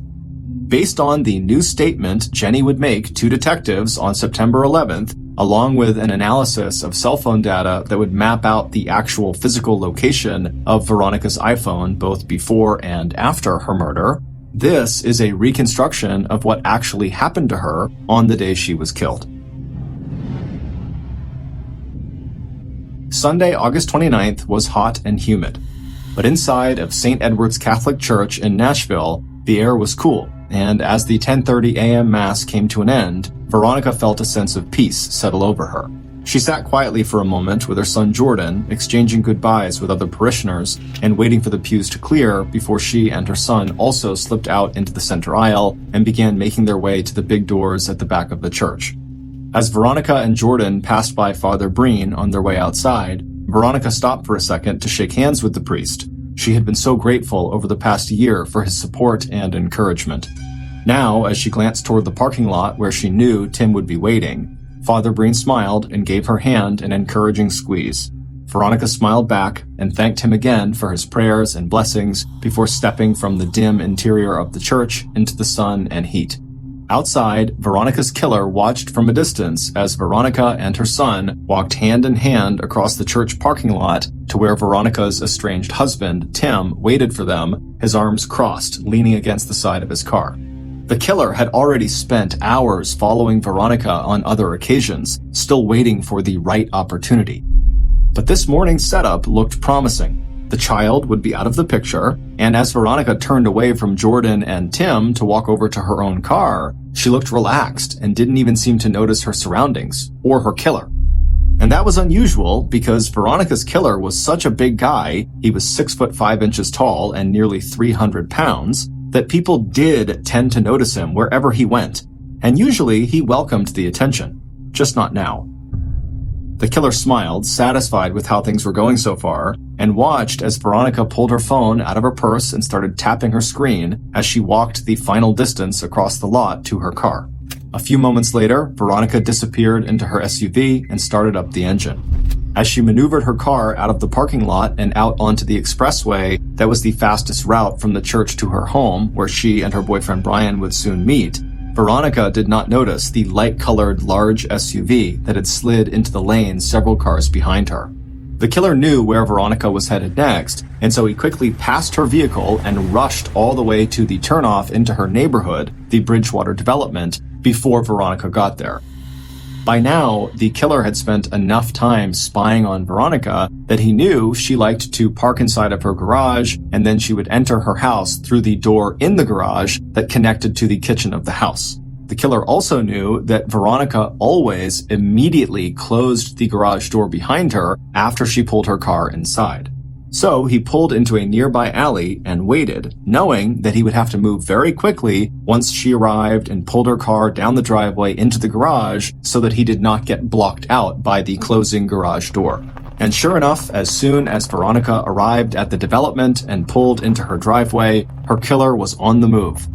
Based on the new statement Jenny would make to detectives on September 11th, along with an analysis of cell phone data that would map out the actual physical location of Veronica's iPhone both before and after her murder, this is a reconstruction of what actually happened to her on the day she was killed. Sunday, August 29th was hot and humid, but inside of St. Edward's Catholic Church in Nashville, the air was cool, and as the 10:30 a.m. Mass came to an end, Veronica felt a sense of peace settle over her. She sat quietly for a moment with her son Jordan, exchanging goodbyes with other parishioners and waiting for the pews to clear before she and her son also slipped out into the center aisle and began making their way to the big doors at the back of the church. As Veronica and Jordan passed by Father Breen on their way outside, Veronica stopped for a second to shake hands with the priest. She had been so grateful over the past year for his support and encouragement. Now, as she glanced toward the parking lot where she knew Tim would be waiting, Father Breen smiled and gave her hand an encouraging squeeze. Veronica smiled back and thanked him again for his prayers and blessings before stepping from the dim interior of the church into the sun and heat. Outside, Veronica's killer watched from a distance as Veronica and her son walked hand in hand across the church parking lot to where Veronica's estranged husband, Tim, waited for them, his arms crossed, leaning against the side of his car. The killer had already spent hours following Veronica on other occasions, still waiting for the right opportunity. But this morning's setup looked promising. The child would be out of the picture, and as Veronica turned away from Jordan and Tim to walk over to her own car, she looked relaxed and didn't even seem to notice her surroundings or her killer. And that was unusual because Veronica's killer was such a big guy, he was 6'5" tall and nearly 300 pounds, that people did tend to notice him wherever he went, and usually he welcomed the attention, just not now. The killer smiled, satisfied with how things were going so far, and watched as Veronica pulled her phone out of her purse and started tapping her screen as she walked the final distance across the lot to her car. A few moments later, Veronica disappeared into her SUV and started up the engine. As she maneuvered her car out of the parking lot and out onto the expressway that was the fastest route from the church to her home, where she and her boyfriend Brian would soon meet, Veronica did not notice the light-colored large SUV that had slid into the lane several cars behind her. The killer knew where Veronica was headed next, and so he quickly passed her vehicle and rushed all the way to the turnoff into her neighborhood, the Bridgewater development, before Veronica got there. By now, the killer had spent enough time spying on Veronica that he knew she liked to park inside of her garage, and then she would enter her house through the door in the garage that connected to the kitchen of the house. The killer also knew that Veronica always immediately closed the garage door behind her after she pulled her car inside. So he pulled into a nearby alley and waited, knowing that he would have to move very quickly once she arrived and pulled her car down the driveway into the garage so that he did not get blocked out by the closing garage door. And sure enough, as soon as Veronica arrived at the development and pulled into her driveway, her killer was on the move.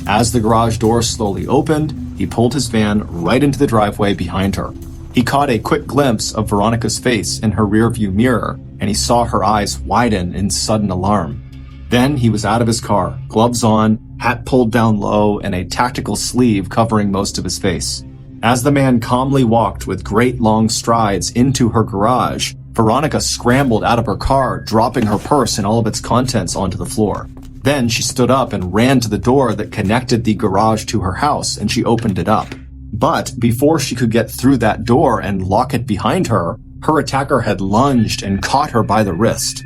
As the garage door slowly opened, he pulled his van right into the driveway behind her. He caught a quick glimpse of Veronica's face in her rearview mirror, and he saw her eyes widen in sudden alarm. Then he was out of his car, gloves on, hat pulled down low, and a tactical sleeve covering most of his face. As the man calmly walked with great long strides into her garage, Veronica scrambled out of her car, dropping her purse and all of its contents onto the floor. Then she stood up and ran to the door that connected the garage to her house, and she opened it up. But before she could get through that door and lock it behind her, her attacker had lunged and caught her by the wrist.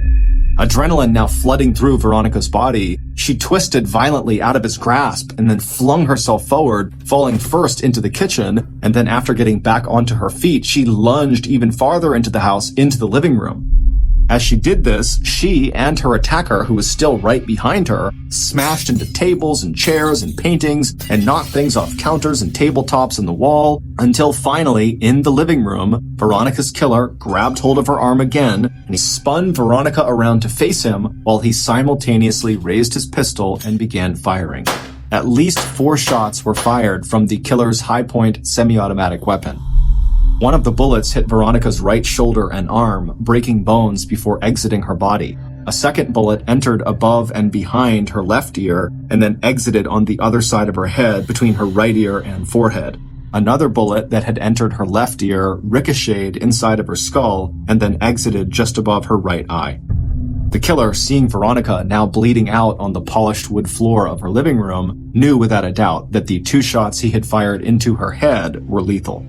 Adrenaline now flooding through Veronica's body, she twisted violently out of his grasp and then flung herself forward, falling first into the kitchen, and then after getting back onto her feet, she lunged even farther into the house, into the living room. As she did this, she and her attacker, who was still right behind her, smashed into tables and chairs and paintings and knocked things off counters and tabletops in the wall, until finally, in the living room, Veronica's killer grabbed hold of her arm again, and he spun Veronica around to face him while he simultaneously raised his pistol and began firing. At least 4 shots were fired from the killer's high-point semi-automatic weapon. One of the bullets hit Veronica's right shoulder and arm, breaking bones before exiting her body. A second bullet entered above and behind her left ear and then exited on the other side of her head between her right ear and forehead. Another bullet that had entered her left ear ricocheted inside of her skull and then exited just above her right eye. The killer, seeing Veronica now bleeding out on the polished wood floor of her living room, knew without a doubt that the 2 shots he had fired into her head were lethal.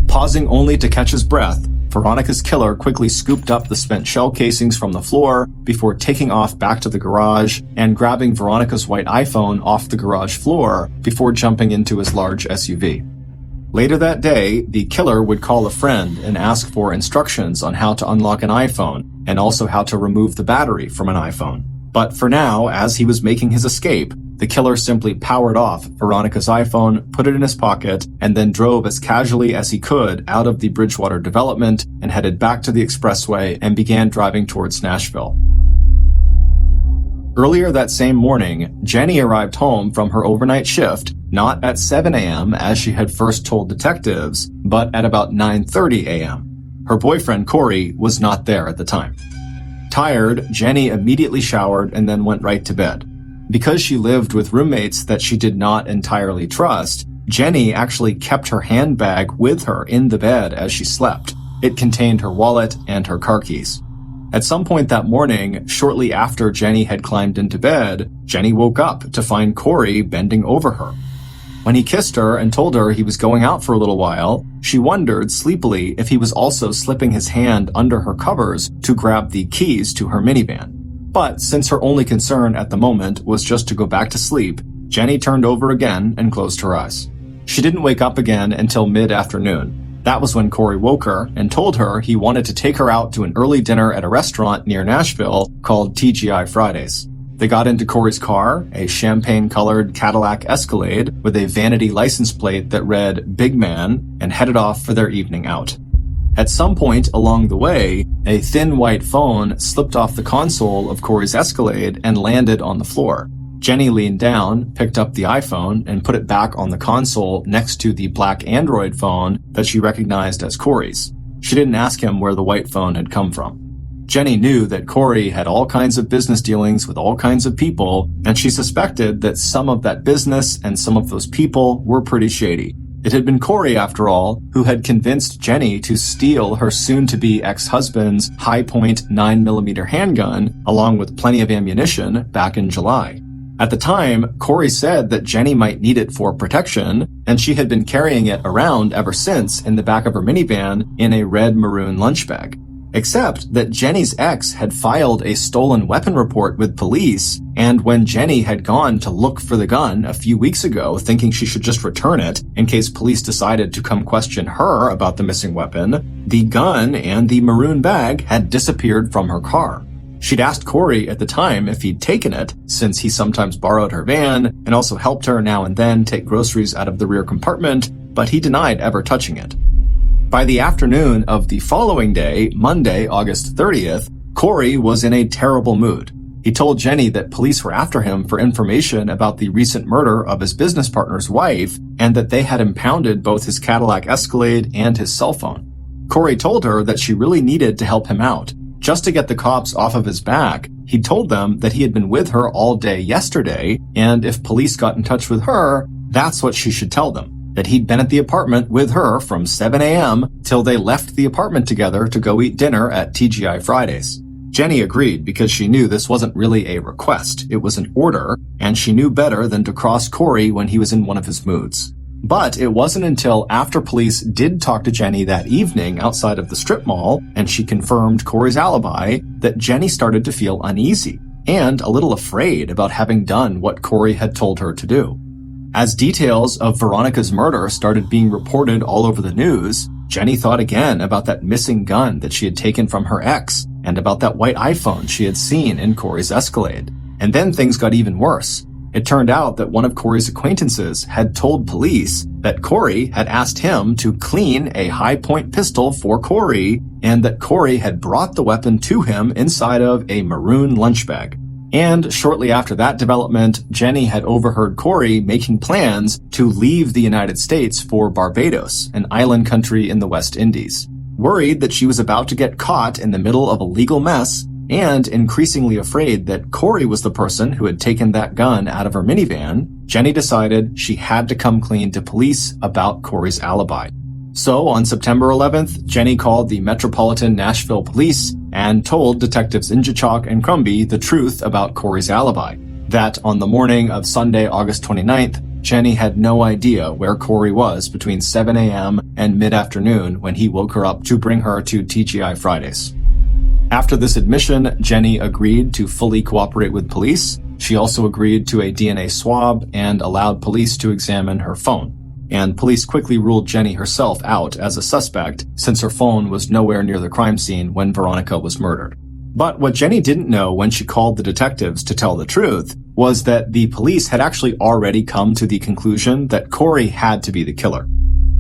Pausing only to catch his breath, Veronica's killer quickly scooped up the spent shell casings from the floor before taking off back to the garage and grabbing Veronica's white iPhone off the garage floor before jumping into his large SUV. Later that day, the killer would call a friend and ask for instructions on how to unlock an iPhone and also how to remove the battery from an iPhone. But for now, as he was making his escape, the killer simply powered off Veronica's iPhone, put it in his pocket, and then drove as casually as he could out of the Bridgewater development and headed back to the expressway and began driving towards Nashville. Earlier that same morning, Jenny arrived home from her overnight shift, not at 7 a.m. as she had first told detectives, but at about 9:30 a.m. Her boyfriend, Corey, was not there at the time. Tired, Jenny immediately showered and then went right to bed. Because she lived with roommates that she did not entirely trust, Jenny actually kept her handbag with her in the bed as she slept. It contained her wallet and her car keys. At some point that morning, shortly after Jenny had climbed into bed, Jenny woke up to find Corey bending over her. When he kissed her and told her he was going out for a little while, she wondered sleepily if he was also slipping his hand under her covers to grab the keys to her minivan. But since her only concern at the moment was just to go back to sleep, Jenny turned over again and closed her eyes. She didn't wake up again until mid-afternoon. That was when Corey woke her and told her he wanted to take her out to an early dinner at a restaurant near Nashville called TGI Fridays. They got into Corey's car, a champagne-colored Cadillac Escalade with a vanity license plate that read Big Man, and headed off for their evening out. At some point along the way, a thin white phone slipped off the console of Corey's Escalade and landed on the floor. Jenny leaned down, picked up the iPhone, and put it back on the console next to the black Android phone that she recognized as Corey's. She didn't ask him where the white phone had come from. Jenny knew that Corey had all kinds of business dealings with all kinds of people, and she suspected that some of that business and some of those people were pretty shady. It had been Corey, after all, who had convinced Jenny to steal her soon-to-be ex-husband's high-point 9mm handgun, along with plenty of ammunition, back in July. At the time, Corey said that Jenny might need it for protection, and she had been carrying it around ever since in the back of her minivan in a red-maroon lunch bag. Except that Jenny's ex had filed a stolen weapon report with police, and when Jenny had gone to look for the gun a few weeks ago, thinking she should just return it in case police decided to come question her about the missing weapon, the gun and the maroon bag had disappeared from her car. She'd asked Corey at the time if he'd taken it, since he sometimes borrowed her van and also helped her now and then take groceries out of the rear compartment, but he denied ever touching it. By the afternoon of the following day, Monday, August 30th, Corey was in a terrible mood. He told Jenny that police were after him for information about the recent murder of his business partner's wife and that they had impounded both his Cadillac Escalade and his cell phone. Corey told her that she really needed to help him out. Just to get the cops off of his back, he told them that he had been with her all day yesterday, and if police got in touch with her, that's what she should tell them. That he'd been at the apartment with her from 7 a.m. till they left the apartment together to go eat dinner at TGI Fridays. Jenny agreed because she knew this wasn't really a request, it was an order, and she knew better than to cross Corey when he was in one of his moods. But it wasn't until after police did talk to Jenny that evening outside of the strip mall, and she confirmed Corey's alibi, that Jenny started to feel uneasy, and a little afraid about having done what Corey had told her to do. As details of Veronica's murder started being reported all over the news, Jenny thought again about that missing gun that she had taken from her ex, and about that white iPhone she had seen in Corey's Escalade. And then things got even worse. It turned out that one of Corey's acquaintances had told police that Corey had asked him to clean a high-point pistol for Corey, and that Corey had brought the weapon to him inside of a maroon lunch bag. And shortly after that development, Jenny had overheard Corey making plans to leave the United States for Barbados, an island country in the West Indies. Worried that she was about to get caught in the middle of a legal mess, And increasingly afraid that Corey was the person who had taken that gun out of her minivan, Jenny decided she had to come clean to police about Corey's alibi. So on September 11th, Jenny called the Metropolitan Nashville Police and told Detectives Injichok and Crumby the truth about Corey's alibi. That on the morning of Sunday, August 29th, Jenny had no idea where Corey was between 7 a.m. and mid-afternoon when he woke her up to bring her to TGI Fridays. After this admission, Jenny agreed to fully cooperate with police. She also agreed to a DNA swab and allowed police to examine her phone. And police quickly ruled Jenny herself out as a suspect since her phone was nowhere near the crime scene when Veronica was murdered. But what Jenny didn't know when she called the detectives to tell the truth was that the police had actually already come to the conclusion that Corey had to be the killer.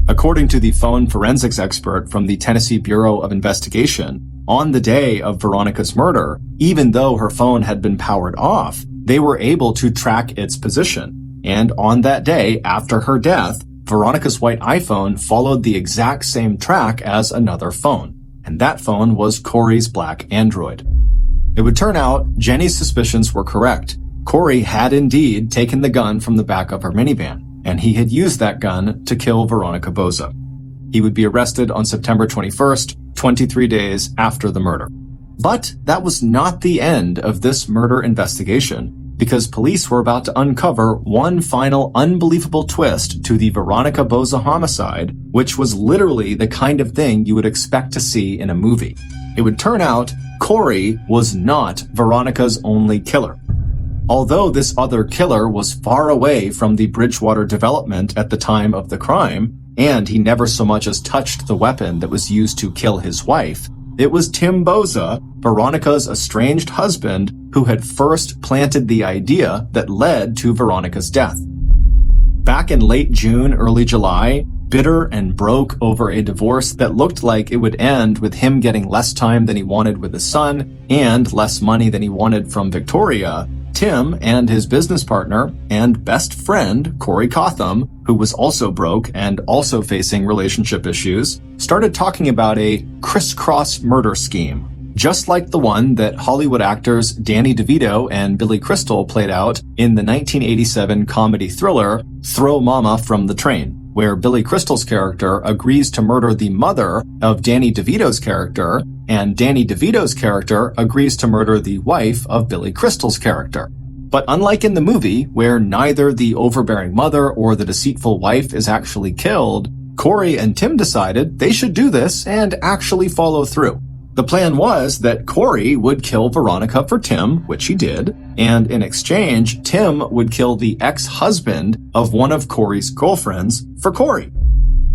According to the phone forensics expert from the Tennessee Bureau of Investigation, on the day of Veronica's murder, even though her phone had been powered off, they were able to track its position. And on that day, after her death, Veronica's white iPhone followed the exact same track as another phone. And that phone was Corey's black Android. It would turn out Jenny's suspicions were correct. Corey had indeed taken the gun from the back of her minivan, and he had used that gun to kill Veronica Boza. He would be arrested on September 21st, 23 days after the murder. But that was not the end of this murder investigation, because police were about to uncover one final unbelievable twist to the Veronica Boza homicide, which was literally the kind of thing you would expect to see in a movie. It would turn out Corey was not Veronica's only killer. Although this other killer was far away from the Bridgewater development at the time of the crime, and he never so much as touched the weapon that was used to kill his wife, it was Tim Boza, Veronica's estranged husband, who had first planted the idea that led to Veronica's death. Back in late June, early July, bitter and broke over a divorce that looked like it would end with him getting less time than he wanted with his son and less money than he wanted from Victoria, Tim and his business partner and best friend, Corey Cotham, who was also broke and also facing relationship issues, started talking about a Criss Cross murder scheme, just like the one that Hollywood actors Danny DeVito and Billy Crystal played out in the 1987 comedy thriller Throw Mama from the Train, where Billy Crystal's character agrees to murder the mother of Danny DeVito's character, and Danny DeVito's character agrees to murder the wife of Billy Crystal's character. But unlike in the movie, where neither the overbearing mother or the deceitful wife is actually killed, Corey and Tim decided they should do this and actually follow through. The plan was that Corey would kill Veronica for Tim, which he did, and in exchange, Tim would kill the ex-husband of one of Corey's girlfriends for Corey.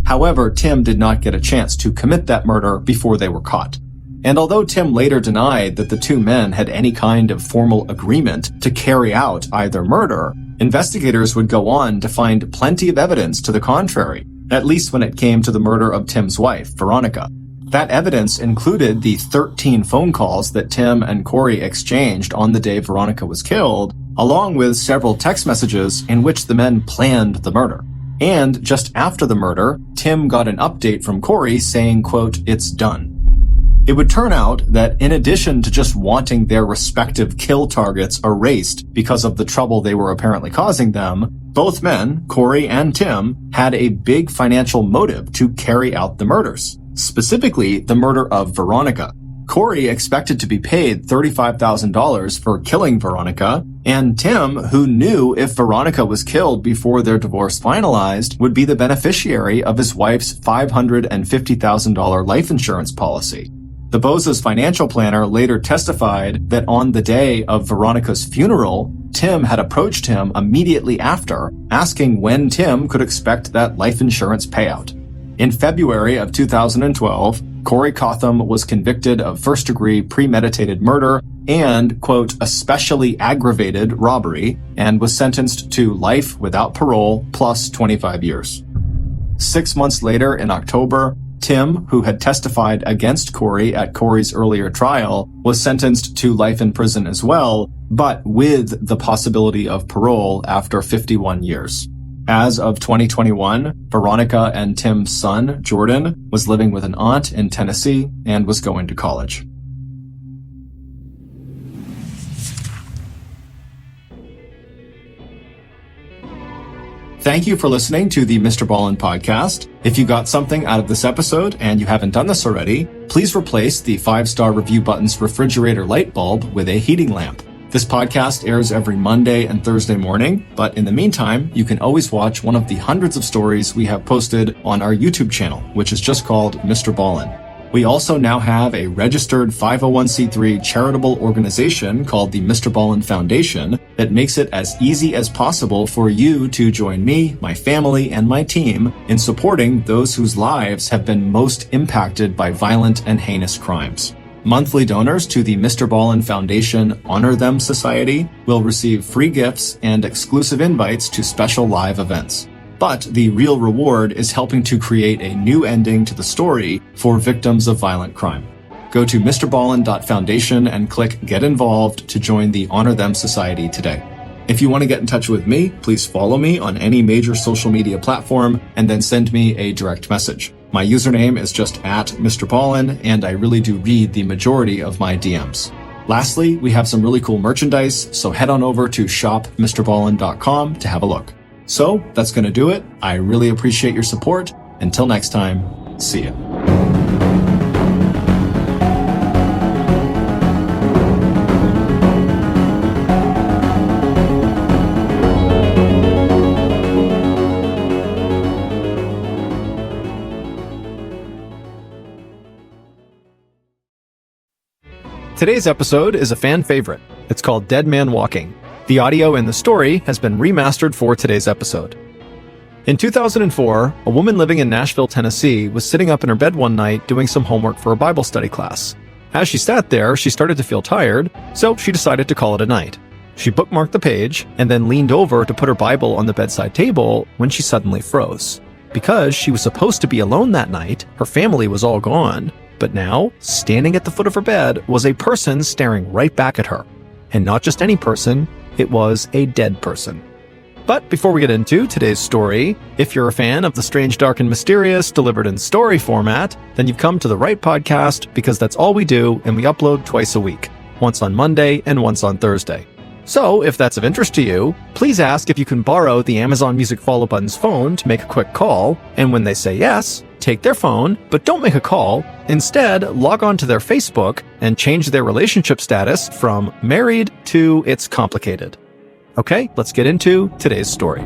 However, Tim did not get a chance to commit that murder before they were caught. And although Tim later denied that the two men had any kind of formal agreement to carry out either murder, investigators would go on to find plenty of evidence to the contrary, at least when it came to the murder of Tim's wife, Veronica. That evidence included the 13 phone calls that Tim and Corey exchanged on the day Veronica was killed, along with several text messages in which the men planned the murder. And just after the murder, Tim got an update from Corey saying, quote, "It's done." It would turn out that in addition to just wanting their respective kill targets erased because of the trouble they were apparently causing them, both men, Corey and Tim, had a big financial motive to carry out the murders. Specifically, the murder of Veronica. Corey expected to be paid $35,000 for killing Veronica, and Tim, who knew if Veronica was killed before their divorce finalized, would be the beneficiary of his wife's $550,000 life insurance policy. The Boza's financial planner later testified that on the day of Veronica's funeral, Tim had approached him immediately after, asking when Tim could expect that life insurance payout. In February of 2012, Corey Cotham was convicted of first-degree premeditated murder and, quote, especially aggravated robbery, and was sentenced to life without parole plus 25 years. 6 months later, in October, Tim, who had testified against Corey at Corey's earlier trial, was sentenced to life in prison as well, but with the possibility of parole after 51 years. As of 2021, Veronica and Tim's son, Jordan, was living with an aunt in Tennessee and was going to college. Thank you for listening to the MrBallen podcast. If you got something out of this episode and you haven't done this already, please replace the 5-star review button's refrigerator light bulb with a heating lamp. This podcast airs every Monday and Thursday morning, but in the meantime, you can always watch one of the hundreds of stories we have posted on our YouTube channel, which is just called MrBallen. We also now have a registered 501c3 charitable organization called the MrBallen Foundation that makes it as easy as possible for you to join me, my family, and my team in supporting those whose lives have been most impacted by violent and heinous crimes. Monthly donors to the MrBallen Foundation Honor Them Society will receive free gifts and exclusive invites to special live events. But the real reward is helping to create a new ending to the story for victims of violent crime. Go to MrBallen.Foundation and click Get Involved to join the Honor Them Society today. If you want to get in touch with me, please follow me on any major social media platform and then send me a direct message. My username is just @MrBallen, and I really do read the majority of my DMs. Lastly, we have some really cool merchandise, so head on over to shopmrballen.com to have a look. So that's going to do it. I really appreciate your support. Until next time, see ya. Today's episode is a fan favorite. It's called Dead Man Walking. The audio in the story has been remastered for today's episode. In 2004, a woman living in Nashville, Tennessee was sitting up in her bed one night doing some homework for a Bible study class. As she sat there, she started to feel tired, so she decided to call it a night. She bookmarked the page and then leaned over to put her Bible on the bedside table when she suddenly froze. Because she was supposed to be alone that night, her family was all gone. But now, standing at the foot of her bed was a person staring right back at her. And not just any person, it was a dead person. But before we get into today's story, if you're a fan of the strange, dark, and mysterious delivered in story format, then you've come to the right podcast because that's all we do, and we upload twice a week, once on Monday and once on Thursday. So, if that's of interest to you, please ask if you can borrow the Amazon Music Follow Button's phone to make a quick call, and when they say yes, take their phone, but don't make a call. Instead, log on to their Facebook and change their relationship status from married to it's complicated. Okay, let's get into today's story.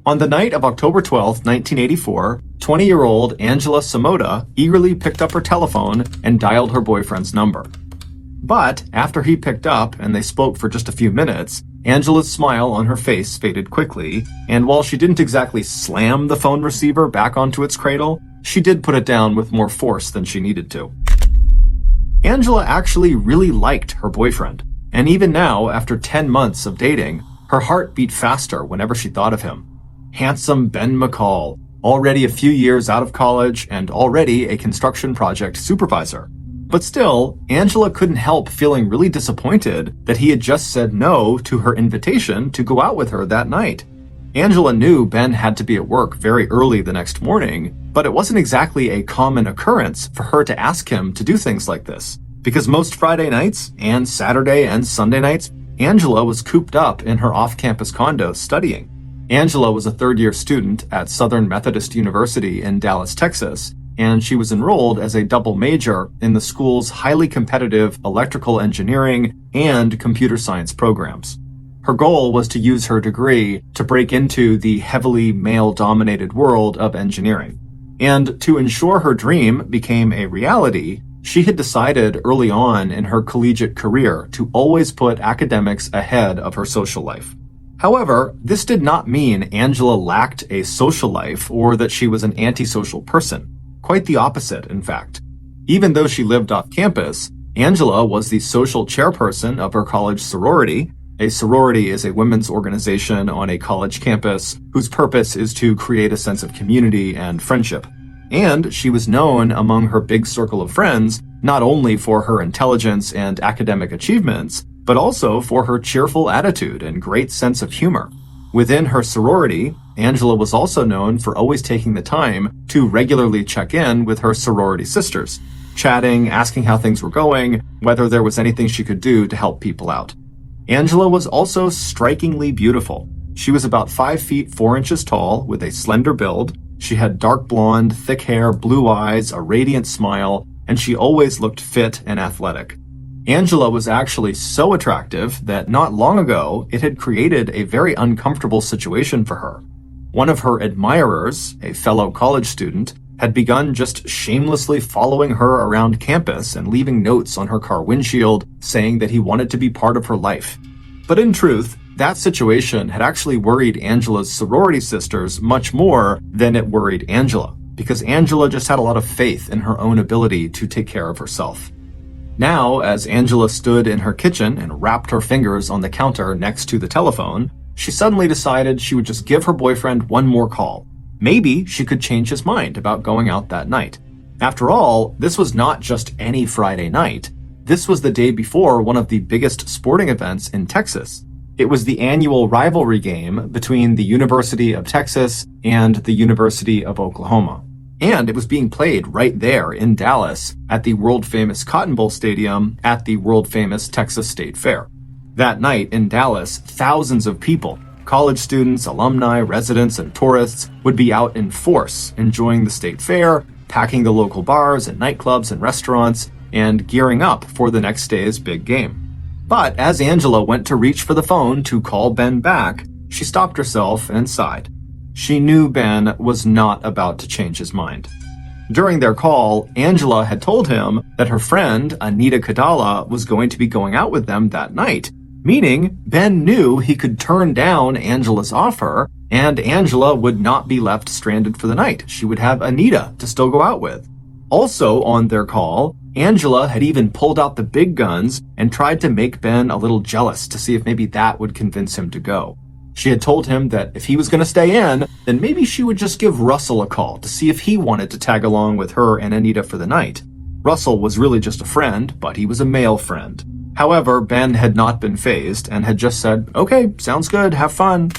On the night of October 12, 1984, 20-year-old Angela Samoda eagerly picked up her telephone and dialed her boyfriend's number. But after he picked up and they spoke for just a few minutes, Angela's smile on her face faded quickly, and while she didn't exactly slam the phone receiver back onto its cradle, she did put it down with more force than she needed to. Angela actually really liked her boyfriend, and even now, after 10 months of dating, her heart beat faster whenever she thought of him. Handsome Ben McCall, already a few years out of college and already a construction project supervisor. But still, Angela couldn't help feeling really disappointed that he had just said no to her invitation to go out with her that night. Angela knew Ben had to be at work very early the next morning, but it wasn't exactly a common occurrence for her to ask him to do things like this, because most Friday nights and Saturday and Sunday nights, Angela was cooped up in her off-campus condo studying. Angela was a third-year student at Southern Methodist University in Dallas, Texas, and she was enrolled as a double major in the school's highly competitive electrical engineering and computer science programs. Her goal was to use her degree to break into the heavily male-dominated world of engineering. And to ensure her dream became a reality, she had decided early on in her collegiate career to always put academics ahead of her social life. However, this did not mean Angela lacked a social life or that she was an antisocial person. Quite the opposite, in fact. Even though she lived off campus, Angela was the social chairperson of her college sorority. A sorority is a women's organization on a college campus whose purpose is to create a sense of community and friendship. And she was known among her big circle of friends not only for her intelligence and academic achievements, but also for her cheerful attitude and great sense of humor. Within her sorority, Angela was also known for always taking the time to regularly check in with her sorority sisters, chatting, asking how things were going, whether there was anything she could do to help people out. Angela was also strikingly beautiful. She was about 5 feet 4 inches tall with a slender build. She had dark blonde, thick hair, blue eyes, a radiant smile, and she always looked fit and athletic. Angela was actually so attractive that not long ago, it had created a very uncomfortable situation for her. One of her admirers, a fellow college student, had begun just shamelessly following her around campus and leaving notes on her car windshield saying that he wanted to be part of her life. But in truth, that situation had actually worried Angela's sorority sisters much more than it worried Angela, because Angela just had a lot of faith in her own ability to take care of herself. Now, as Angela stood in her kitchen and rapped her fingers on the counter next to the telephone, she suddenly decided she would just give her boyfriend one more call. Maybe she could change his mind about going out that night. After all, this was not just any Friday night. This was the day before one of the biggest sporting events in Texas. It was the annual rivalry game between the University of Texas and the University of Oklahoma. And it was being played right there in Dallas at the world-famous Cotton Bowl Stadium at the world-famous Texas State Fair. That night in Dallas, thousands of people, college students, alumni, residents, and tourists, would be out in force, enjoying the state fair, packing the local bars and nightclubs and restaurants, and gearing up for the next day's big game. But as Angela went to reach for the phone to call Ben back, she stopped herself and sighed. She knew Ben was not about to change his mind. During their call, Angela had told him that her friend, Anita Kadala, was going to be going out with them that night, meaning Ben knew he could turn down Angela's offer, and Angela would not be left stranded for the night. She would have Anita to still go out with. Also on their call, Angela had even pulled out the big guns and tried to make Ben a little jealous to see if maybe that would convince him to go. She had told him that if he was going to stay in, then maybe she would just give Russell a call to see if he wanted to tag along with her and Anita for the night. Russell was really just a friend, but he was a male friend. However, Ben had not been fazed and had just said, "Okay, sounds good, have fun."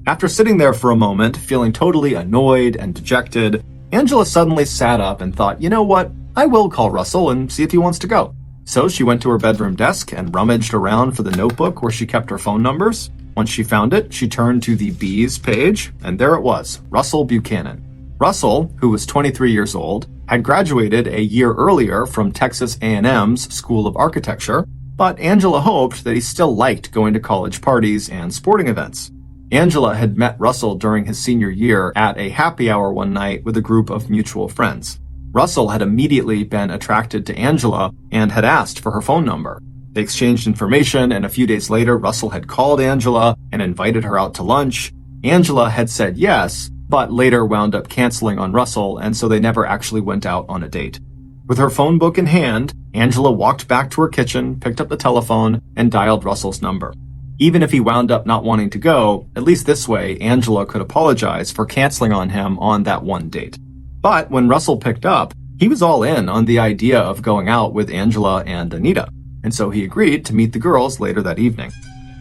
After sitting there for a moment, feeling totally annoyed and dejected, Angela suddenly sat up and thought, you know what, I will call Russell and see if he wants to go. So she went to her bedroom desk and rummaged around for the notebook where she kept her phone numbers. Once she found it, she turned to the Bees page, and there it was, Russell Buchanan. Russell, who was 23 years old, had graduated a year earlier from Texas A&M's School of Architecture, but Angela hoped that he still liked going to college parties and sporting events. Angela had met Russell during his senior year at a happy hour one night with a group of mutual friends. Russell had immediately been attracted to Angela and had asked for her phone number. They exchanged information, and a few days later, Russell had called Angela and invited her out to lunch. Angela had said yes, but later wound up canceling on Russell, and so they never actually went out on a date. With her phone book in hand, Angela walked back to her kitchen, picked up the telephone, and dialed Russell's number. Even if he wound up not wanting to go, at least this way, Angela could apologize for canceling on him on that one date. But when Russell picked up, he was all in on the idea of going out with Angela and Anita, and so he agreed to meet the girls later that evening.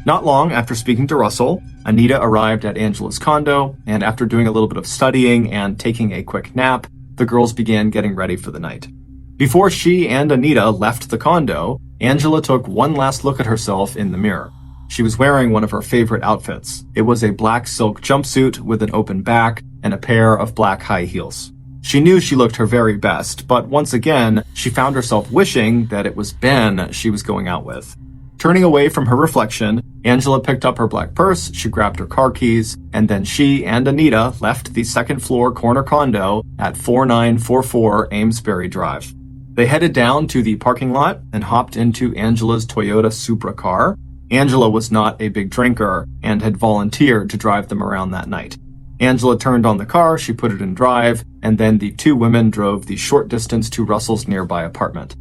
Not long after speaking to Russell, Anita arrived at Angela's condo, and after doing a little bit of studying and taking a quick nap, the girls began getting ready for the night. Before she and Anita left the condo, Angela took one last look at herself in the mirror. She was wearing one of her favorite outfits. It was a black silk jumpsuit with an open back and a pair of black high heels. She knew she looked her very best, but once again, she found herself wishing that it was Ben she was going out with. Turning away from her reflection, Angela picked up her black purse, she grabbed her car keys, and then she and Anita left the second-floor corner condo at 4944 Amesbury Drive. They headed down to the parking lot and hopped into Angela's Toyota Supra car. Angela was not a big drinker and had volunteered to drive them around that night. Angela turned on the car, she put it in drive, and then the two women drove the short distance to Russell's nearby apartment.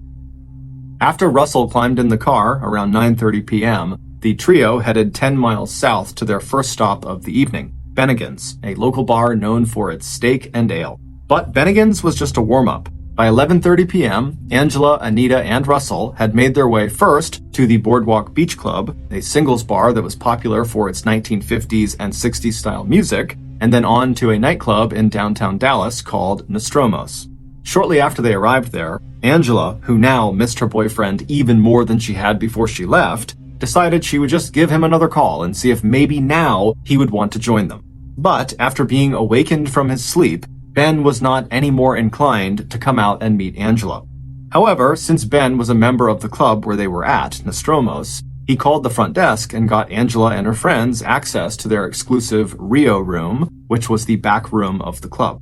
After Russell climbed in the car around 9:30 p.m., the trio headed 10 miles south to their first stop of the evening, Bennigan's, a local bar known for its steak and ale. But Bennigan's was just a warm-up. By 11:30 p.m., Angela, Anita, and Russell had made their way first to the Boardwalk Beach Club, a singles bar that was popular for its 1950s and 60s style music, and then on to a nightclub in downtown Dallas called Nostromo's. Shortly after they arrived there, Angela, who now missed her boyfriend even more than she had before she left, decided she would just give him another call and see if maybe now he would want to join them. But after being awakened from his sleep, Ben was not any more inclined to come out and meet Angela. However, since Ben was a member of the club where they were at, Nostromo's, he called the front desk and got Angela and her friends access to their exclusive Rio room, which was the back room of the club.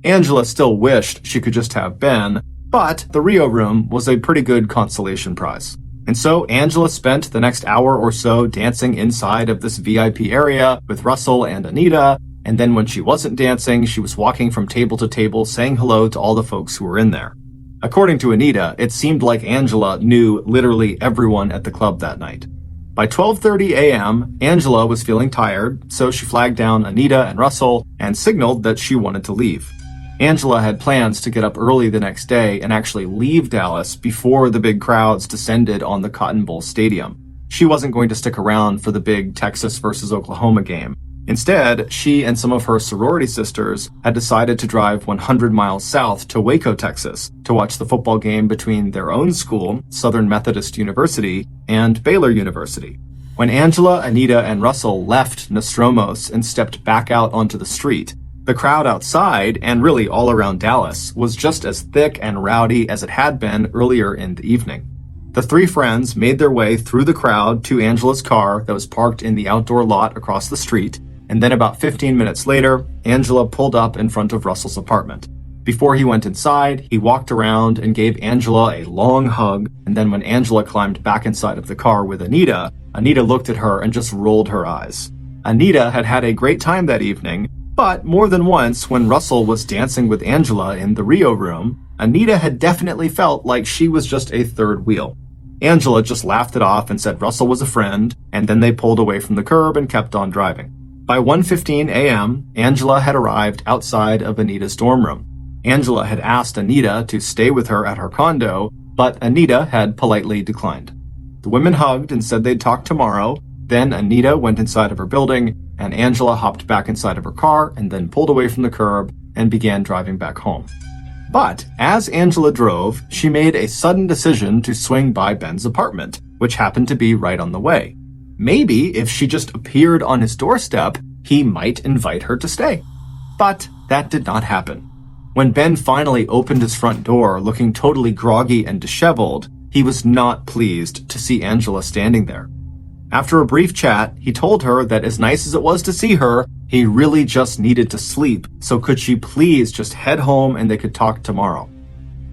Angela still wished she could just have Ben, but the Rio room was a pretty good consolation prize. And so Angela spent the next hour or so dancing inside of this VIP area with Russell and Anita, and then when she wasn't dancing, she was walking from table to table saying hello to all the folks who were in there. According to Anita, it seemed like Angela knew literally everyone at the club that night. By 12:30 a.m., Angela was feeling tired, so she flagged down Anita and Russell and signaled that she wanted to leave. Angela had plans to get up early the next day and actually leave Dallas before the big crowds descended on the Cotton Bowl Stadium. She wasn't going to stick around for the big Texas versus Oklahoma game. Instead, she and some of her sorority sisters had decided to drive 100 miles south to Waco, Texas, to watch the football game between their own school, Southern Methodist University, and Baylor University. When Angela, Anita, and Russell left Nostromo's and stepped back out onto the street, the crowd outside, and really all around Dallas, was just as thick and rowdy as it had been earlier in the evening. The three friends made their way through the crowd to Angela's car that was parked in the outdoor lot across the street, and then about 15 minutes later, Angela pulled up in front of Russell's apartment. Before he went inside, he walked around and gave Angela a long hug, and then when Angela climbed back inside of the car with Anita, Anita looked at her and just rolled her eyes. Anita had had a great time that evening, but more than once when Russell was dancing with Angela in the Rio room, Anita had definitely felt like she was just a third wheel. Angela just laughed it off and said Russell was a friend, and then they pulled away from the curb and kept on driving. By 1:15 a.m., Angela had arrived outside of Anita's dorm room. Angela had asked Anita to stay with her at her condo, but Anita had politely declined. The women hugged and said they'd talk tomorrow. Then Anita went inside of her building, and Angela hopped back inside of her car and then pulled away from the curb and began driving back home. But as Angela drove, she made a sudden decision to swing by Ben's apartment, which happened to be right on the way. Maybe if she just appeared on his doorstep, he might invite her to stay. But that did not happen. When Ben finally opened his front door looking totally groggy and disheveled, he was not pleased to see Angela standing there. After a brief chat, he told her that as nice as it was to see her, he really just needed to sleep, so could she please just head home and they could talk tomorrow.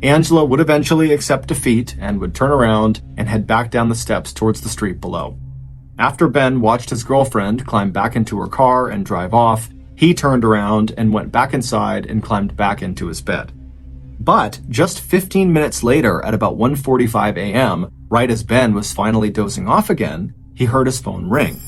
Angela would eventually accept defeat and would turn around and head back down the steps towards the street below. After Ben watched his girlfriend climb back into her car and drive off, he turned around and went back inside and climbed back into his bed. But just 15 minutes later, at about 1:45 a.m., right as Ben was finally dozing off again, he heard his phone ring.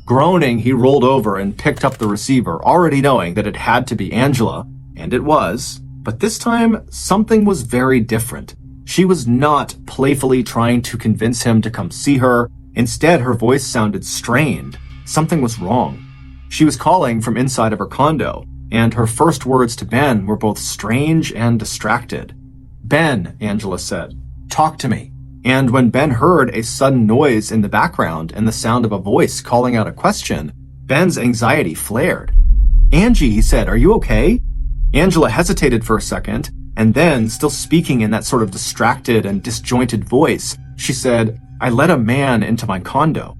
Groaning, he rolled over and picked up the receiver, already knowing that it had to be Angela, and it was. But this time, something was very different. She was not playfully trying to convince him to come see her. Instead, her voice sounded strained. Something was wrong. She was calling from inside of her condo, and her first words to Ben were both strange and distracted. "Ben," Angela said, "talk to me." And when Ben heard a sudden noise in the background and the sound of a voice calling out a question, Ben's anxiety flared. "Angie," he said, "are you okay?" Angela hesitated for a second, and then, still speaking in that sort of distracted and disjointed voice, she said, "I let a man into my condo."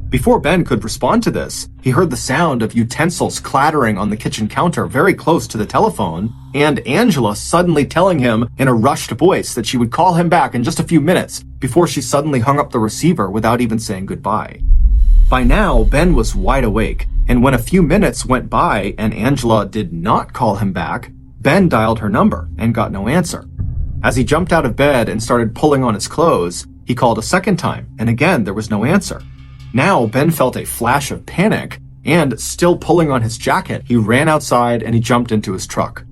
Before Ben could respond to this, he heard the sound of utensils clattering on the kitchen counter very close to the telephone, and Angela suddenly telling him in a rushed voice that she would call him back in just a few minutes before she suddenly hung up the receiver without even saying goodbye. By now, Ben was wide awake, and when a few minutes went by and Angela did not call him back, Ben dialed her number and got no answer. As he jumped out of bed and started pulling on his clothes, he called a second time, and again there was no answer. Now, Ben felt a flash of panic, and still pulling on his jacket, he ran outside and he jumped into his truck.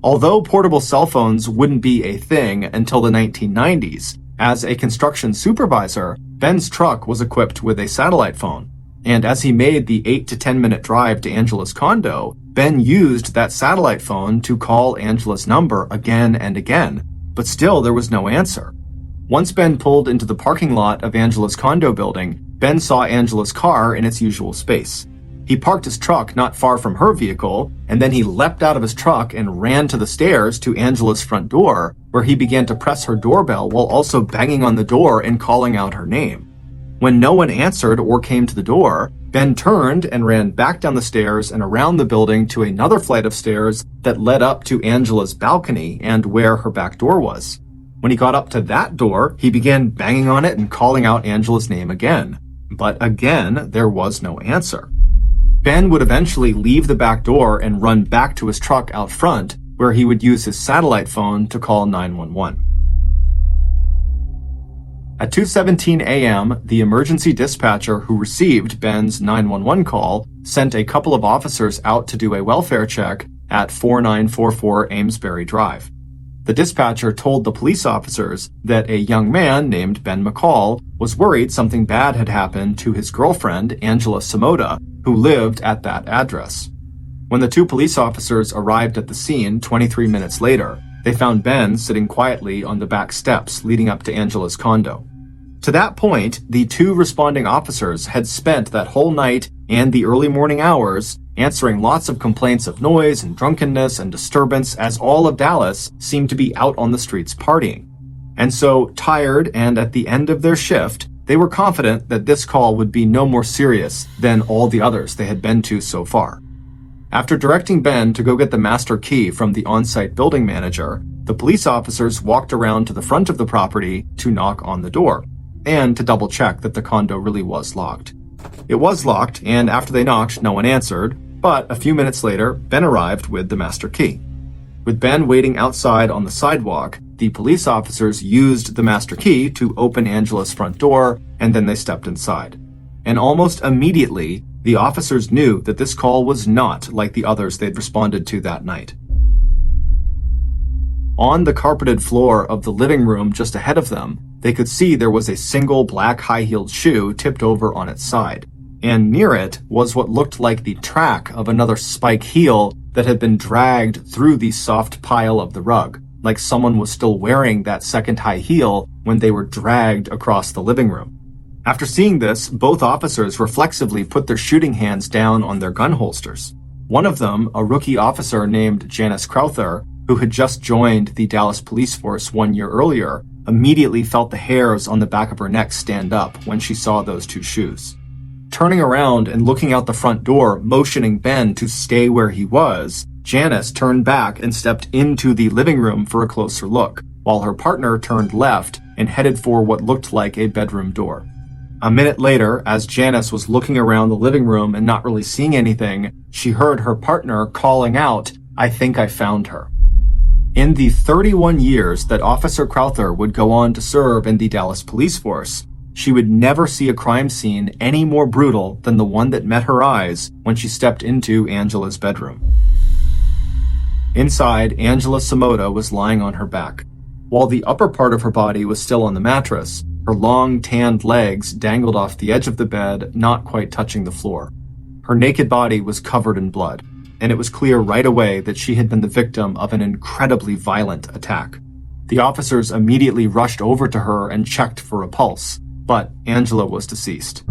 Although portable cell phones wouldn't be a thing until the 1990s, as a construction supervisor, Ben's truck was equipped with a satellite phone. And as he made the 8 to 10 minute drive to Angela's condo, Ben used that satellite phone to call Angela's number again and again, but still there was no answer. Once Ben pulled into the parking lot of Angela's condo building, Ben saw Angela's car in its usual space. He parked his truck not far from her vehicle, and then he leapt out of his truck and ran to the stairs to Angela's front door, where he began to press her doorbell while also banging on the door and calling out her name. When no one answered or came to the door, Ben turned and ran back down the stairs and around the building to another flight of stairs that led up to Angela's balcony and where her back door was. When he got up to that door, he began banging on it and calling out Angela's name again. But again, there was no answer. Ben would eventually leave the back door and run back to his truck out front, where he would use his satellite phone to call 911. At 2:17 a.m., the emergency dispatcher who received Ben's 911 call sent a couple of officers out to do a welfare check at 4944 Amesbury Drive. The dispatcher told the police officers that a young man named Ben McCall was worried something bad had happened to his girlfriend, Angela Samoda, who lived at that address. When the two police officers arrived at the scene 23 minutes later, they found Ben sitting quietly on the back steps leading up to Angela's condo. To that point, the two responding officers had spent that whole night and the early morning hours answering lots of complaints of noise and drunkenness and disturbance, as all of Dallas seemed to be out on the streets partying. And so, tired and at the end of their shift, they were confident that this call would be no more serious than all the others they had been to so far. After directing Ben to go get the master key from the on-site building manager, the police officers walked around to the front of the property to knock on the door, and to double-check that the condo really was locked. It was locked, and after they knocked, no one answered, but a few minutes later, Ben arrived with the master key. With Ben waiting outside on the sidewalk, the police officers used the master key to open Angela's front door, and then they stepped inside. And almost immediately, the officers knew that this call was not like the others they'd responded to that night. On the carpeted floor of the living room just ahead of them, they could see there was a single black high-heeled shoe tipped over on its side, and near it was what looked like the track of another spike heel that had been dragged through the soft pile of the rug, like someone was still wearing that second high heel when they were dragged across the living room. After seeing this, both officers reflexively put their shooting hands down on their gun holsters. One of them, a rookie officer named Janice Crowther, who had just joined the Dallas police force 1 year earlier, immediately felt the hairs on the back of her neck stand up when she saw those two shoes. Turning around and looking out the front door, motioning Ben to stay where he was, Janice turned back and stepped into the living room for a closer look, while her partner turned left and headed for what looked like a bedroom door. A minute later, as Janice was looking around the living room and not really seeing anything, she heard her partner calling out, "I think I found her." In the 31 years that Officer Crowther would go on to serve in the Dallas police force, she would never see a crime scene any more brutal than the one that met her eyes when she stepped into Angela's bedroom. Inside, Angela Samoda was lying on her back. While the upper part of her body was still on the mattress, her long, tanned legs dangled off the edge of the bed, not quite touching the floor. Her naked body was covered in blood, and it was clear right away that she had been the victim of an incredibly violent attack. The officers immediately rushed over to her and checked for a pulse, but Angela was deceased.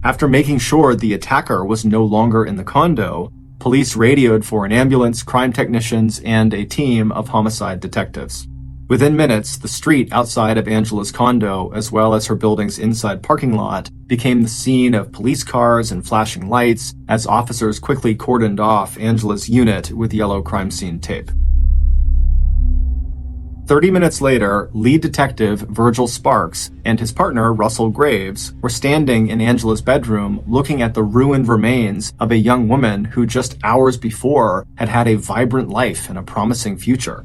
After making sure the attacker was no longer in the condo, police radioed for an ambulance, crime technicians, and a team of homicide detectives. Within minutes, the street outside of Angela's condo, as well as her building's inside parking lot, became the scene of police cars and flashing lights as officers quickly cordoned off Angela's unit with yellow crime scene tape. 30 minutes later, lead detective Virgil Sparks and his partner Russell Graves were standing in Angela's bedroom looking at the ruined remains of a young woman who just hours before had had a vibrant life and a promising future.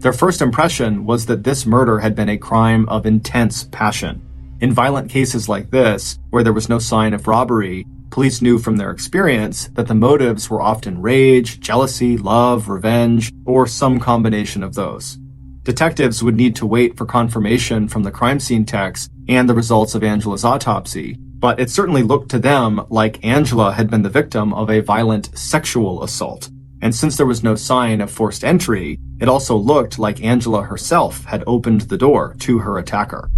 Their first impression was that this murder had been a crime of intense passion. In violent cases like this, where there was no sign of robbery, Police knew from their experience that the motives were often rage, jealousy, love, revenge, or some combination of those. Detectives would need to wait for confirmation from the crime scene techs and the results of Angela's autopsy, but it certainly looked to them like Angela had been the victim of a violent sexual assault. And since there was no sign of forced entry, it also looked like Angela herself had opened the door to her attacker.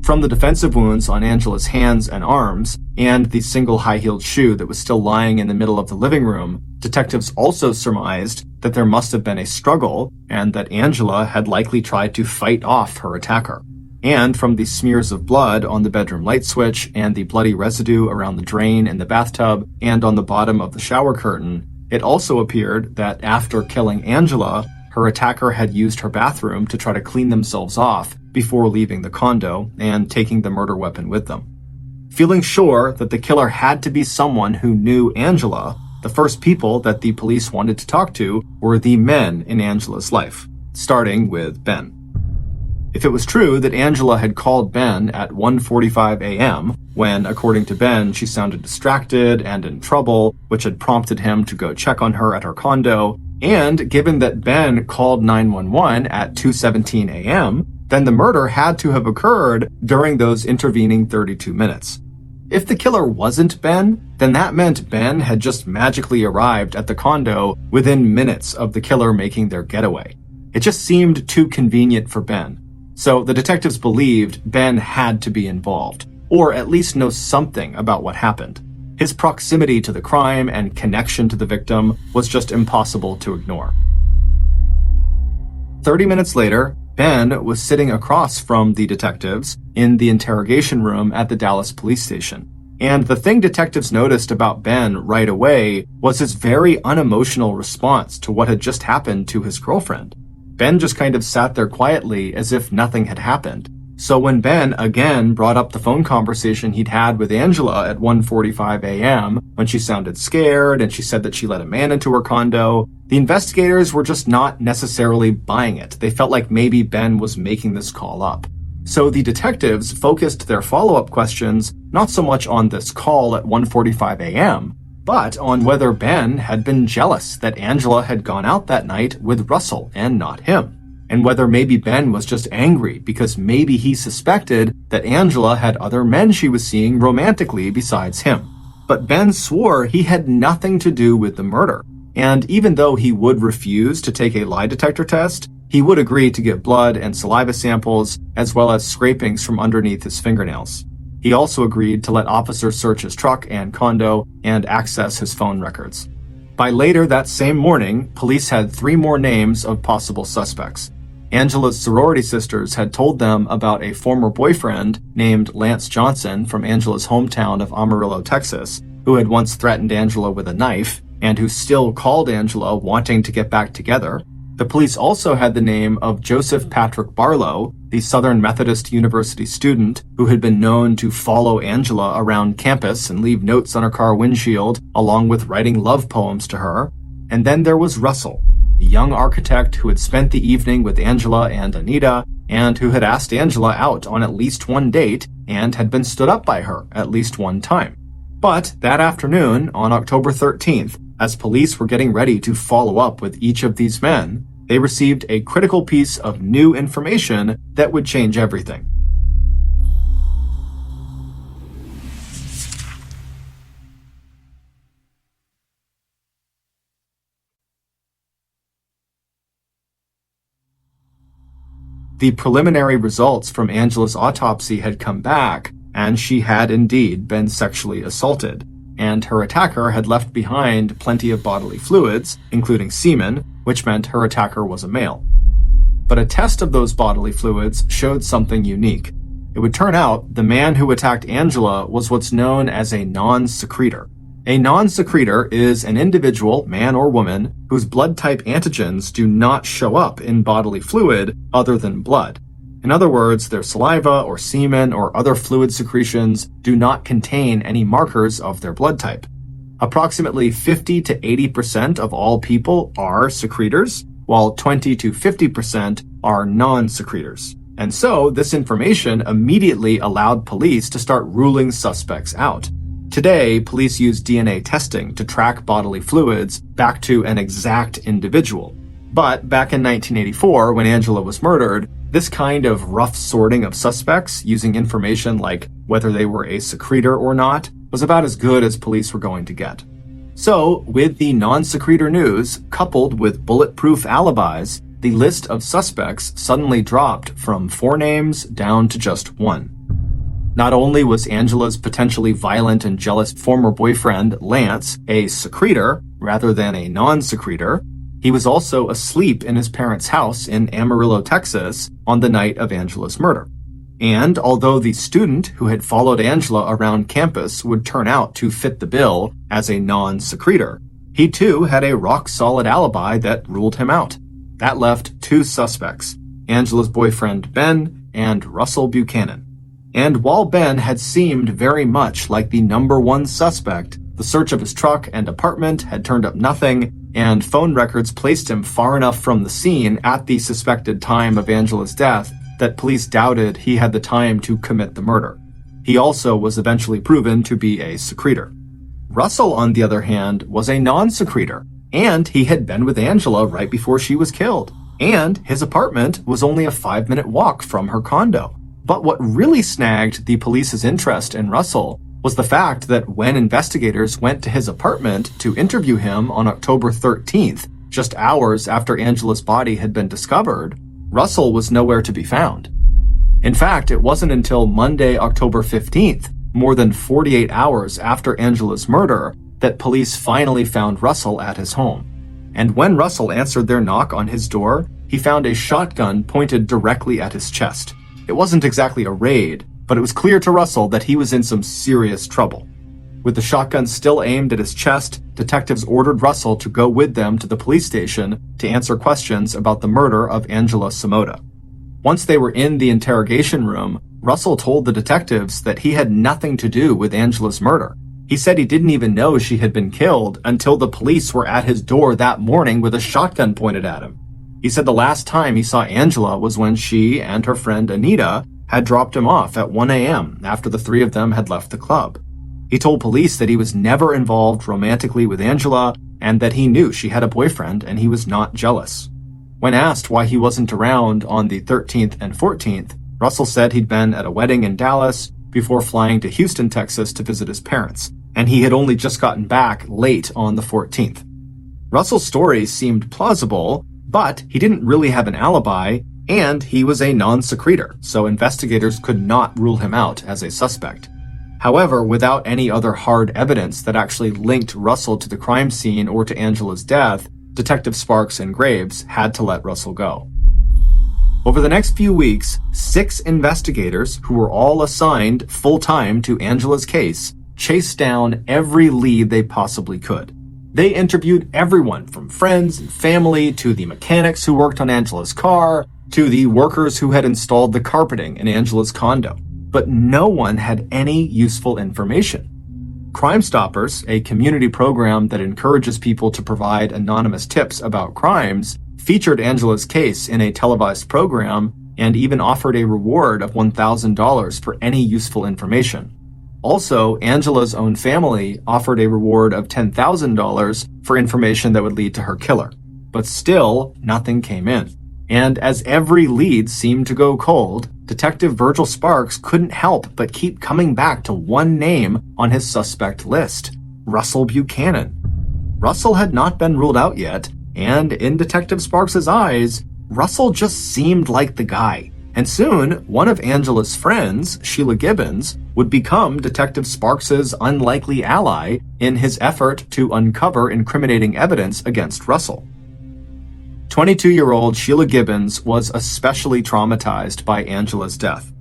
From the defensive wounds on Angela's hands and arms, and the single high-heeled shoe that was still lying in the middle of the living room, detectives also surmised that there must have been a struggle and that Angela had likely tried to fight off her attacker. And from the smears of blood on the bedroom light switch and the bloody residue around the drain in the bathtub and on the bottom of the shower curtain, it also appeared that after killing Angela, her attacker had used her bathroom to try to clean themselves off before leaving the condo and taking the murder weapon with them. Feeling sure that the killer had to be someone who knew Angela, the first people that the police wanted to talk to were the men in Angela's life, starting with Ben. If it was true that Angela had called Ben at 1:45 a.m., when, according to Ben, she sounded distracted and in trouble, which had prompted him to go check on her at her condo, and given that Ben called 911 at 2:17 a.m., then the murder had to have occurred during those intervening 32 minutes. If the killer wasn't Ben, then that meant Ben had just magically arrived at the condo within minutes of the killer making their getaway. It just seemed too convenient for Ben. So the detectives believed Ben had to be involved, or at least know something about what happened. His proximity to the crime and connection to the victim was just impossible to ignore. 30 minutes later, Ben was sitting across from the detectives in the interrogation room at the Dallas police station. And the thing detectives noticed about Ben right away was his very unemotional response to what had just happened to his girlfriend. Ben just kind of sat there quietly as if nothing had happened. So when Ben again brought up the phone conversation he'd had with Angela at 1:45 a.m., when she sounded scared and she said that she let a man into her condo, the investigators were just not necessarily buying it. They felt like maybe Ben was making this call up. So the detectives focused their follow-up questions not so much on this call at 1:45 a.m., but on whether Ben had been jealous that Angela had gone out that night with Russell and not him, and whether maybe Ben was just angry because maybe he suspected that Angela had other men she was seeing romantically besides him. But Ben swore he had nothing to do with the murder, and even though he would refuse to take a lie detector test, he would agree to give blood and saliva samples as well as scrapings from underneath his fingernails. He also agreed to let officers search his truck and condo and access his phone records. By later that same morning, police had 3 more names of possible suspects. Angela's sorority sisters had told them about a former boyfriend named Lance Johnson from Angela's hometown of Amarillo, Texas, who had once threatened Angela with a knife and who still called Angela wanting to get back together. The police also had the name of Joseph Patrick Barlow, the Southern Methodist University student who had been known to follow Angela around campus and leave notes on her car windshield, along with writing love poems to her. And then there was Russell, the young architect who had spent the evening with Angela and Anita, and who had asked Angela out on at least one date and had been stood up by her at least one time. But that afternoon, on October 13th, as police were getting ready to follow up with each of these men, they received a critical piece of new information that would change everything. The preliminary results from Angela's autopsy had come back, and she had indeed been sexually assaulted, and her attacker had left behind plenty of bodily fluids, including semen, which meant her attacker was a male. But a test of those bodily fluids showed something unique. It would turn out the man who attacked Angela was what's known as a non-secretor. A non-secretor is an individual, man or woman, whose blood type antigens do not show up in bodily fluid other than blood. In other words, their saliva or semen or other fluid secretions do not contain any markers of their blood type. Approximately 50 to 80% of all people are secretors, while 20 to 50% are non-secretors. And so this information immediately allowed police to start ruling suspects out. Today, police use DNA testing to track bodily fluids back to an exact individual. But back in 1984, when Angela was murdered, this kind of rough sorting of suspects using information like whether they were a secretor or not was about as good as police were going to get. So, with the non-secretor news, coupled with bulletproof alibis, the list of suspects suddenly dropped from 4 names down to just 1. Not only was Angela's potentially violent and jealous former boyfriend, Lance, a secretor rather than a non-secretor, he was also asleep in his parents' house in Amarillo, Texas, on the night of Angela's murder. And although the student who had followed Angela around campus would turn out to fit the bill as a non-secretor, he too had a rock-solid alibi that ruled him out. That left 2 suspects, Angela's boyfriend Ben and Russell Buchanan. And while Ben had seemed very much like the number 1 suspect, the search of his truck and apartment had turned up nothing, and phone records placed him far enough from the scene at the suspected time of Angela's death that police doubted he had the time to commit the murder. He also was eventually proven to be a secretor. Russell, on the other hand, was a non-secretor, and he had been with Angela right before she was killed, and his apartment was only a 5-minute walk from her condo. But what really snagged the police's interest in Russell was the fact that when investigators went to his apartment to interview him on October 13th, just hours after Angela's body had been discovered, Russell was nowhere to be found. In fact, it wasn't until Monday, October 15th, more than 48 hours after Angela's murder, that police finally found Russell at his home. And when Russell answered their knock on his door, he found a shotgun pointed directly at his chest. It wasn't exactly a raid, but it was clear to Russell that he was in some serious trouble. With the shotgun still aimed at his chest, detectives ordered Russell to go with them to the police station to answer questions about the murder of Angela Samota. Once they were in the interrogation room, Russell told the detectives that he had nothing to do with Angela's murder. He said he didn't even know she had been killed until the police were at his door that morning with a shotgun pointed at him. He said the last time he saw Angela was when she and her friend Anita had dropped him off at 1 a.m. after the 3 of them had left the club. He told police that he was never involved romantically with Angela and that he knew she had a boyfriend and he was not jealous. When asked why he wasn't around on the 13th and 14th, Russell said he'd been at a wedding in Dallas before flying to Houston, Texas to visit his parents, and he had only just gotten back late on the 14th. Russell's story seemed plausible, but he didn't really have an alibi, and he was a non-secretor, so investigators could not rule him out as a suspect. However, without any other hard evidence that actually linked Russell to the crime scene or to Angela's death, Detective Sparks and Graves had to let Russell go. Over the next few weeks, 6 investigators, who were all assigned full-time to Angela's case, chased down every lead they possibly could. They interviewed everyone from friends and family to the mechanics who worked on Angela's car to the workers who had installed the carpeting in Angela's condo. But no one had any useful information. Crime Stoppers, a community program that encourages people to provide anonymous tips about crimes, featured Angela's case in a televised program and even offered a reward of $1,000 for any useful information. Also, Angela's own family offered a reward of $10,000 for information that would lead to her killer. But still, nothing came in. And as every lead seemed to go cold, Detective Virgil Sparks couldn't help but keep coming back to one name on his suspect list: Russell Buchanan. Russell had not been ruled out yet, and in Detective Sparks' eyes, Russell just seemed like the guy. And soon, one of Angela's friends, Sheila Gibbons, would become Detective Sparks' unlikely ally in his effort to uncover incriminating evidence against Russell. 22-year-old Sheila Gibbons was especially traumatized by Angela's death.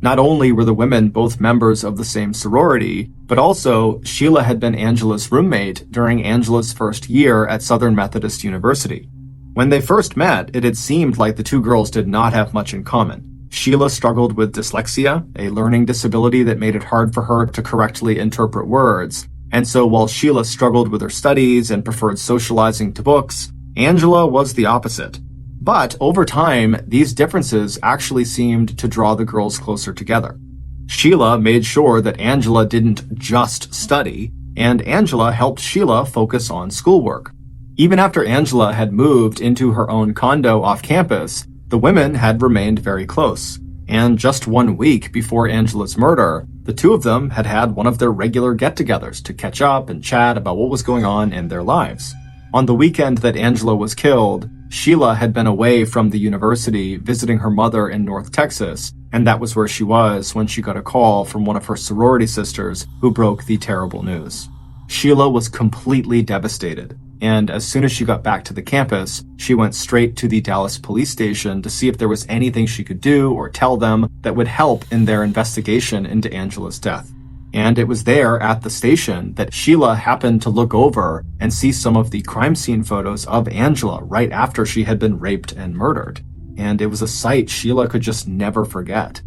Not only were the women both members of the same sorority, but also Sheila had been Angela's roommate during Angela's first year at Southern Methodist University. When they first met, it had seemed like the 2 girls did not have much in common. Sheila struggled with dyslexia, a learning disability that made it hard for her to correctly interpret words, and so while Sheila struggled with her studies and preferred socializing to books, Angela was the opposite. But over time, these differences actually seemed to draw the girls closer together. Sheila made sure that Angela didn't just study, and Angela helped Sheila focus on schoolwork. Even after Angela had moved into her own condo off campus, the women had remained very close. And just 1 week before Angela's murder, the two of them had had one of their regular get-togethers to catch up and chat about what was going on in their lives. On the weekend that Angela was killed, Sheila had been away from the university visiting her mother in North Texas, and that was where she was when she got a call from one of her sorority sisters who broke the terrible news. Sheila was completely devastated, and as soon as she got back to the campus, she went straight to the Dallas police station to see if there was anything she could do or tell them that would help in their investigation into Angela's death. And it was there at the station that Sheila happened to look over and see some of the crime scene photos of Angela right after she had been raped and murdered. And it was a sight Sheila could just never forget.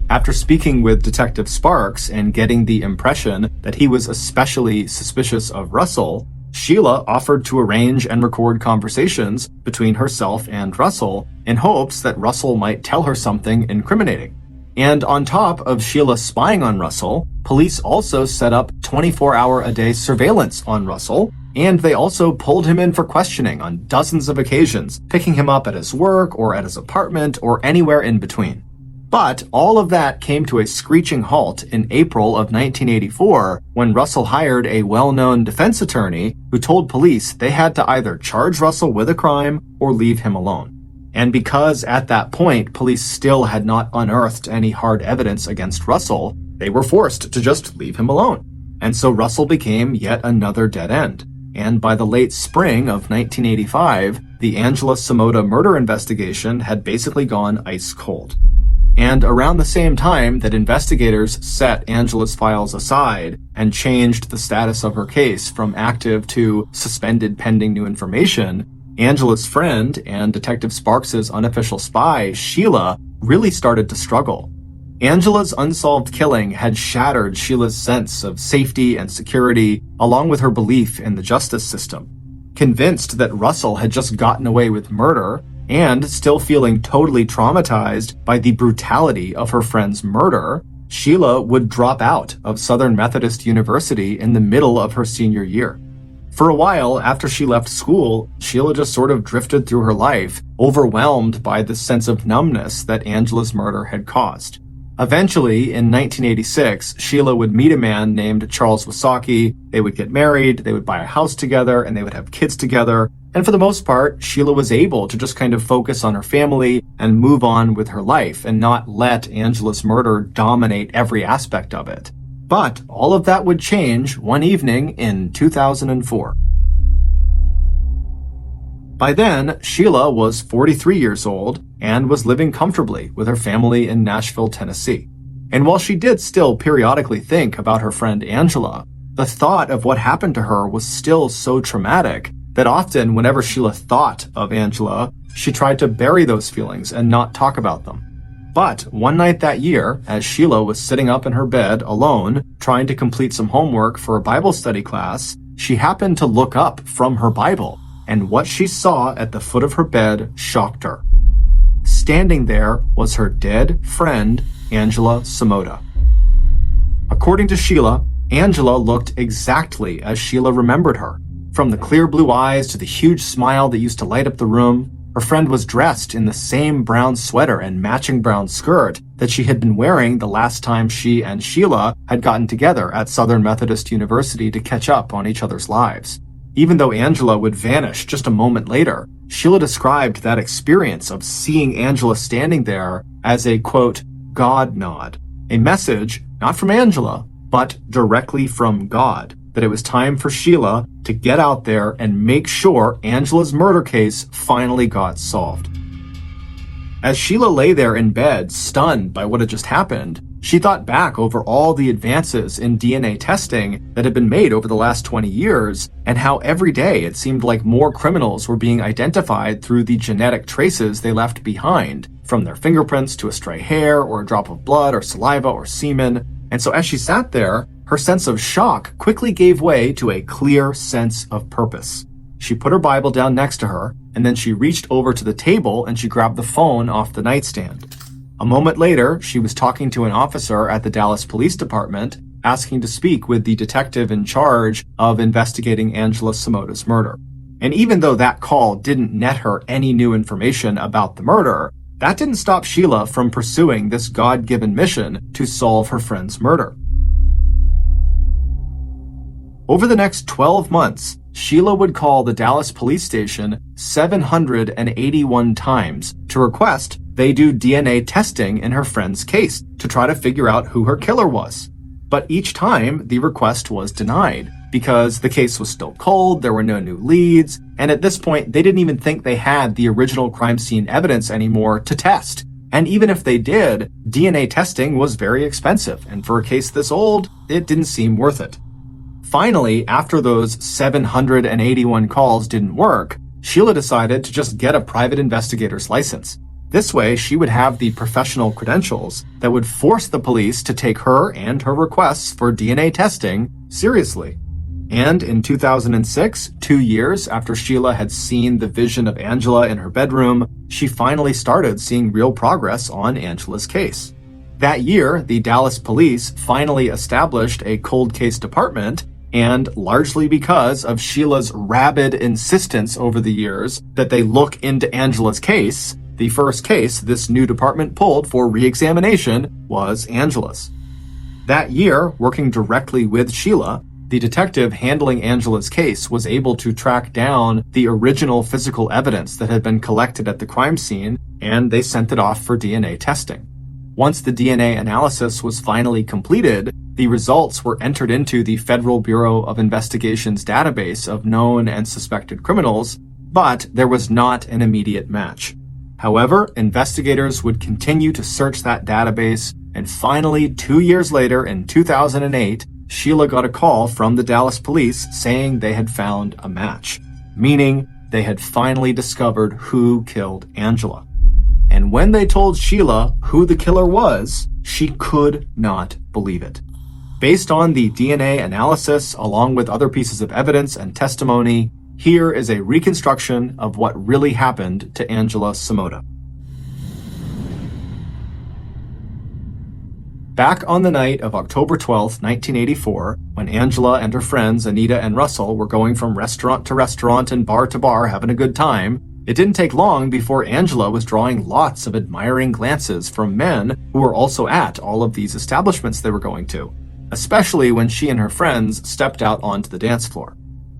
After speaking with Detective Sparks and getting the impression that he was especially suspicious of Russell, Sheila offered to arrange and record conversations between herself and Russell in hopes that Russell might tell her something incriminating. And on top of Sheila spying on Russell, police also set up 24-hour-a-day surveillance on Russell, and they also pulled him in for questioning on dozens of occasions, picking him up at his work or at his apartment or anywhere in between. But all of that came to a screeching halt in April of 1984 when Russell hired a well-known defense attorney who told police they had to either charge Russell with a crime or leave him alone. And because at that point police still had not unearthed any hard evidence against Russell, they were forced to just leave him alone. And so Russell became yet another dead end. And by the late spring of 1985, the Angela Samota murder investigation had basically gone ice cold. And around the same time that investigators set Angela's files aside and changed the status of her case from active to suspended pending new information, Angela's friend and Detective Sparks' unofficial spy, Sheila, really started to struggle. Angela's unsolved killing had shattered Sheila's sense of safety and security, along with her belief in the justice system. Convinced that Russell had just gotten away with murder, and still feeling totally traumatized by the brutality of her friend's murder, Sheila would drop out of Southern Methodist University in the middle of her senior year. For a while after she left school, Sheila just sort of drifted through her life, overwhelmed by the sense of numbness that Angela's murder had caused. Eventually, in 1986, Sheila would meet a man named Charles Wasaki, they would get married, they would buy a house together, and they would have kids together. And for the most part, Sheila was able to just kind of focus on her family and move on with her life and not let Angela's murder dominate every aspect of it. But all of that would change one evening in 2004. By then, Sheila was 43 years old and was living comfortably with her family in Nashville, Tennessee. And while she did still periodically think about her friend Angela, the thought of what happened to her was still so traumatic that often whenever Sheila thought of Angela, she tried to bury those feelings and not talk about them. But one night that year, as Sheila was sitting up in her bed alone, trying to complete some homework for a Bible study class, she happened to look up from her Bible, and what she saw at the foot of her bed shocked her. Standing there was her dead friend, Angela Samota. According to Sheila, Angela looked exactly as Sheila remembered her. From the clear blue eyes to the huge smile that used to light up the room, her friend was dressed in the same brown sweater and matching brown skirt that she had been wearing the last time she and Sheila had gotten together at Southern Methodist University to catch up on each other's lives. Even though Angela would vanish just a moment later, Sheila described that experience of seeing Angela standing there as a, quote, God nod, a message not from Angela, but directly from God, that it was time for Sheila to get out there and make sure Angela's murder case finally got solved. As Sheila lay there in bed, stunned by what had just happened, she thought back over all the advances in DNA testing that had been made over the last 20 years, and how every day it seemed like more criminals were being identified through the genetic traces they left behind, from their fingerprints to a stray hair or a drop of blood or saliva or semen. And so as she sat there, her sense of shock quickly gave way to a clear sense of purpose. She put her Bible down next to her, and then she reached over to the table and she grabbed the phone off the nightstand. A moment later, she was talking to an officer at the Dallas Police Department, asking to speak with the detective in charge of investigating Angela Somota's murder. And even though that call didn't net her any new information about the murder, that didn't stop Sheila from pursuing this God-given mission to solve her friend's murder. Over the next 12 months, Sheila would call the Dallas police station 781 times to request they do DNA testing in her friend's case to try to figure out who her killer was. But each time, the request was denied because the case was still cold, there were no new leads, and at this point, they didn't even think they had the original crime scene evidence anymore to test. And even if they did, DNA testing was very expensive, and for a case this old, it didn't seem worth it. Finally, after those 781 calls didn't work, Sheila decided to just get a private investigator's license. This way, she would have the professional credentials that would force the police to take her and her requests for DNA testing seriously. And in 2006, 2 years after Sheila had seen the vision of Angela in her bedroom, she finally started seeing real progress on Angela's case. That year, the Dallas police finally established a cold case department, and largely because of Sheila's rabid insistence over the years that they look into Angela's case, the first case this new department pulled for re-examination was Angela's. That year, working directly with Sheila, the detective handling Angela's case was able to track down the original physical evidence that had been collected at the crime scene, and they sent it off for DNA testing. Once the DNA analysis was finally completed, the results were entered into the Federal Bureau of Investigation's database of known and suspected criminals, but there was not an immediate match. However, investigators would continue to search that database, and finally, 2 years later, in 2008, Sheila got a call from the Dallas police saying they had found a match, meaning they had finally discovered who killed Angela. And when they told Sheila who the killer was, she could not believe it. Based on the DNA analysis, along with other pieces of evidence and testimony, here is a reconstruction of what really happened to Angela Somota. Back on the night of October 12, 1984, when Angela and her friends Anita and Russell were going from restaurant to restaurant and bar to bar having a good time, it didn't take long before Angela was drawing lots of admiring glances from men who were also at all of these establishments they were going to, especially when she and her friends stepped out onto the dance floor.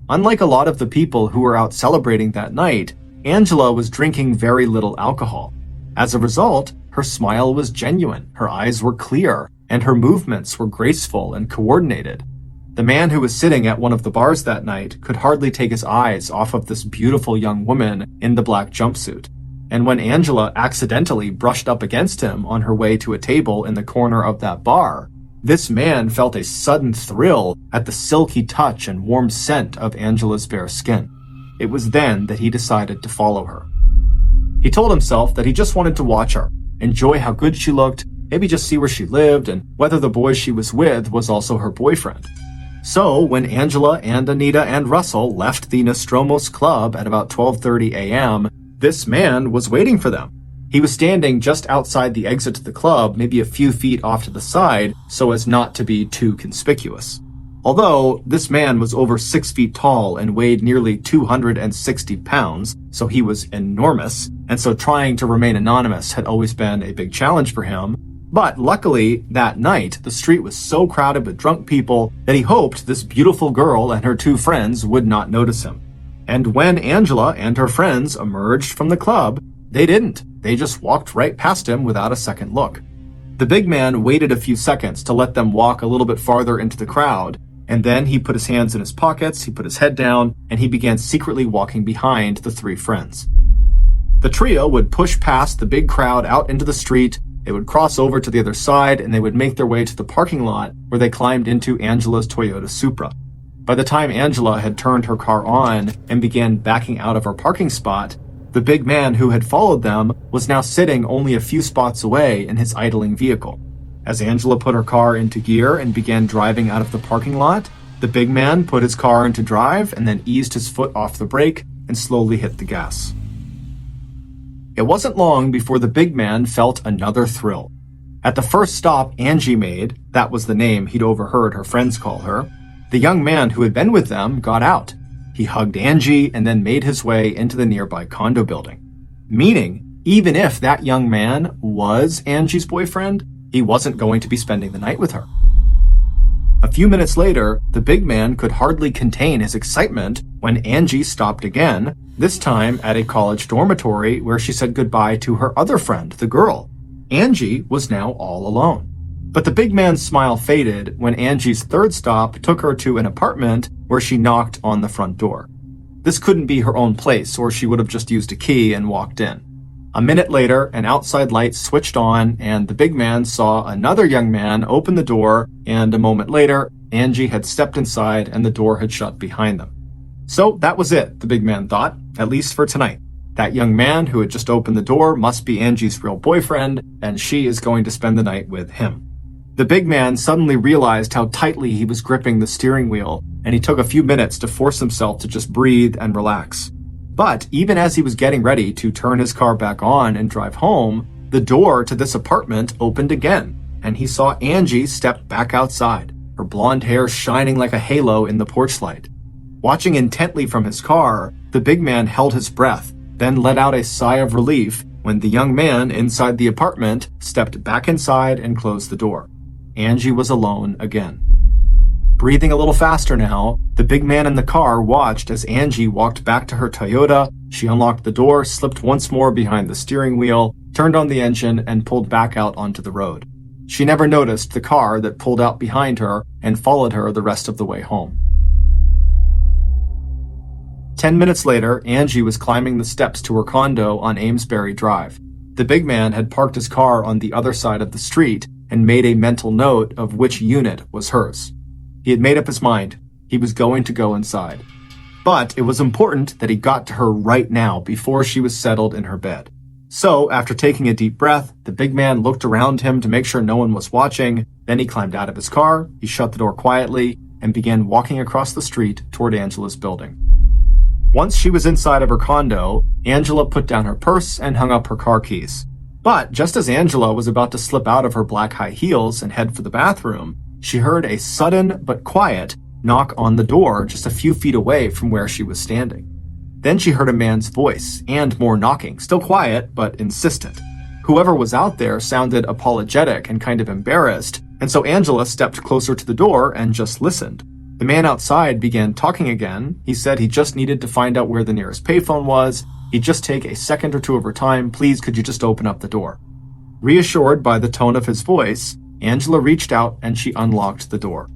Unlike a lot of the people who were out celebrating that night, Angela was drinking very little alcohol. As a result, her smile was genuine, her eyes were clear, and her movements were graceful and coordinated. The man who was sitting at one of the bars that night could hardly take his eyes off of this beautiful young woman in the black jumpsuit. And when Angela accidentally brushed up against him on her way to a table in the corner of that bar, this man felt a sudden thrill at the silky touch and warm scent of Angela's bare skin. It was then that he decided to follow her. He told himself that he just wanted to watch her, enjoy how good she looked, maybe just see where she lived and whether the boy she was with was also her boyfriend. So when Angela and Anita and Russell left the Nostromos Club at about 12:30 a.m., this man was waiting for them. He was standing just outside the exit to the club, maybe a few feet off to the side, so as not to be too conspicuous. Although, this man was over 6 feet tall and weighed nearly 260 pounds, so he was enormous, and so trying to remain anonymous had always been a big challenge for him. But luckily, that night, the street was so crowded with drunk people that he hoped this beautiful girl and her 2 friends would not notice him. And when Angela and her friends emerged from the club, they didn't. They just walked right past him without a second look. The big man waited a few seconds to let them walk a little bit farther into the crowd, and then he put his hands in his pockets, he put his head down, and he began secretly walking behind the 3 friends. The trio would push past the big crowd out into the street, they would cross over to the other side, and they would make their way to the parking lot where they climbed into Angela's Toyota Supra. By the time Angela had turned her car on and began backing out of her parking spot, the big man who had followed them was now sitting only a few spots away in his idling vehicle. As Angela put her car into gear and began driving out of the parking lot, the big man put his car into drive and then eased his foot off the brake and slowly hit the gas. It wasn't long before the big man felt another thrill. At the first stop Angie made, that was the name he'd overheard her friends call her, the young man who had been with them got out. He hugged Angie and then made his way into the nearby condo building. Meaning, even if that young man was Angie's boyfriend, he wasn't going to be spending the night with her. A few minutes later, the big man could hardly contain his excitement when Angie stopped again, this time at a college dormitory where she said goodbye to her other friend, the girl. Angie was now all alone. But the big man's smile faded when Angie's third stop took her to an apartment where she knocked on the front door. This couldn't be her own place, or she would have just used a key and walked in. A minute later, an outside light switched on, and the big man saw another young man open the door, and a moment later, Angie had stepped inside and the door had shut behind them. So that was it, the big man thought, at least for tonight. That young man who had just opened the door must be Angie's real boyfriend, and she is going to spend the night with him. The big man suddenly realized how tightly he was gripping the steering wheel, and he took a few minutes to force himself to just breathe and relax. But even as he was getting ready to turn his car back on and drive home, the door to this apartment opened again, and he saw Angie step back outside, her blonde hair shining like a halo in the porch light. Watching intently from his car, the big man held his breath, then let out a sigh of relief when the young man inside the apartment stepped back inside and closed the door. Angie was alone again. Breathing a little faster now, the big man in the car watched as Angie walked back to her Toyota. She unlocked the door, slipped once more behind the steering wheel, turned on the engine, and pulled back out onto the road. She never noticed the car that pulled out behind her and followed her the rest of the way home. 10 minutes later, Angie was climbing the steps to her condo on Amesbury Drive. The big man had parked his car on the other side of the street and made a mental note of which unit was hers. He had made up his mind. He was going to go inside. But it was important that he got to her right now before she was settled in her bed. So, after taking a deep breath, the big man looked around him to make sure no one was watching. Then he climbed out of his car, he shut the door quietly, and began walking across the street toward Angela's building. Once she was inside of her condo, Angela put down her purse and hung up her car keys. But just as Angela was about to slip out of her black high heels and head for the bathroom, she heard a sudden but quiet knock on the door just a few feet away from where she was standing. Then she heard a man's voice and more knocking, still quiet but insistent. Whoever was out there sounded apologetic and kind of embarrassed, and so Angela stepped closer to the door and just listened. The man outside began talking again. He said he just needed to find out where the nearest payphone was. He'd just take a second or two of her time. Please, could you just open up the door? Reassured by the tone of his voice, Angela reached out and she unlocked the door.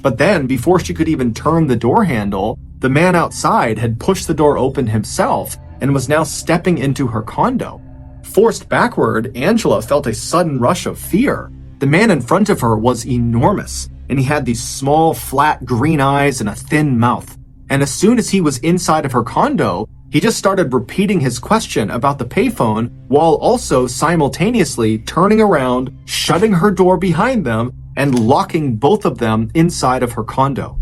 But then, before she could even turn the door handle, the man outside had pushed the door open himself and was now stepping into her condo. Forced backward, Angela felt a sudden rush of fear. The man in front of her was enormous, and he had these small, flat green eyes and a thin mouth. And as soon as he was inside of her condo, he just started repeating his question about the payphone while also simultaneously turning around, shutting her door behind them, and locking both of them inside of her condo.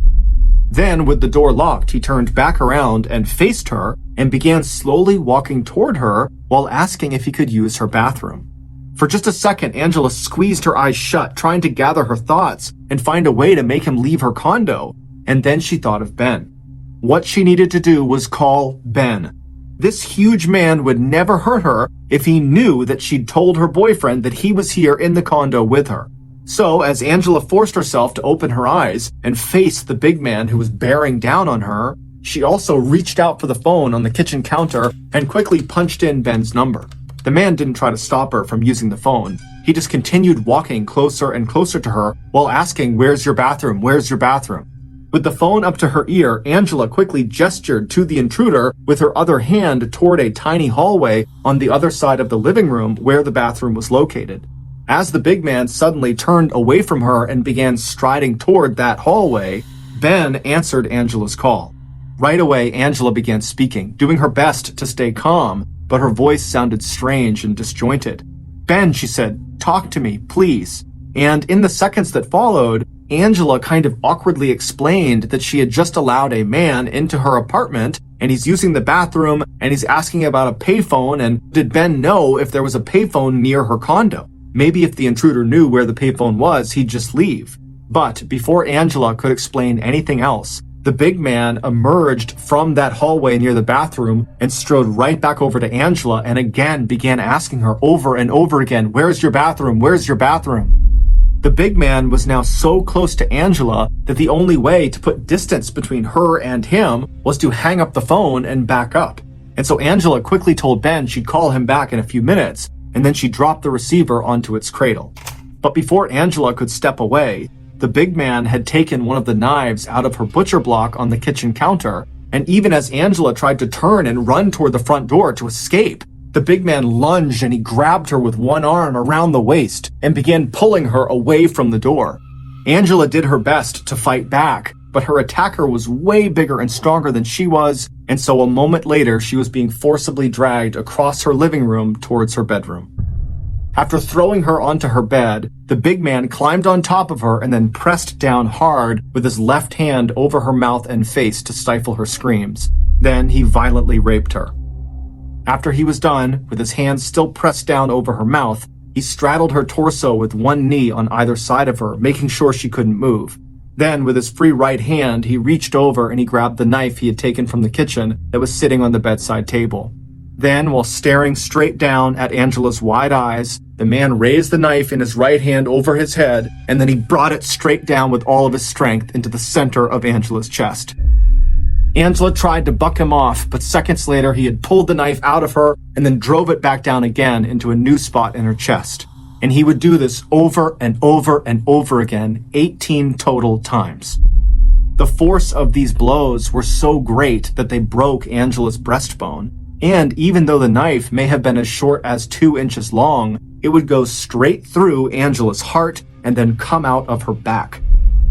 Then, with the door locked, he turned back around and faced her and began slowly walking toward her while asking if he could use her bathroom. For just a second, Angela squeezed her eyes shut, trying to gather her thoughts and find a way to make him leave her condo. And then she thought of Ben. What she needed to do was call Ben. This huge man would never hurt her if he knew that she'd told her boyfriend that he was here in the condo with her. So, as Angela forced herself to open her eyes and face the big man who was bearing down on her, she also reached out for the phone on the kitchen counter and quickly punched in Ben's number. The man didn't try to stop her from using the phone. He just continued walking closer and closer to her while asking, "Where's your bathroom? Where's your bathroom?" With the phone up to her ear, Angela quickly gestured to the intruder with her other hand toward a tiny hallway on the other side of the living room where the bathroom was located. As the big man suddenly turned away from her and began striding toward that hallway, Ben answered Angela's call. Right away, Angela began speaking, doing her best to stay calm, but her voice sounded strange and disjointed. "Ben," she said, "talk to me, please." And in the seconds that followed, Angela kind of awkwardly explained that she had just allowed a man into her apartment and he's using the bathroom and he's asking about a payphone, and did Ben know if there was a payphone near her condo? Maybe if the intruder knew where the payphone was, he'd just leave. But before Angela could explain anything else, the big man emerged from that hallway near the bathroom and strode right back over to Angela and again began asking her over and over again, "Where's your bathroom? Where's your bathroom?" The big man was now so close to Angela that the only way to put distance between her and him was to hang up the phone and back up. And so Angela quickly told Ben she'd call him back in a few minutes, and then she dropped the receiver onto its cradle. But before Angela could step away, the big man had taken one of the knives out of her butcher block on the kitchen counter, and even as Angela tried to turn and run toward the front door to escape, the big man lunged and he grabbed her with one arm around the waist and began pulling her away from the door. Angela did her best to fight back, but her attacker was way bigger and stronger than she was, and so a moment later she was being forcibly dragged across her living room towards her bedroom. After throwing her onto her bed, the big man climbed on top of her and then pressed down hard with his left hand over her mouth and face to stifle her screams. Then he violently raped her. After he was done, with his hands still pressed down over her mouth, he straddled her torso with one knee on either side of her, making sure she couldn't move. Then, with his free right hand, he reached over and he grabbed the knife he had taken from the kitchen that was sitting on the bedside table. Then, while staring straight down at Angela's wide eyes, the man raised the knife in his right hand over his head, and then he brought it straight down with all of his strength into the center of Angela's chest. Angela tried to buck him off, but seconds later he had pulled the knife out of her and then drove it back down again into a new spot in her chest. And he would do this over and over and over again, 18 total times. The force of these blows were so great that they broke Angela's breastbone, and even though the knife may have been as short as 2 inches long, it would go straight through Angela's heart and then come out of her back.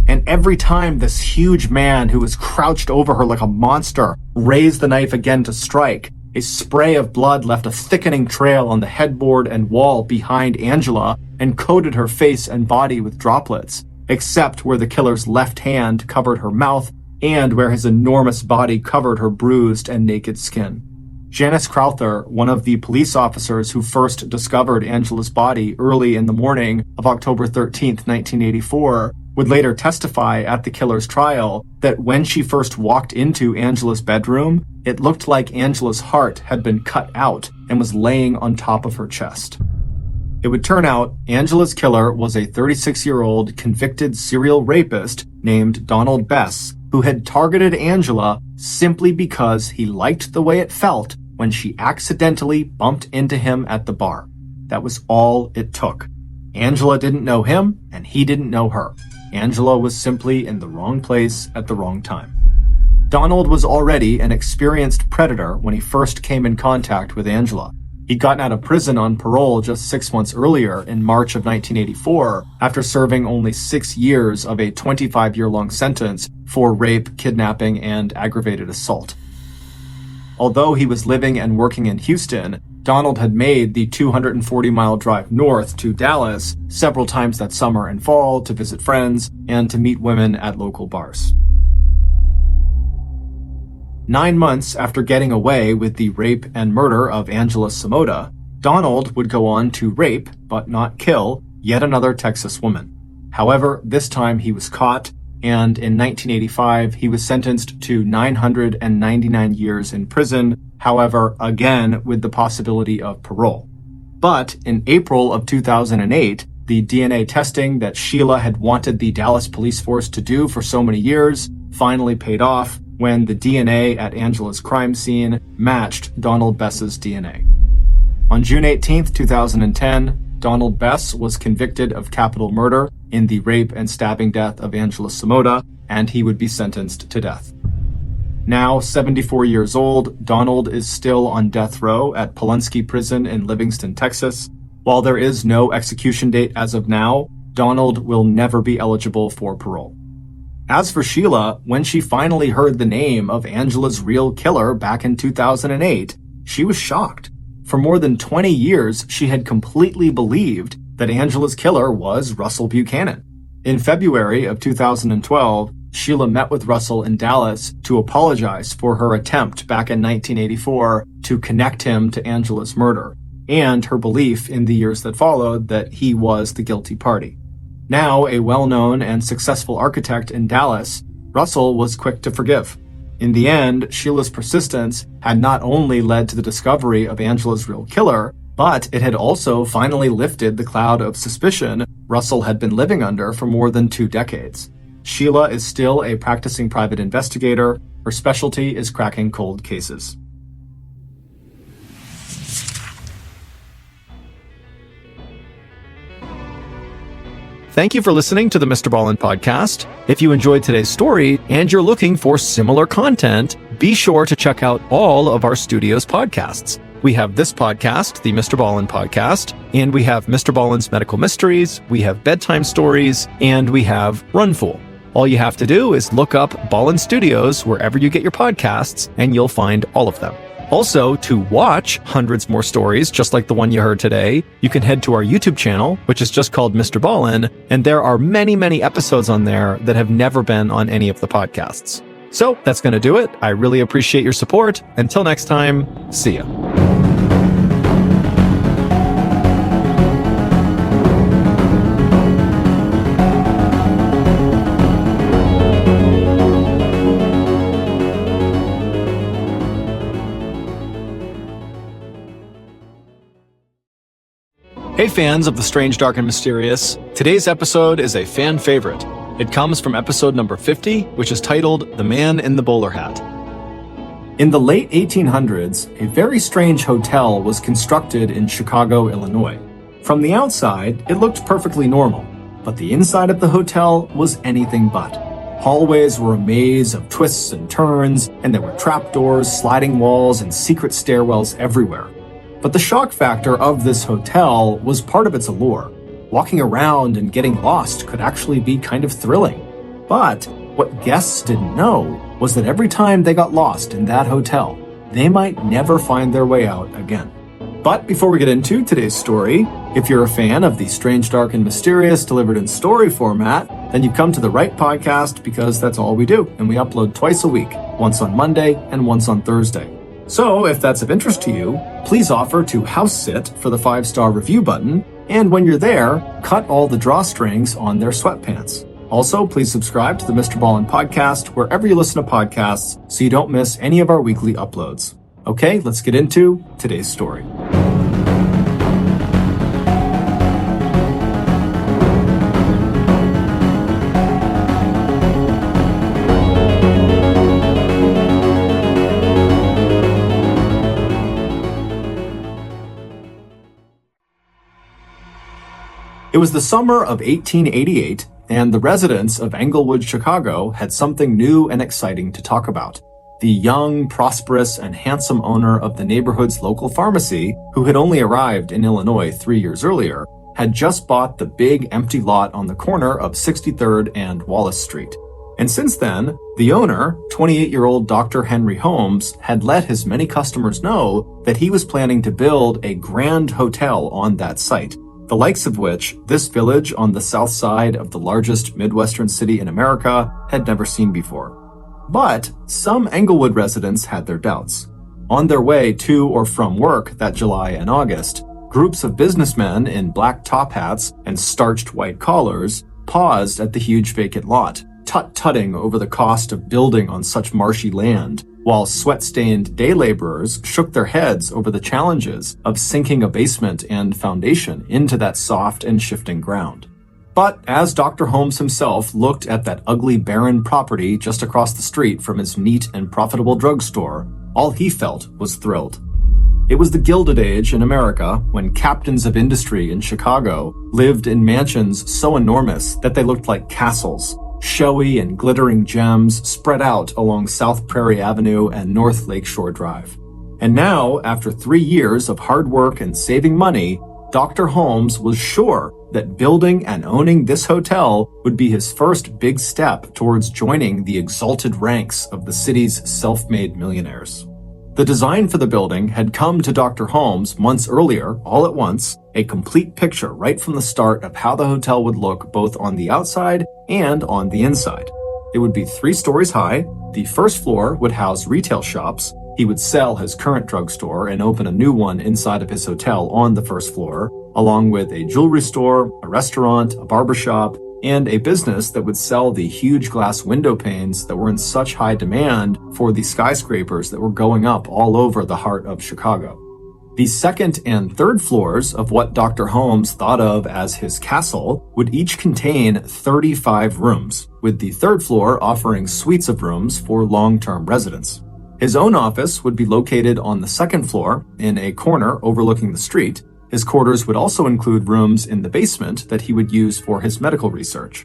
And every time this huge man who was crouched over her like a monster raised the knife again to strike, a spray of blood left a thickening trail on the headboard and wall behind Angela and coated her face and body with droplets, except where the killer's left hand covered her mouth and where his enormous body covered her bruised and naked skin. Janice Crowther, one of the police officers who first discovered Angela's body early in the morning of October 13th, 1984, would later testify at the killer's trial that when she first walked into Angela's bedroom, it looked like Angela's heart had been cut out and was laying on top of her chest. It would turn out Angela's killer was a 36-year-old convicted serial rapist named Donald Bess, who had targeted Angela simply because he liked the way it felt when she accidentally bumped into him at the bar. That was all it took. Angela didn't know him, and he didn't know her. Angela was simply in the wrong place at the wrong time. Donald was already an experienced predator when he first came in contact with Angela. He'd gotten out of prison on parole just 6 months earlier in March of 1984 after serving only 6 years of a 25-year-long sentence for rape, kidnapping, and aggravated assault. Although he was living and working in Houston, Donald had made the 240-mile drive north to Dallas several times that summer and fall to visit friends and to meet women at local bars. 9 months after getting away with the rape and murder of Angela Samota, Donald would go on to rape, but not kill, yet another Texas woman. However, this time he was caught, and in 1985 he was sentenced to 999 years in prison, however, again with the possibility of parole. But in April of 2008, the DNA testing that Sheila had wanted the Dallas police force to do for so many years finally paid off when the DNA at Angela's crime scene matched Donald Bess's DNA. On June 18, 2010, Donald Bess was convicted of capital murder in the rape and stabbing death of Angela Samota, and he would be sentenced to death. Now 74 years old, Donald is still on death row at Palunsky Prison in Livingston, Texas. While there is no execution date as of now, Donald will never be eligible for parole. As for Sheila, when she finally heard the name of Angela's real killer back in 2008, she was shocked. For more than 20 years, she had completely believed that Angela's killer was Russell Buchanan. In February of 2012, Sheila met with Russell in Dallas to apologize for her attempt back in 1984 to connect him to Angela's murder, and her belief in the years that followed that he was the guilty party. Now a well-known and successful architect in Dallas, Russell was quick to forgive. In the end, Sheila's persistence had not only led to the discovery of Angela's real killer, but it had also finally lifted the cloud of suspicion Russell had been living under for more than 2 decades. Sheila is still a practicing private investigator. Her specialty is cracking cold cases. Thank you for listening to the MrBallen podcast. If you enjoyed today's story and you're looking for similar content, be sure to check out all of our studio's podcasts. We have this podcast, the MrBallen podcast, and we have MrBallen's Medical Mysteries, we have Bedtime Stories, and we have Runfool. All you have to do is look up Ballen Studios wherever you get your podcasts, and you'll find all of them. Also, to watch hundreds more stories just like the one you heard today, you can head to our YouTube channel, which is just called MrBallen, and there are many, many episodes on there that have never been on any of the podcasts. So that's going to do it. I really appreciate your support. Until next time, see ya. Hey fans of the strange, dark, and mysterious, today's episode is a fan favorite. It comes from episode number 50, which is titled The Man in the Bowler Hat. In the late 1800s, a very strange hotel was constructed in Chicago, Illinois. From the outside, it looked perfectly normal, but the inside of the hotel was anything but. Hallways were a maze of twists and turns, and there were trapdoors, sliding walls, and secret stairwells everywhere. But the shock factor of this hotel was part of its allure. Walking around and getting lost could actually be kind of thrilling. But what guests didn't know was that every time they got lost in that hotel, they might never find their way out again. But before we get into today's story, if you're a fan of the strange, dark, and mysterious delivered in story format, then you've come to the right podcast because that's all we do, and we upload twice a week, once on Monday and once on Thursday. So, if that's of interest to you, please offer to house sit for the 5-star review button, and when you're there, cut all the drawstrings on their sweatpants. Also, please subscribe to the MrBallen podcast wherever you listen to podcasts so you don't miss any of our weekly uploads. Okay, let's get into today's story. It was the summer of 1888, and the residents of Englewood, Chicago had something new and exciting to talk about. The young, prosperous, and handsome owner of the neighborhood's local pharmacy, who had only arrived in Illinois 3 years earlier, had just bought the big empty lot on the corner of 63rd and Wallace Street. And since then, the owner, 28-year-old Dr. Henry Holmes, had let his many customers know that he was planning to build a grand hotel on that site, the likes of which this village on the south side of the largest Midwestern city in America had never seen before. But some Englewood residents had their doubts. On their way to or from work that July and August, groups of businessmen in black top hats and starched white collars paused at the huge vacant lot, tut-tutting over the cost of building on such marshy land, while sweat-stained day laborers shook their heads over the challenges of sinking a basement and foundation into that soft and shifting ground. But as Dr. Holmes himself looked at that ugly, barren property just across the street from his neat and profitable drugstore, all he felt was thrilled. It was the Gilded Age in America when captains of industry in Chicago lived in mansions so enormous that they looked like castles, showy and glittering gems spread out along South Prairie Avenue and North Lakeshore Drive. And now, after 3 years of hard work and saving money, Dr. Holmes was sure that building and owning this hotel would be his first big step towards joining the exalted ranks of the city's self-made millionaires. The design for the building had come to Dr. Holmes months earlier, all at once, a complete picture right from the start of how the hotel would look both on the outside and on the inside. It would be 3 stories high. The first floor would house retail shops. He would sell his current drugstore and open a new one inside of his hotel on the first floor, along with a jewelry store, a restaurant, a barbershop, and a business that would sell the huge glass window panes that were in such high demand for the skyscrapers that were going up all over the heart of Chicago. The second and third floors of what Dr. Holmes thought of as his castle would each contain 35 rooms, with the third floor offering suites of rooms for long-term residents. His own office would be located on the second floor in a corner overlooking the street. His quarters would also include rooms in the basement that he would use for his medical research.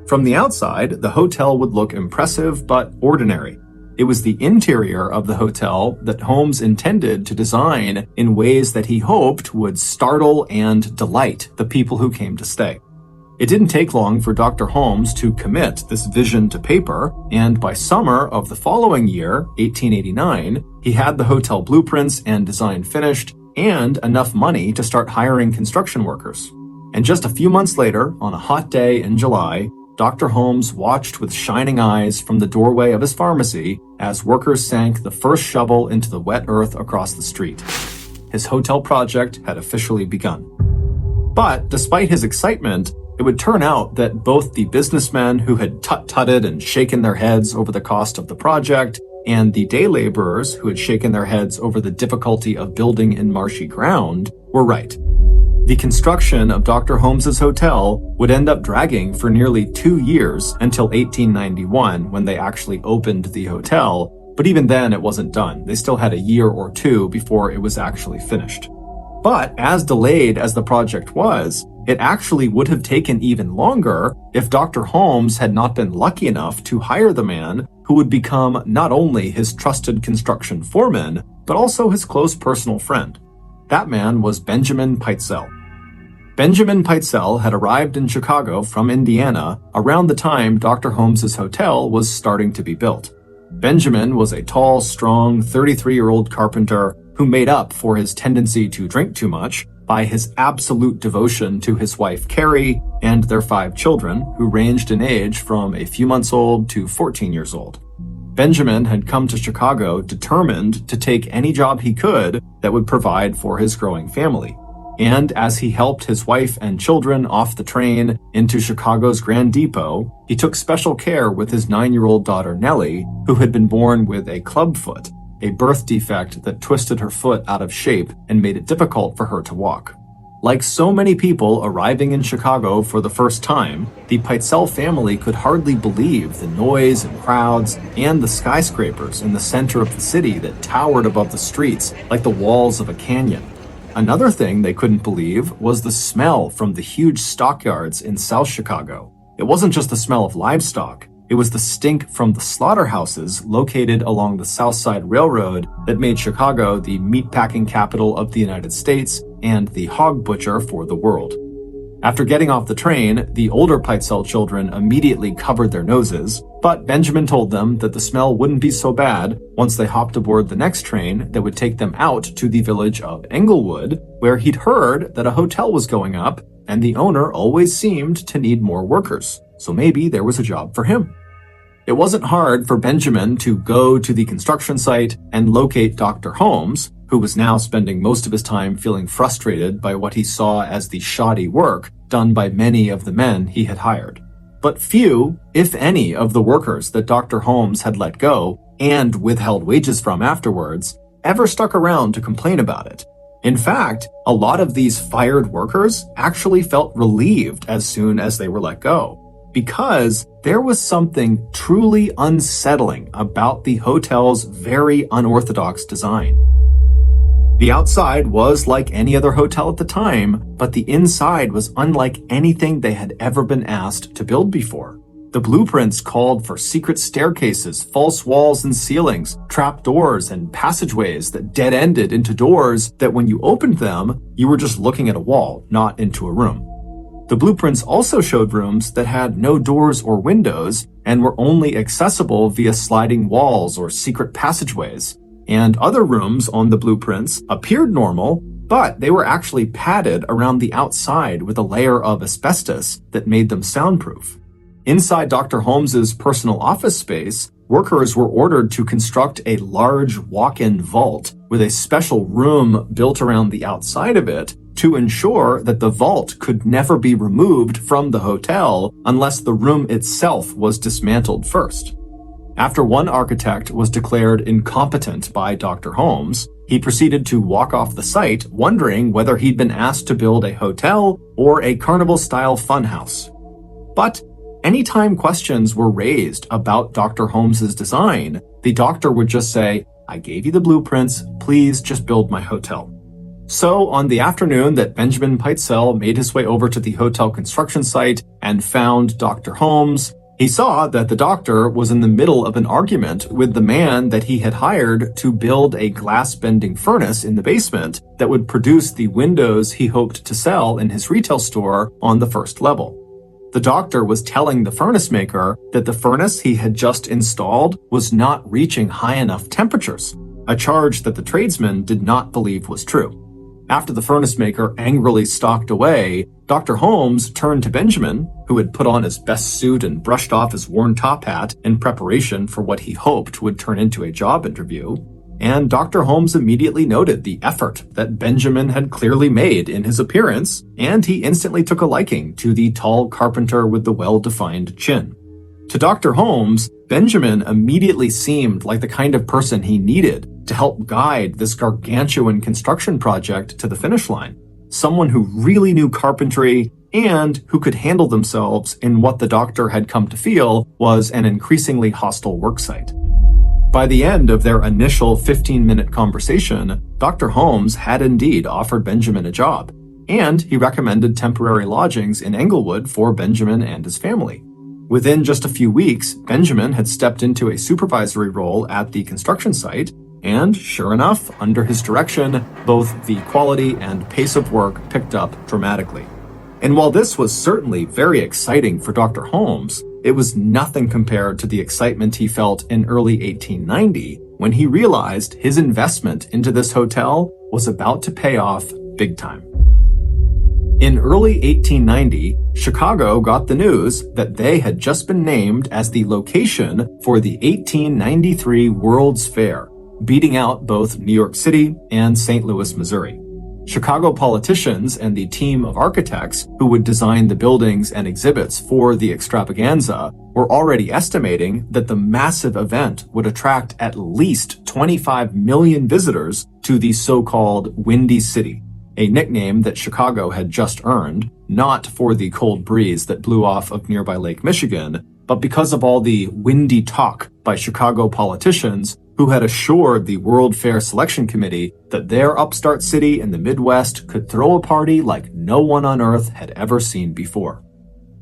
From the outside, the hotel would look impressive but ordinary. It was the interior of the hotel that Holmes intended to design in ways that he hoped would startle and delight the people who came to stay. It didn't take long for Dr. Holmes to commit this vision to paper, and by summer of the following year, 1889, he had the hotel blueprints and design finished, and enough money to start hiring construction workers. And just a few months later, on a hot day in July, Dr. Holmes watched with shining eyes from the doorway of his pharmacy as workers sank the first shovel into the wet earth across the street. His hotel project had officially begun. But despite his excitement, it would turn out that both the businessmen who had tut-tutted and shaken their heads over the cost of the project and the day laborers who had shaken their heads over the difficulty of building in marshy ground were right. The construction of Dr. Holmes's hotel would end up dragging for nearly 2 years until 1891 when they actually opened the hotel, but even then it wasn't done. They still had a year or 2 before it was actually finished. But as delayed as the project was, it actually would have taken even longer if Dr. Holmes had not been lucky enough to hire the man who would become not only his trusted construction foreman, but also his close personal friend. That man was Benjamin Pitezel. Benjamin Pitezel had arrived in Chicago from Indiana around the time Dr. Holmes's hotel was starting to be built. Benjamin was a tall, strong, 33-year-old carpenter who made up for his tendency to drink too much by his absolute devotion to his wife Carrie and their 5 children, who ranged in age from a few months old to 14 years old. Benjamin had come to Chicago determined to take any job he could that would provide for his growing family. And as he helped his wife and children off the train into Chicago's Grand Depot, he took special care with his 9-year-old daughter Nellie, who had been born with a clubfoot, a birth defect that twisted her foot out of shape and made it difficult for her to walk. Like so many people arriving in Chicago for the first time, the Pitezel family could hardly believe the noise and crowds and the skyscrapers in the center of the city that towered above the streets like the walls of a canyon. Another thing they couldn't believe was the smell from the huge stockyards in South Chicago. It wasn't just the smell of livestock. It was the stink from the slaughterhouses located along the South Side Railroad that made Chicago the meatpacking capital of the United States and the hog butcher for the world. After getting off the train, the older Pitezel children immediately covered their noses, but Benjamin told them that the smell wouldn't be so bad once they hopped aboard the next train that would take them out to the village of Englewood, where he'd heard that a hotel was going up, and the owner always seemed to need more workers, so maybe there was a job for him. It wasn't hard for Benjamin to go to the construction site and locate Dr. Holmes, who was now spending most of his time feeling frustrated by what he saw as the shoddy work done by many of the men he had hired. But few, if any, of the workers that Dr. Holmes had let go and withheld wages from afterwards ever stuck around to complain about it. In fact, a lot of these fired workers actually felt relieved as soon as they were let go, because there was something truly unsettling about the hotel's very unorthodox design. The outside was like any other hotel at the time, but the inside was unlike anything they had ever been asked to build before. The blueprints called for secret staircases, false walls and ceilings, trap doors, and passageways that dead-ended into doors that when you opened them, you were just looking at a wall, not into a room. The blueprints also showed rooms that had no doors or windows and were only accessible via sliding walls or secret passageways. and other rooms on the blueprints appeared normal, but they were actually padded around the outside with a layer of asbestos that made them soundproof. Inside Dr. Holmes's personal office space, workers were ordered to construct a large walk-in vault with a special room built around the outside of it to ensure that the vault could never be removed from the hotel unless the room itself was dismantled first. After one architect was declared incompetent by Dr. Holmes, he proceeded to walk off the site, wondering whether he'd been asked to build a hotel or a carnival-style funhouse. But anytime questions were raised about Dr. Holmes's design, the doctor would just say, "I gave you the blueprints, please just build my hotel." So on the afternoon that Benjamin Pitezel made his way over to the hotel construction site and found Dr. Holmes, he saw that the doctor was in the middle of an argument with the man that he had hired to build a glass-bending furnace in the basement that would produce the windows he hoped to sell in his retail store on the first level. The doctor was telling the furnace maker that the furnace he had just installed was not reaching high enough temperatures, a charge that the tradesman did not believe was true. After the furnace maker angrily stalked away, Dr. Holmes turned to Benjamin, who had put on his best suit and brushed off his worn top hat in preparation for what he hoped would turn into a job interview, and Dr. Holmes immediately noted the effort that Benjamin had clearly made in his appearance, and he instantly took a liking to the tall carpenter with the well-defined chin. To Dr. Holmes, Benjamin immediately seemed like the kind of person he needed to help guide this gargantuan construction project to the finish line. Someone who really knew carpentry and who could handle themselves in what the doctor had come to feel was an increasingly hostile worksite. By the end of their initial 15-minute conversation, Dr. Holmes had indeed offered Benjamin a job, and he recommended temporary lodgings in Englewood for Benjamin and his family. Within just a few weeks, Benjamin had stepped into a supervisory role at the construction site, and sure enough, under his direction, both the quality and pace of work picked up dramatically. And while this was certainly very exciting for Dr. Holmes, it was nothing compared to the excitement he felt in early 1890 when he realized his investment into this hotel was about to pay off big time. In early 1890, Chicago got the news that they had just been named as the location for the 1893 World's Fair, beating out both New York City and St. Louis, Missouri. Chicago politicians and the team of architects who would design the buildings and exhibits for the extravaganza were already estimating that the massive event would attract at least 25 million visitors to the so-called Windy City, a nickname that Chicago had just earned, not for the cold breeze that blew off of nearby Lake Michigan, but because of all the windy talk by Chicago politicians who had assured the World Fair Selection Committee that their upstart city in the Midwest could throw a party like no one on earth had ever seen before.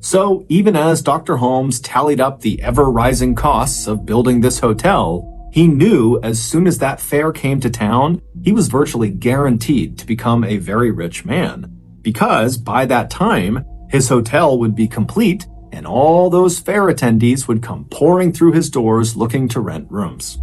So even as Dr. Holmes tallied up the ever-rising costs of building this hotel, he knew as soon as that fair came to town, he was virtually guaranteed to become a very rich man, because by that time, his hotel would be complete and all those fair attendees would come pouring through his doors looking to rent rooms.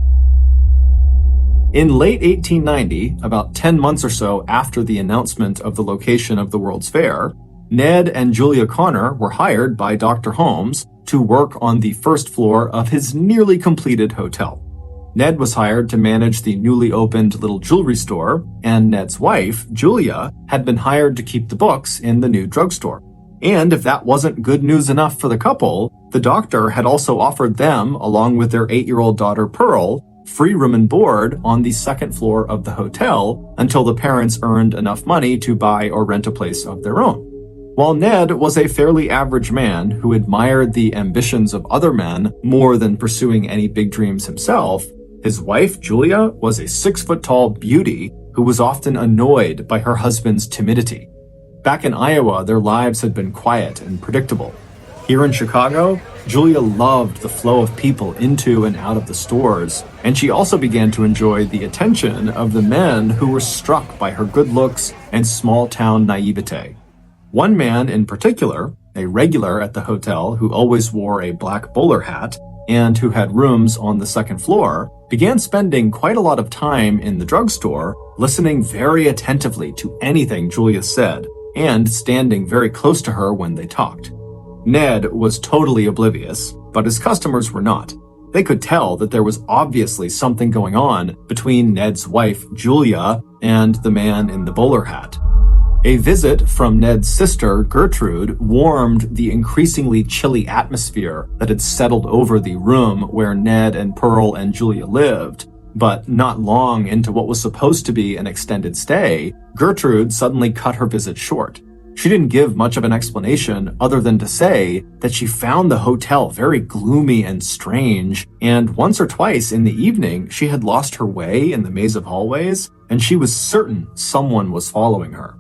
In late 1890, about 10 months or so after the announcement of the location of the World's Fair, Ned and Julia Connor were hired by Dr. Holmes to work on the first floor of his nearly completed hotel. Ned was hired to manage the newly opened little jewelry store, and Ned's wife, Julia, had been hired to keep the books in the new drugstore. And if that wasn't good news enough for the couple, the doctor had also offered them, along with their 8-year-old daughter Pearl, free room and board on the second floor of the hotel until the parents earned enough money to buy or rent a place of their own. While Ned was a fairly average man who admired the ambitions of other men more than pursuing any big dreams himself, his wife, Julia, was a 6-foot-tall beauty who was often annoyed by her husband's timidity. Back in Iowa, their lives had been quiet and predictable. Here in Chicago, Julia loved the flow of people into and out of the stores, and she also began to enjoy the attention of the men who were struck by her good looks and small-town naivete. One man in particular, a regular at the hotel who always wore a black bowler hat, and who had rooms on the second floor, began spending quite a lot of time in the drugstore, listening very attentively to anything Julia said, and standing very close to her when they talked. Ned was totally oblivious, but his customers were not. They could tell that there was obviously something going on between Ned's wife, Julia, and the man in the bowler hat. A visit from Ned's sister, Gertrude, warmed the increasingly chilly atmosphere that had settled over the room where Ned and Pearl and Julia lived. But not long into what was supposed to be an extended stay, Gertrude suddenly cut her visit short. She didn't give much of an explanation other than to say that she found the hotel very gloomy and strange, and once or twice in the evening she had lost her way in the maze of hallways, and she was certain someone was following her.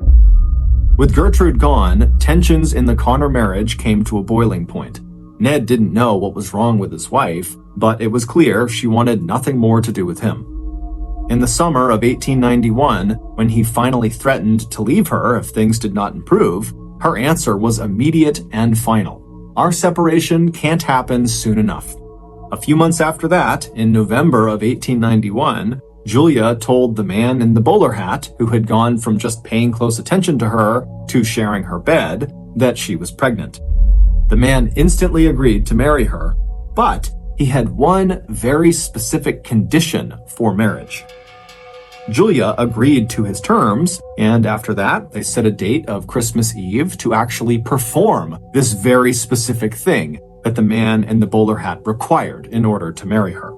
With Gertrude gone, tensions in the Connor marriage came to a boiling point. Ned didn't know what was wrong with his wife, but it was clear she wanted nothing more to do with him. In the summer of 1891, when he finally threatened to leave her if things did not improve, her answer was immediate and final. Our separation can't happen soon enough. A few months after that, in November of 1891, Julia told the man in the bowler hat, who had gone from just paying close attention to her to sharing her bed, that she was pregnant. The man instantly agreed to marry her, but he had one very specific condition for marriage. Julia agreed to his terms, and after that, they set a date of Christmas Eve to actually perform this very specific thing that the man in the bowler hat required in order to marry her.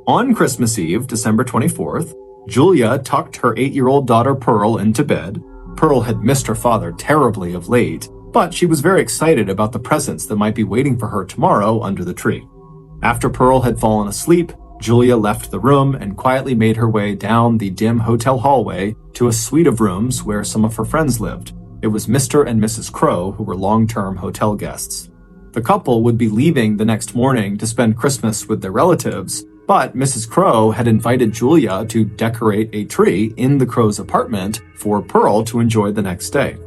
On Christmas Eve, December 24th, Julia tucked her 8-year-old daughter Pearl into bed. Pearl had missed her father terribly of late, but she was very excited about the presents that might be waiting for her tomorrow under the tree. After Pearl had fallen asleep, Julia left the room and quietly made her way down the dim hotel hallway to a suite of rooms where some of her friends lived. It was Mr. and Mrs. Crow, who were long-term hotel guests. The couple would be leaving the next morning to spend Christmas with their relatives, but Mrs. Crow had invited Julia to decorate a tree in the Crow's apartment for Pearl to enjoy the next day.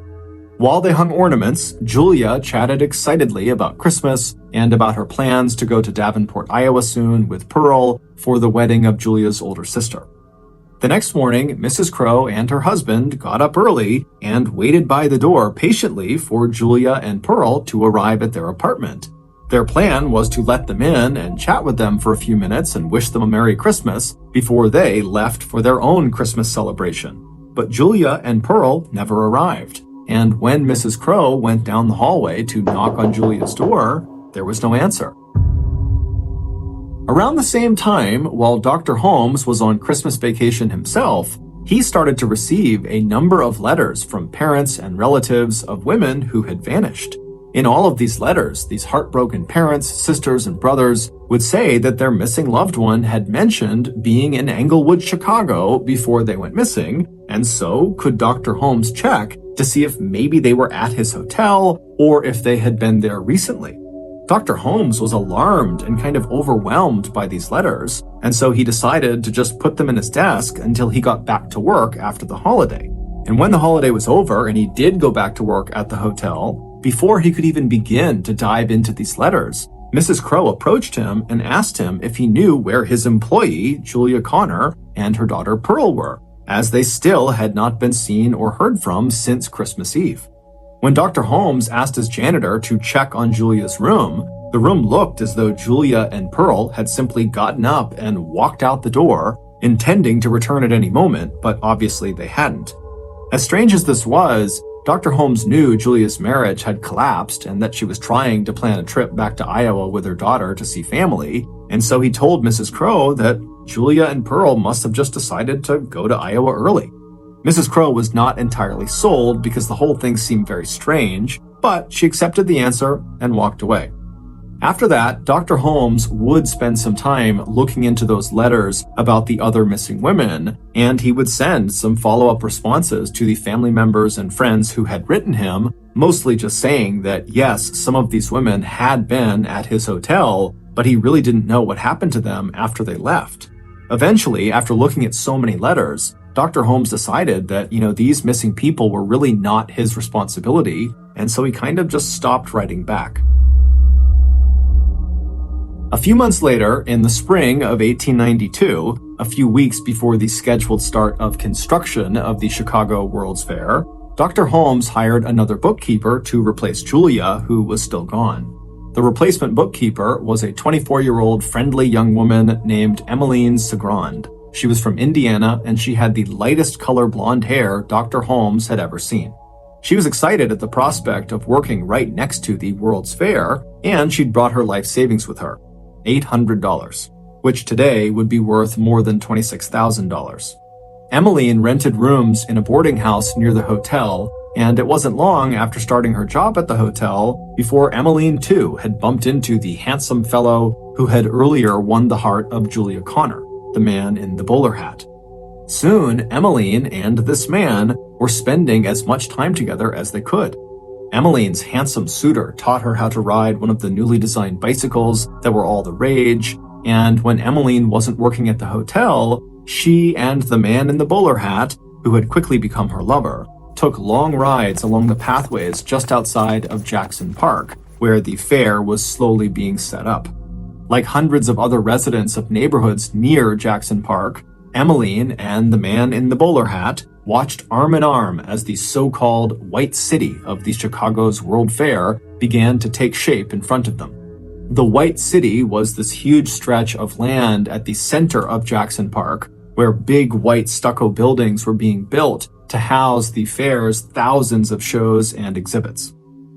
While they hung ornaments, Julia chatted excitedly about Christmas and about her plans to go to Davenport, Iowa soon with Pearl for the wedding of Julia's older sister. The next morning, Mrs. Crow and her husband got up early and waited by the door patiently for Julia and Pearl to arrive at their apartment. Their plan was to let them in and chat with them for a few minutes and wish them a Merry Christmas before they left for their own Christmas celebration. But Julia and Pearl never arrived, and when Mrs. Crow went down the hallway to knock on Julia's door, there was no answer. Around the same time, while Dr. Holmes was on Christmas vacation himself, he started to receive a number of letters from parents and relatives of women who had vanished. In all of these letters, these heartbroken parents, sisters, and brothers would say that their missing loved one had mentioned being in Englewood, Chicago before they went missing, and so could Dr. Holmes check to see if maybe they were at his hotel or if they had been there recently. Dr. Holmes was alarmed and kind of overwhelmed by these letters, and so he decided to just put them in his desk until he got back to work after the holiday. And when the holiday was over and he did go back to work at the hotel, before he could even begin to dive into these letters, Mrs. Crow approached him and asked him if he knew where his employee, Julia Connor, and her daughter Pearl were, as they still had not been seen or heard from since Christmas Eve. When Dr. Holmes asked his janitor to check on Julia's room, the room looked as though Julia and Pearl had simply gotten up and walked out the door, intending to return at any moment, but obviously they hadn't. As strange as this was, Dr. Holmes knew Julia's marriage had collapsed and that she was trying to plan a trip back to Iowa with her daughter to see family, and so he told Mrs. Crow that Julia and Pearl must have just decided to go to Iowa early. Mrs. Crow was not entirely sold because the whole thing seemed very strange, but she accepted the answer and walked away. After that, Dr. Holmes would spend some time looking into those letters about the other missing women, and he would send some follow-up responses to the family members and friends who had written him, mostly just saying that yes, some of these women had been at his hotel, but he really didn't know what happened to them after they left. Eventually, after looking at so many letters, Dr. Holmes decided that, these missing people were really not his responsibility, and so he kind of just stopped writing back. A few months later, in the spring of 1892, a few weeks before the scheduled start of construction of the Chicago World's Fair, Dr. Holmes hired another bookkeeper to replace Julia, who was still gone. The replacement bookkeeper was a 24-year-old friendly young woman named Emmeline Segrand. She was from Indiana, and she had the lightest color blonde hair Dr. Holmes had ever seen. She was excited at the prospect of working right next to the World's Fair, and she'd brought her life savings with her, $800, which today would be worth more than $26,000. Emmeline rented rooms in a boarding house near the hotel, and it wasn't long after starting her job at the hotel before Emmeline, too, had bumped into the handsome fellow who had earlier won the heart of Julia Connor, the man in the bowler hat. Soon, Emmeline and this man were spending as much time together as they could. Emmeline's handsome suitor taught her how to ride one of the newly designed bicycles that were all the rage, and when Emmeline wasn't working at the hotel, she and the man in the bowler hat, who had quickly become her lover, took long rides along the pathways just outside of Jackson Park, where the fair was slowly being set up. Like hundreds of other residents of neighborhoods near Jackson Park, Emmeline and the man in the bowler hat watched arm in arm as the so-called White City of the Chicago's World Fair began to take shape in front of them. The White City was this huge stretch of land at the center of Jackson Park, where big white stucco buildings were being built to house the fair's thousands of shows and exhibits.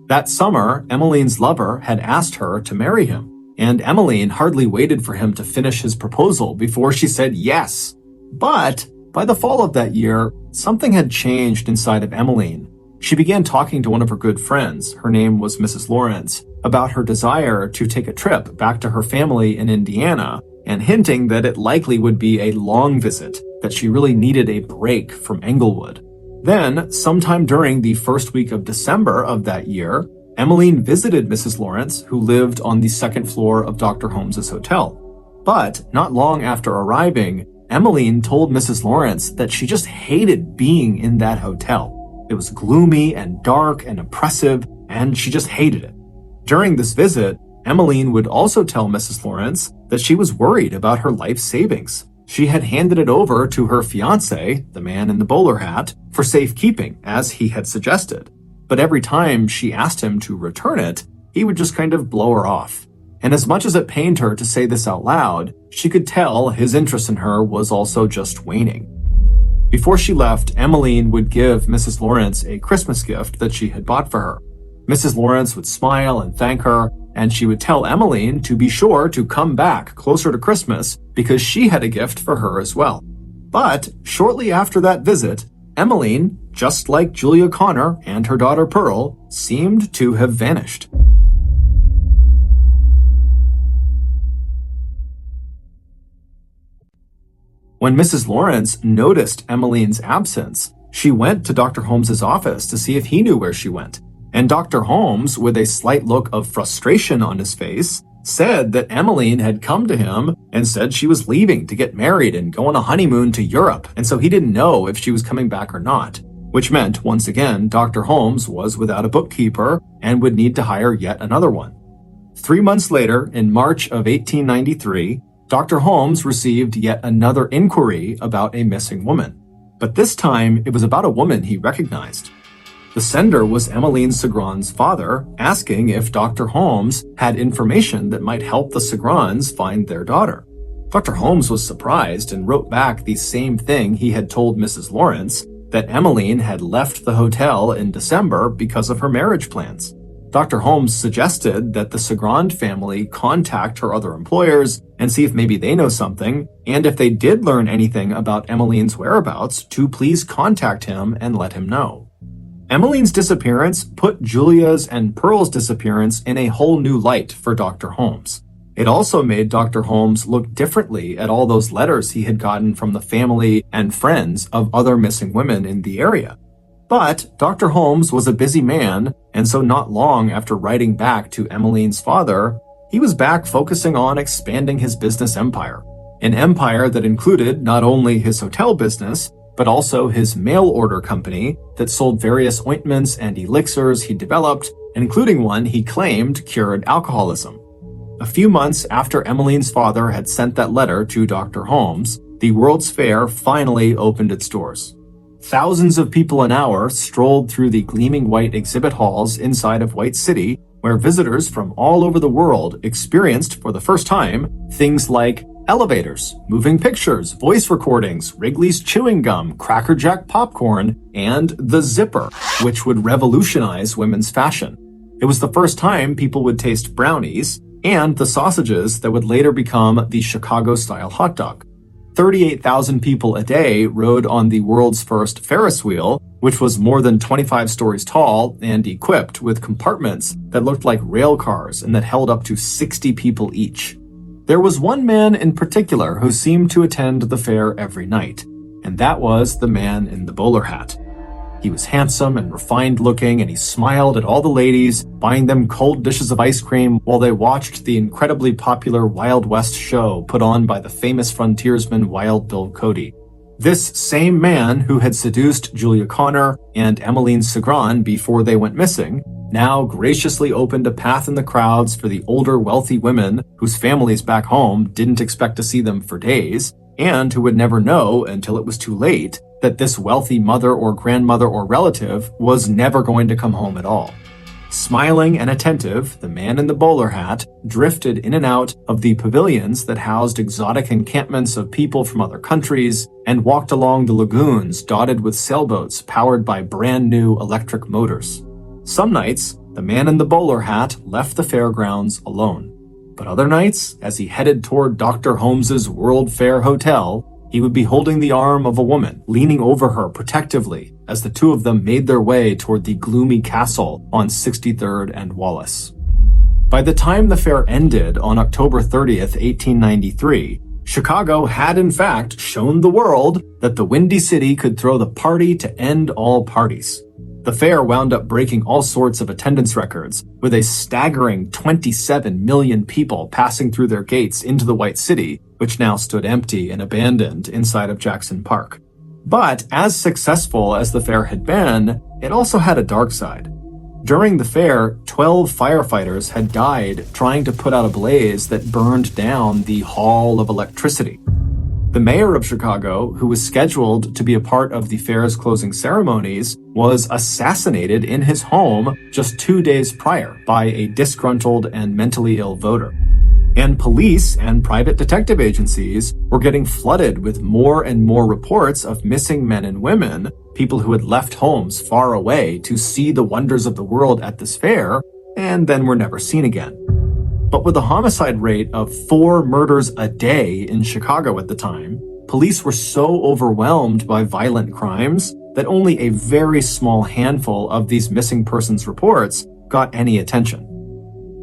That summer, Emmeline's lover had asked her to marry him, and Emmeline hardly waited for him to finish his proposal before she said yes. But by the fall of that year, something had changed inside of Emmeline. She began talking to one of her good friends, her name was Mrs. Lawrence, about her desire to take a trip back to her family in Indiana, and hinting that it likely would be a long visit, that she really needed a break from Englewood. Then, sometime during the first week of December of that year, Emmeline visited Mrs. Lawrence, who lived on the second floor of Dr. Holmes's hotel. But not long after arriving, Emmeline told Mrs. Lawrence that she just hated being in that hotel. It was gloomy and dark and oppressive, and she just hated it. During this visit, Emmeline would also tell Mrs. Lawrence that she was worried about her life savings. She had handed it over to her fiancé, the man in the bowler hat, for safekeeping, as he had suggested. But every time she asked him to return it, he would just kind of blow her off. And as much as it pained her to say this out loud, she could tell his interest in her was also just waning. Before she left, Emmeline would give Mrs. Lawrence a Christmas gift that she had bought for her. Mrs. Lawrence would smile and thank her, and she would tell Emmeline to be sure to come back closer to Christmas because she had a gift for her as well. But shortly after that visit, Emmeline, just like Julia Connor and her daughter Pearl, seemed to have vanished. When Mrs. Lawrence noticed Emmeline's absence, she went to Dr. Holmes's office to see if he knew where she went. And Dr. Holmes, with a slight look of frustration on his face, said that Emmeline had come to him and said she was leaving to get married and go on a honeymoon to Europe, and so he didn't know if she was coming back or not. Which meant, once again, Dr. Holmes was without a bookkeeper and would need to hire yet another one. 3 months later, in March of 1893, Dr. Holmes received yet another inquiry about a missing woman. But this time, it was about a woman he recognized. The sender was Emmeline Segrand's father, asking if Dr. Holmes had information that might help the Segrands find their daughter. Dr. Holmes was surprised and wrote back the same thing he had told Mrs. Lawrence, that Emmeline had left the hotel in December because of her marriage plans. Dr. Holmes suggested that the Segrand family contact her other employers and see if maybe they know something, and if they did learn anything about Emmeline's whereabouts, to please contact him and let him know. Emmeline's disappearance put Julia's and Pearl's disappearance in a whole new light for Dr. Holmes. It also made Dr. Holmes look differently at all those letters he had gotten from the family and friends of other missing women in the area. But Dr. Holmes was a busy man, and so not long after writing back to Emmeline's father, he was back focusing on expanding his business empire. An empire that included not only his hotel business, but also his mail order company that sold various ointments and elixirs he developed, including one he claimed cured alcoholism. A few months after Emmeline's father had sent that letter to Dr. Holmes, the World's Fair finally opened its doors. Thousands of people an hour strolled through the gleaming white exhibit halls inside of White City, where visitors from all over the world experienced for the first time things like elevators, moving pictures, voice recordings, Wrigley's chewing gum, Cracker Jack popcorn, and the zipper, which would revolutionize women's fashion. It was the first time people would taste brownies and the sausages that would later become the Chicago-style hot dog. 38,000 people a day rode on the world's first Ferris wheel, which was more than 25 stories tall and equipped with compartments that looked like rail cars and that held up to 60 people each. There was one man in particular who seemed to attend the fair every night, and that was the man in the bowler hat. He was handsome and refined looking, and he smiled at all the ladies, buying them cold dishes of ice cream while they watched the incredibly popular Wild West show put on by the famous frontiersman Wild Bill Cody. This same man who had seduced Julia Connor and Emmeline Segran before they went missing now graciously opened a path in the crowds for the older wealthy women whose families back home didn't expect to see them for days, and who would never know until it was too late that this wealthy mother or grandmother or relative was never going to come home at all. Smiling and attentive, the man in the bowler hat drifted in and out of the pavilions that housed exotic encampments of people from other countries and walked along the lagoons dotted with sailboats powered by brand new electric motors. Some nights, the man in the bowler hat left the fairgrounds alone. But other nights, as he headed toward Dr. Holmes's World Fair Hotel, he would be holding the arm of a woman, leaning over her protectively as the two of them made their way toward the gloomy castle on 63rd and Wallace. By the time the fair ended on October 30th, 1893, Chicago had in fact shown the world that the Windy City could throw the party to end all parties. The fair wound up breaking all sorts of attendance records, with a staggering 27 million people passing through their gates into the White City, which now stood empty and abandoned inside of Jackson Park. But as successful as the fair had been, it also had a dark side. During the fair, 12 firefighters had died trying to put out a blaze that burned down the Hall of Electricity. The mayor of Chicago, who was scheduled to be a part of the fair's closing ceremonies, was assassinated in his home just 2 days prior by a disgruntled and mentally ill voter. And police and private detective agencies were getting flooded with more and more reports of missing men and women, people who had left homes far away to see the wonders of the world at this fair, and then were never seen again. But with a homicide rate of 4 murders a day in Chicago at the time, police were so overwhelmed by violent crimes that only a very small handful of these missing persons reports got any attention.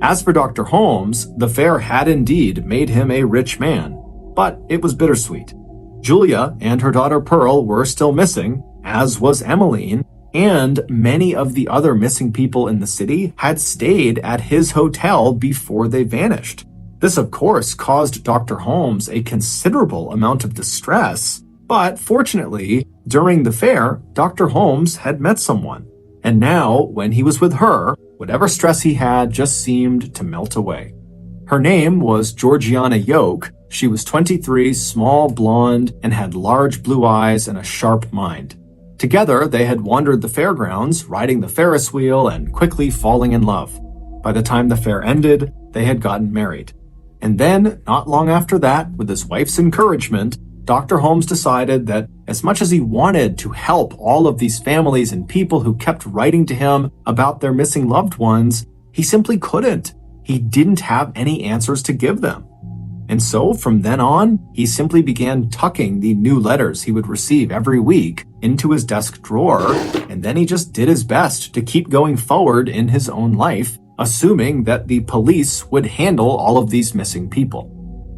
As for Dr. Holmes, the fair had indeed made him a rich man, but it was bittersweet. Julia and her daughter Pearl were still missing, as was Emmeline, and many of the other missing people in the city had stayed at his hotel before they vanished. This, of course, caused Dr. Holmes a considerable amount of distress, but fortunately, during the fair, Dr. Holmes had met someone, and now, when he was with her, whatever stress he had just seemed to melt away. Her name was Georgiana Yoke. She was 23, small, blonde, and had large blue eyes and a sharp mind. Together, they had wandered the fairgrounds, riding the Ferris wheel and quickly falling in love. By the time the fair ended, they had gotten married. And then, not long after that, with his wife's encouragement, Dr. Holmes decided that as much as he wanted to help all of these families and people who kept writing to him about their missing loved ones, he simply couldn't. He didn't have any answers to give them. And so from then on, he simply began tucking the new letters he would receive every week into his desk drawer, and then he just did his best to keep going forward in his own life, assuming that the police would handle all of these missing people.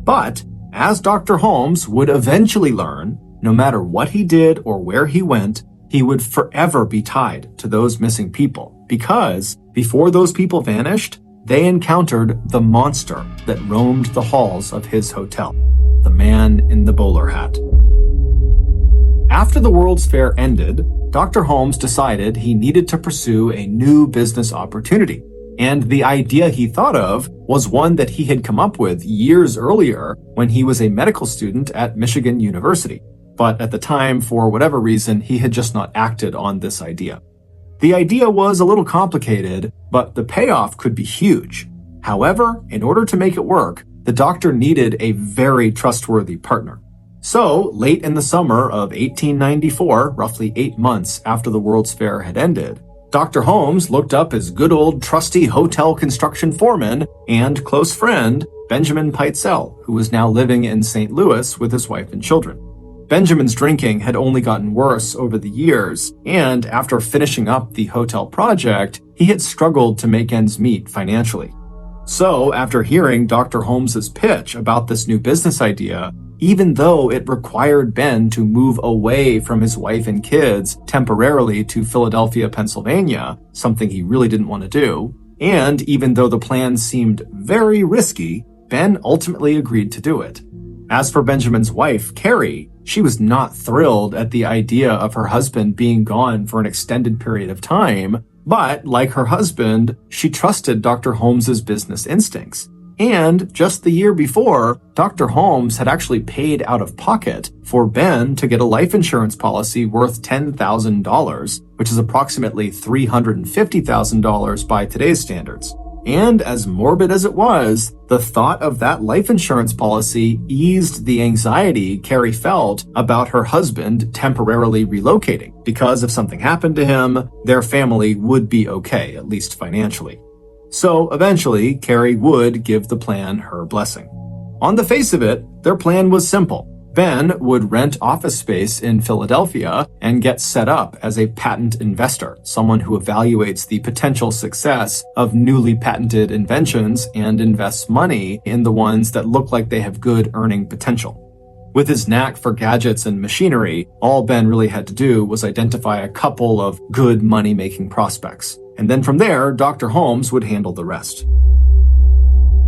But as Dr. Holmes would eventually learn, no matter what he did or where he went, he would forever be tied to those missing people, because before those people vanished, they encountered the monster that roamed the halls of his hotel, the man in the bowler hat. After the World's Fair ended, Dr. Holmes decided he needed to pursue a new business opportunity. And the idea he thought of was one that he had come up with years earlier when he was a medical student at Michigan University. But at the time, for whatever reason, he had just not acted on this idea. The idea was a little complicated, but the payoff could be huge. However, in order to make it work, the doctor needed a very trustworthy partner. So, late in the summer of 1894, roughly 8 months after the World's Fair had ended, Dr. Holmes looked up his good old trusty hotel construction foreman and close friend, Benjamin Pitezel, who was now living in St. Louis with his wife and children. Benjamin's drinking had only gotten worse over the years, and after finishing up the hotel project, he had struggled to make ends meet financially. So, after hearing Dr. Holmes's pitch about this new business idea, even though it required Ben to move away from his wife and kids temporarily to Philadelphia, Pennsylvania, something he really didn't want to do, and even though the plan seemed very risky, Ben ultimately agreed to do it. As for Benjamin's wife, Carrie, she was not thrilled at the idea of her husband being gone for an extended period of time, but like her husband, she trusted Dr. Holmes's business instincts. And just the year before, Dr. Holmes had actually paid out of pocket for Ben to get a life insurance policy worth $10,000, which is approximately $350,000 by today's standards. And as morbid as it was, the thought of that life insurance policy eased the anxiety Carrie felt about her husband temporarily relocating, because if something happened to him, their family would be okay, at least financially. So eventually, Carrie would give the plan her blessing. On the face of it, their plan was simple. Ben would rent office space in Philadelphia and get set up as a patent investor, someone who evaluates the potential success of newly patented inventions and invests money in the ones that look like they have good earning potential. With his knack for gadgets and machinery, all Ben really had to do was identify a couple of good money-making prospects. And then from there, Dr. Holmes would handle the rest.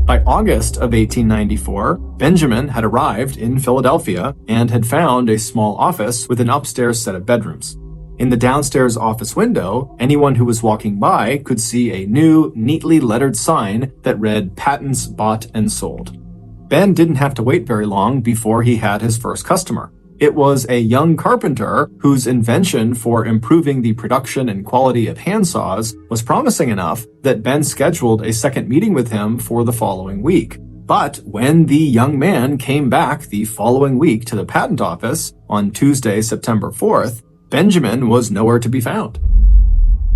By August of 1894, Benjamin had arrived in Philadelphia and had found a small office with an upstairs set of bedrooms. In the downstairs office window, anyone who was walking by could see a new, neatly lettered sign that read "Patents Bought and Sold." Ben didn't have to wait very long before he had his first customer. It was a young carpenter whose invention for improving the production and quality of handsaws was promising enough that Ben scheduled a second meeting with him for the following week. But when the young man came back the following week to the patent office on Tuesday, September 4th, Benjamin was nowhere to be found.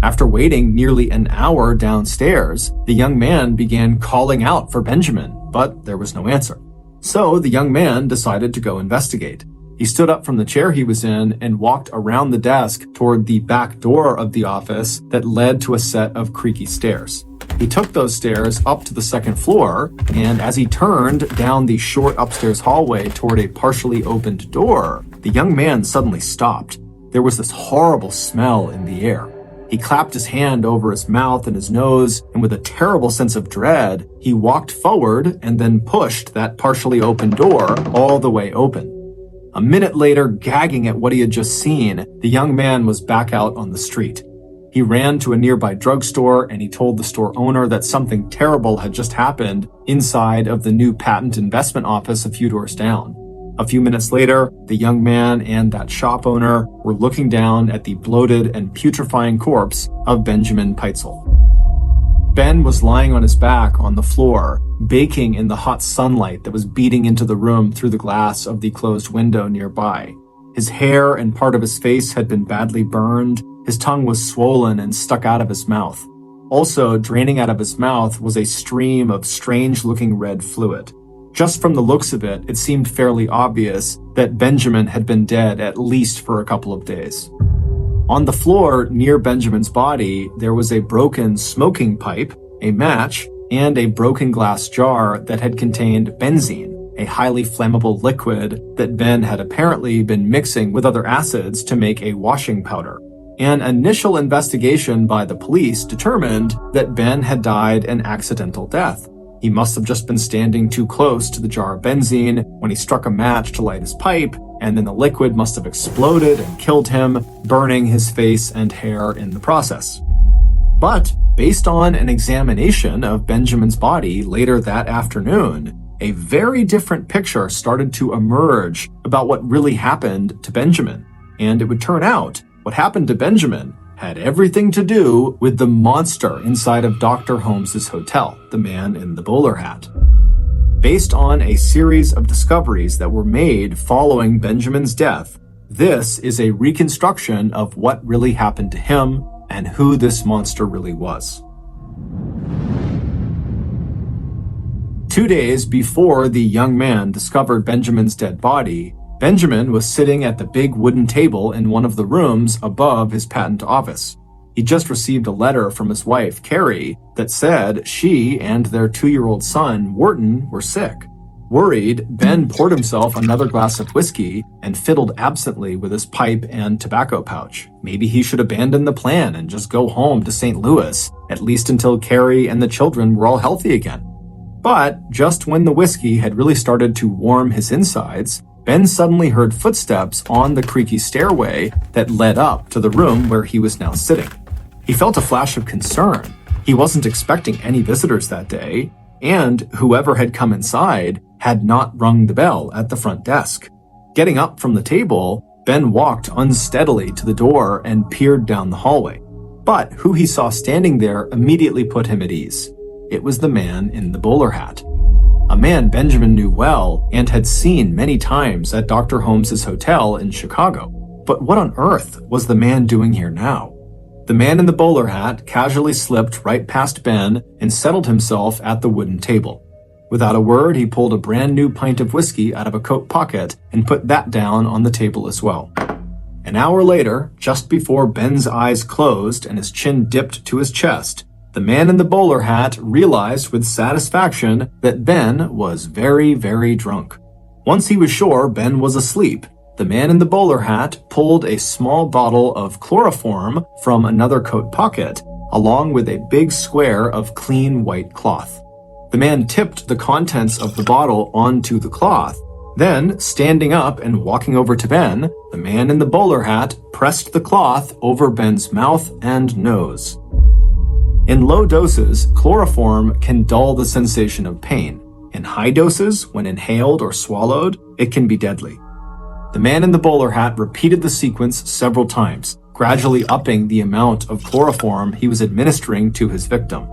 After waiting nearly an hour downstairs, the young man began calling out for Benjamin, but there was no answer. So the young man decided to go investigate. He stood up from the chair he was in and walked around the desk toward the back door of the office that led to a set of creaky stairs. He took those stairs up to the second floor, and as he turned down the short upstairs hallway toward a partially opened door, the young man suddenly stopped. There was this horrible smell in the air. He clapped his hand over his mouth and his nose, and with a terrible sense of dread, he walked forward and then pushed that partially open door all the way open. A minute later, gagging at what he had just seen, the young man was back out on the street. He ran to a nearby drugstore and he told the store owner that something terrible had just happened inside of the new patent investment office a few doors down. A few minutes later, the young man and that shop owner were looking down at the bloated and putrefying corpse of Benjamin Pitezel. Ben was lying on his back on the floor, baking in the hot sunlight that was beating into the room through the glass of the closed window nearby. His hair and part of his face had been badly burned. His tongue was swollen and stuck out of his mouth. Also, draining out of his mouth was a stream of strange-looking red fluid. Just from the looks of it, it seemed fairly obvious that Benjamin had been dead at least for a couple of days. On the floor near Benjamin's body, there was a broken smoking pipe, a match, and a broken glass jar that had contained benzene, a highly flammable liquid that Ben had apparently been mixing with other acids to make a washing powder. An initial investigation by the police determined that Ben had died an accidental death. He must have just been standing too close to the jar of benzene when he struck a match to light his pipe, and then the liquid must have exploded and killed him, burning his face and hair in the process. But based on an examination of Benjamin's body later that afternoon, a very different picture started to emerge about what really happened to Benjamin. And it would turn out what happened to Benjamin had everything to do with the monster inside of Dr. Holmes's hotel, the man in the bowler hat. Based on a series of discoveries that were made following Benjamin's death, this is a reconstruction of what really happened to him and who this monster really was. 2 days before the young man discovered Benjamin's dead body, Benjamin was sitting at the big wooden table in one of the rooms above his patent office. He just received a letter from his wife, Carrie, that said she and their 2-year-old son, Wharton, were sick. Worried, Ben poured himself another glass of whiskey and fiddled absently with his pipe and tobacco pouch. Maybe he should abandon the plan and just go home to St. Louis, at least until Carrie and the children were all healthy again. But just when the whiskey had really started to warm his insides, Ben suddenly heard footsteps on the creaky stairway that led up to the room where he was now sitting. He felt a flash of concern. He wasn't expecting any visitors that day, and whoever had come inside had not rung the bell at the front desk. Getting up from the table, Ben walked unsteadily to the door and peered down the hallway. But who he saw standing there immediately put him at ease. It was the man in the bowler hat. A man Benjamin knew well and had seen many times at Dr. Holmes's hotel in Chicago. But what on earth was the man doing here now? The man in the bowler hat casually slipped right past Ben and settled himself at the wooden table. Without a word, he pulled a brand new pint of whiskey out of a coat pocket and put that down on the table as well. An hour later, just before Ben's eyes closed and his chin dipped to his chest, the man in the bowler hat realized with satisfaction that Ben was very, very drunk. Once he was sure Ben was asleep, the man in the bowler hat pulled a small bottle of chloroform from another coat pocket, along with a big square of clean white cloth. The man tipped the contents of the bottle onto the cloth. Then, standing up and walking over to Ben, the man in the bowler hat pressed the cloth over Ben's mouth and nose. In low doses, chloroform can dull the sensation of pain. In high doses, when inhaled or swallowed, it can be deadly. The man in the bowler hat repeated the sequence several times, gradually upping the amount of chloroform he was administering to his victim.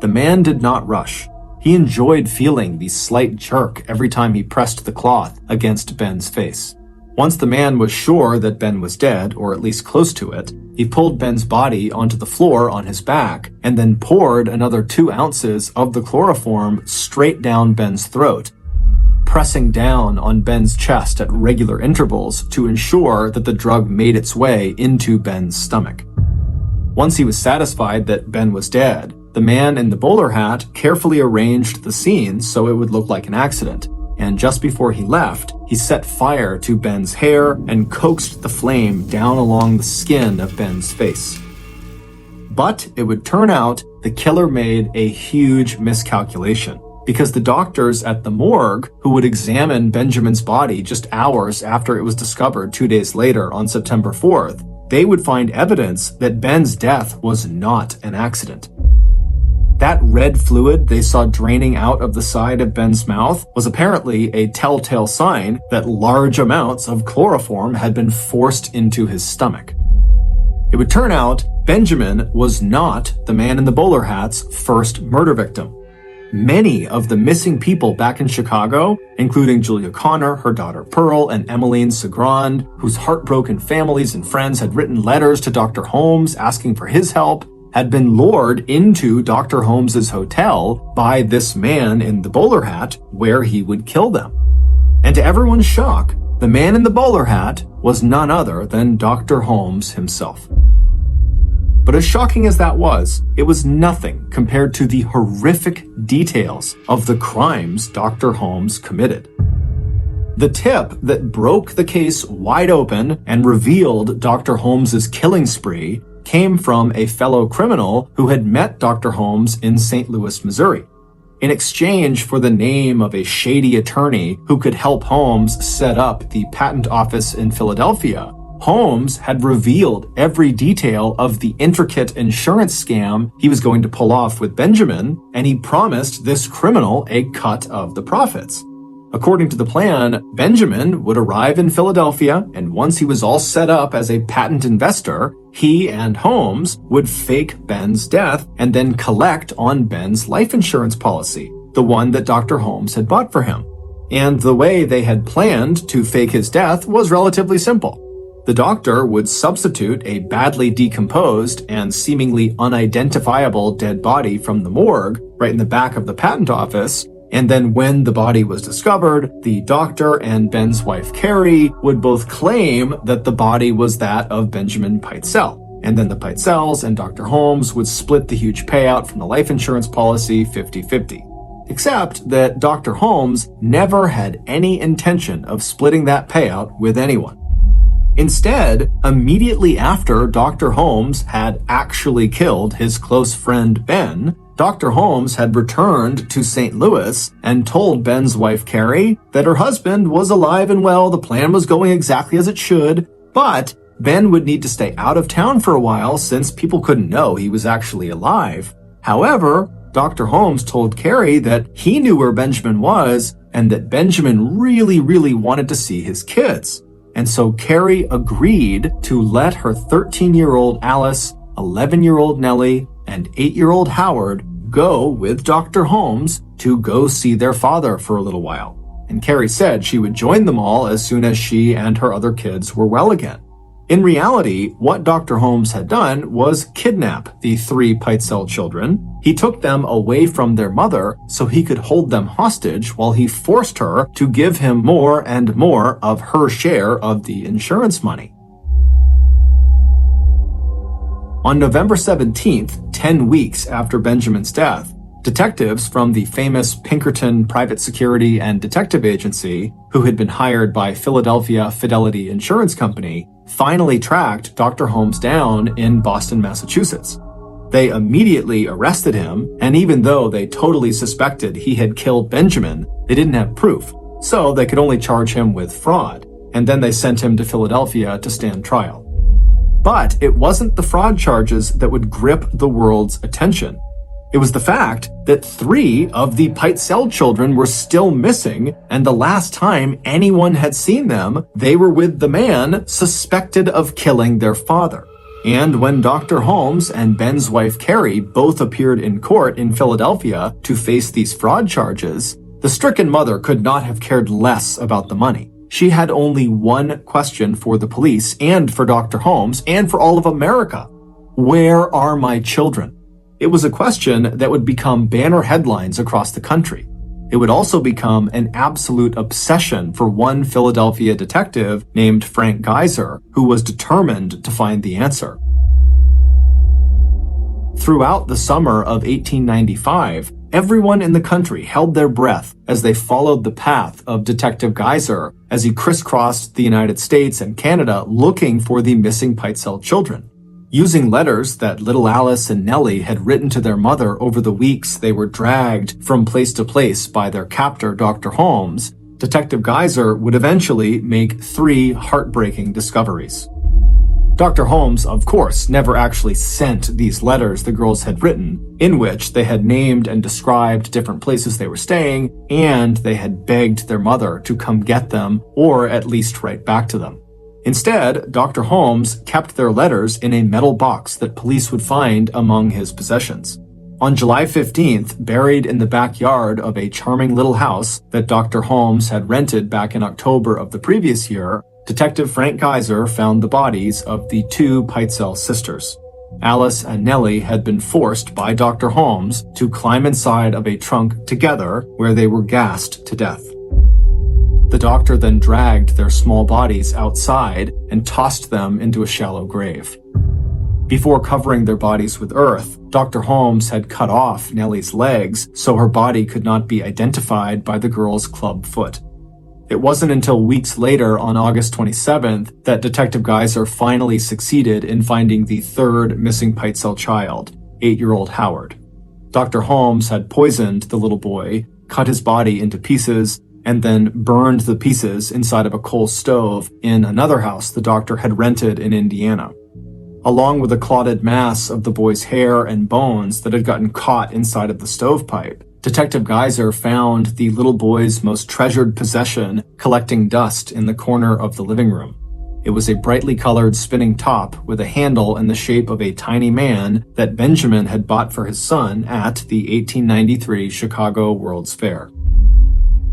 The man did not rush. He enjoyed feeling the slight jerk every time he pressed the cloth against Ben's face. Once the man was sure that Ben was dead, or at least close to it, he pulled Ben's body onto the floor on his back and then poured another 2 ounces of the chloroform straight down Ben's throat, pressing down on Ben's chest at regular intervals to ensure that the drug made its way into Ben's stomach. Once he was satisfied that Ben was dead, the man in the bowler hat carefully arranged the scene so it would look like an accident, and just before he left, he set fire to Ben's hair and coaxed the flame down along the skin of Ben's face. But it would turn out the killer made a huge miscalculation, because the doctors at the morgue who would examine Benjamin's body just hours after it was discovered 2 days later on September 4th, they would find evidence that Ben's death was not an accident. That red fluid they saw draining out of the side of Ben's mouth was apparently a telltale sign that large amounts of chloroform had been forced into his stomach. It would turn out Benjamin was not the man in the bowler hat's first murder victim. Many of the missing people back in Chicago, including Julia Connor, her daughter Pearl, and Emmeline Segrand, whose heartbroken families and friends had written letters to Dr. Holmes asking for his help, had been lured into Dr. Holmes's hotel by this man in the bowler hat where he would kill them. And to everyone's shock, the man in the bowler hat was none other than Dr. Holmes himself. But as shocking as that was, it was nothing compared to the horrific details of the crimes Dr. Holmes committed. The tip that broke the case wide open and revealed Dr. Holmes's killing spree came from a fellow criminal who had met Dr. Holmes in St. Louis, Missouri. In exchange for the name of a shady attorney who could help Holmes set up the patent office in Philadelphia, Holmes had revealed every detail of the intricate insurance scam he was going to pull off with Benjamin, and he promised this criminal a cut of the profits. According to the plan, Benjamin would arrive in Philadelphia, and once he was all set up as a patent investor, he and Holmes would fake Ben's death and then collect on Ben's life insurance policy, the one that Dr. Holmes had bought for him. And the way they had planned to fake his death was relatively simple. The doctor would substitute a badly decomposed and seemingly unidentifiable dead body from the morgue right in the back of the patent office, and then when the body was discovered, the doctor and Ben's wife Carrie would both claim that the body was that of Benjamin Pitezel. And then the Pitezels and Dr. Holmes would split the huge payout from the life insurance policy 50-50. Except that Dr. Holmes never had any intention of splitting that payout with anyone. Instead, immediately after Dr. Holmes had actually killed his close friend Ben, Dr. Holmes had returned to St. Louis and told Ben's wife Carrie that her husband was alive and well, the plan was going exactly as it should, but Ben would need to stay out of town for a while since people couldn't know he was actually alive. However, Dr. Holmes told Carrie that he knew where Benjamin was and that Benjamin really wanted to see his kids. And so Carrie agreed to let her 13-year-old Alice, 11-year-old Nellie, and 8-year-old Howard go with Dr. Holmes to go see their father for a little while. And Carrie said she would join them all as soon as she and her other kids were well again. In reality, what Dr. Holmes had done was kidnap the 3 Pitezel children. He took them away from their mother so he could hold them hostage while he forced her to give him more and more of her share of the insurance money. On November 17th, 10 weeks after Benjamin's death, detectives from the famous Pinkerton Private Security and Detective Agency, who had been hired by Philadelphia Fidelity Insurance Company, finally tracked Dr. Holmes down in Boston, Massachusetts. They immediately arrested him, and even though they totally suspected he had killed Benjamin, they didn't have proof, so they could only charge him with fraud, and then they sent him to Philadelphia to stand trial. But it wasn't the fraud charges that would grip the world's attention. It was the fact that 3 of the Pitezel children were still missing, and the last time anyone had seen them, they were with the man suspected of killing their father. And when Dr. Holmes and Ben's wife Carrie both appeared in court in Philadelphia to face these fraud charges, the stricken mother could not have cared less about the money. She had only one question for the police and for Dr. Holmes and for all of America. Where are my children? It was a question that would become banner headlines across the country. It would also become an absolute obsession for one Philadelphia detective named Frank Geyser, who was determined to find the answer. Throughout the summer of 1895, everyone in the country held their breath as they followed the path of Detective Geyser as he crisscrossed the United States and Canada looking for the missing Pitezel children. Using letters that little Alice and Nellie had written to their mother over the weeks they were dragged from place to place by their captor, Dr. Holmes, Detective Geyser would eventually make 3 heartbreaking discoveries. Dr. Holmes, of course, never actually sent these letters the girls had written, in which they had named and described different places they were staying, and they had begged their mother to come get them or at least write back to them. Instead, Dr. Holmes kept their letters in a metal box that police would find among his possessions. On July 15th, buried in the backyard of a charming little house that Dr. Holmes had rented back in October of the previous year, Detective Frank Geyser found the bodies of the 2 Pitezel sisters. Alice and Nellie had been forced by Dr. Holmes to climb inside of a trunk together where they were gassed to death. The doctor then dragged their small bodies outside and tossed them into a shallow grave. Before covering their bodies with earth, Dr. Holmes had cut off Nellie's legs so her body could not be identified by the girl's club foot. It wasn't until weeks later, on August 27th, that Detective Geyser finally succeeded in finding the 3rd missing Pitezel child, 8-year-old Howard. Dr. Holmes had poisoned the little boy, cut his body into pieces, and then burned the pieces inside of a coal stove in another house the doctor had rented in Indiana. Along with a clotted mass of the boy's hair and bones that had gotten caught inside of the stovepipe, Detective Geiser found the little boy's most treasured possession collecting dust in the corner of the living room. It was a brightly colored spinning top with a handle in the shape of a tiny man that Benjamin had bought for his son at the 1893 Chicago World's Fair.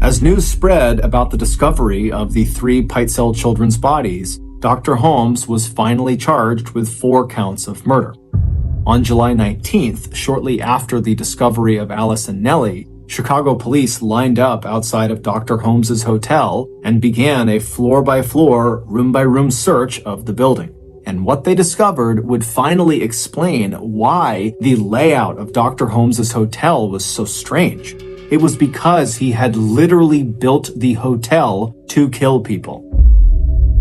As news spread about the discovery of the 3 Peitzel children's bodies, Dr. Holmes was finally charged with 4 counts of murder. On July 19th, shortly after the discovery of Alice and Nellie, Chicago police lined up outside of Dr. Holmes's hotel and began a floor-by-floor, room-by-room search of the building. And what they discovered would finally explain why the layout of Dr. Holmes's hotel was so strange. It was because he had literally built the hotel to kill people.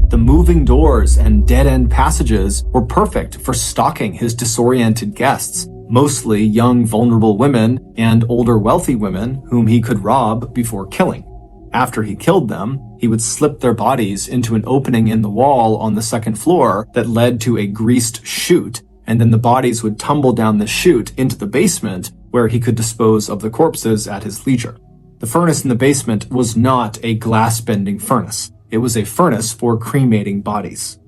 The moving doors and dead-end passages were perfect for stalking his disoriented guests, mostly young vulnerable women and older wealthy women whom he could rob before killing. After he killed them, he would slip their bodies into an opening in the wall on the second floor that led to a greased chute, and then the bodies would tumble down the chute into the basement where he could dispose of the corpses at his leisure. The furnace in the basement was not a glass-bending furnace. It was a furnace for cremating bodies.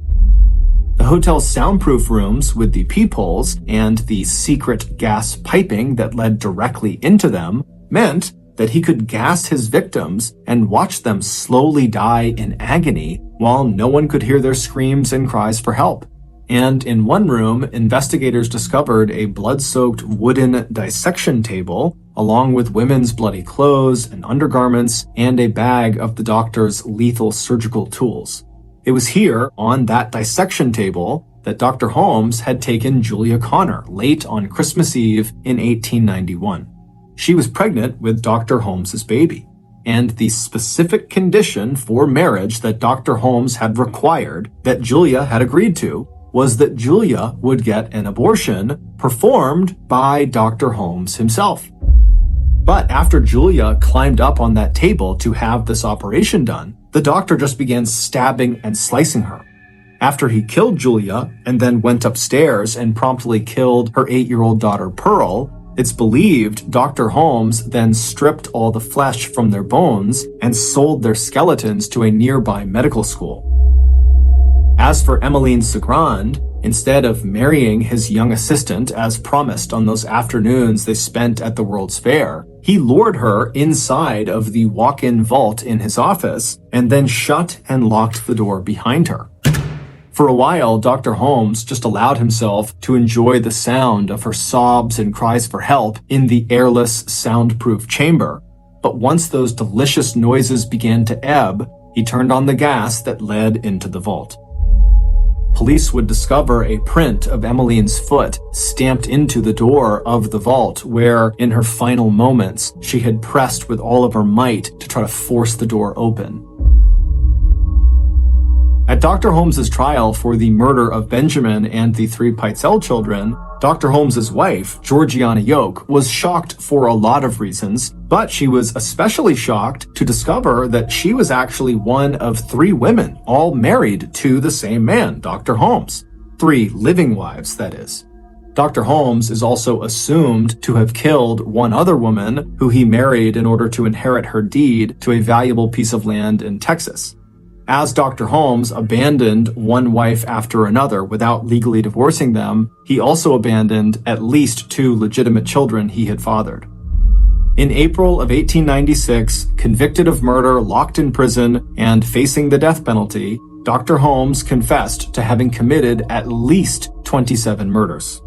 The hotel's soundproof rooms with the peepholes and the secret gas piping that led directly into them meant that he could gas his victims and watch them slowly die in agony while no one could hear their screams and cries for help. And in one room, investigators discovered a blood-soaked wooden dissection table, along with women's bloody clothes and undergarments, and a bag of the doctor's lethal surgical tools. It was here, on that dissection table, that Dr. Holmes had taken Julia Connor late on Christmas Eve in 1891. She was pregnant with Dr. Holmes's baby, and the specific condition for marriage that Dr. Holmes had required, that Julia had agreed to, was that Julia would get an abortion performed by Dr. Holmes himself. But after Julia climbed up on that table to have this operation done, the doctor just began stabbing and slicing her. After he killed Julia and then went upstairs and promptly killed her 8-year-old daughter Pearl, it's believed Dr. Holmes then stripped all the flesh from their bones and sold their skeletons to a nearby medical school. As for Emmeline Segrand, instead of marrying his young assistant as promised on those afternoons they spent at the World's Fair, he lured her inside of the walk-in vault in his office and then shut and locked the door behind her. For a while, Dr. Holmes just allowed himself to enjoy the sound of her sobs and cries for help in the airless, soundproof chamber. But once those delicious noises began to ebb, he turned on the gas that led into the vault. Police would discover a print of Emmeline's foot stamped into the door of the vault where, in her final moments, she had pressed with all of her might to try to force the door open. At Dr. Holmes's trial for the murder of Benjamin and the 3 Peitzel children, Dr. Holmes's wife, Georgiana Yoke, was shocked for a lot of reasons, but she was especially shocked to discover that she was actually one of 3 women, all married to the same man, Dr. Holmes. 3 living wives, that is. Dr. Holmes is also assumed to have killed one other woman who he married in order to inherit her deed to a valuable piece of land in Texas. As Dr. Holmes abandoned one wife after another without legally divorcing them, he also abandoned at least 2 legitimate children he had fathered. In April of 1896, convicted of murder, locked in prison, and facing the death penalty, Dr. Holmes confessed to having committed at least 27 murders.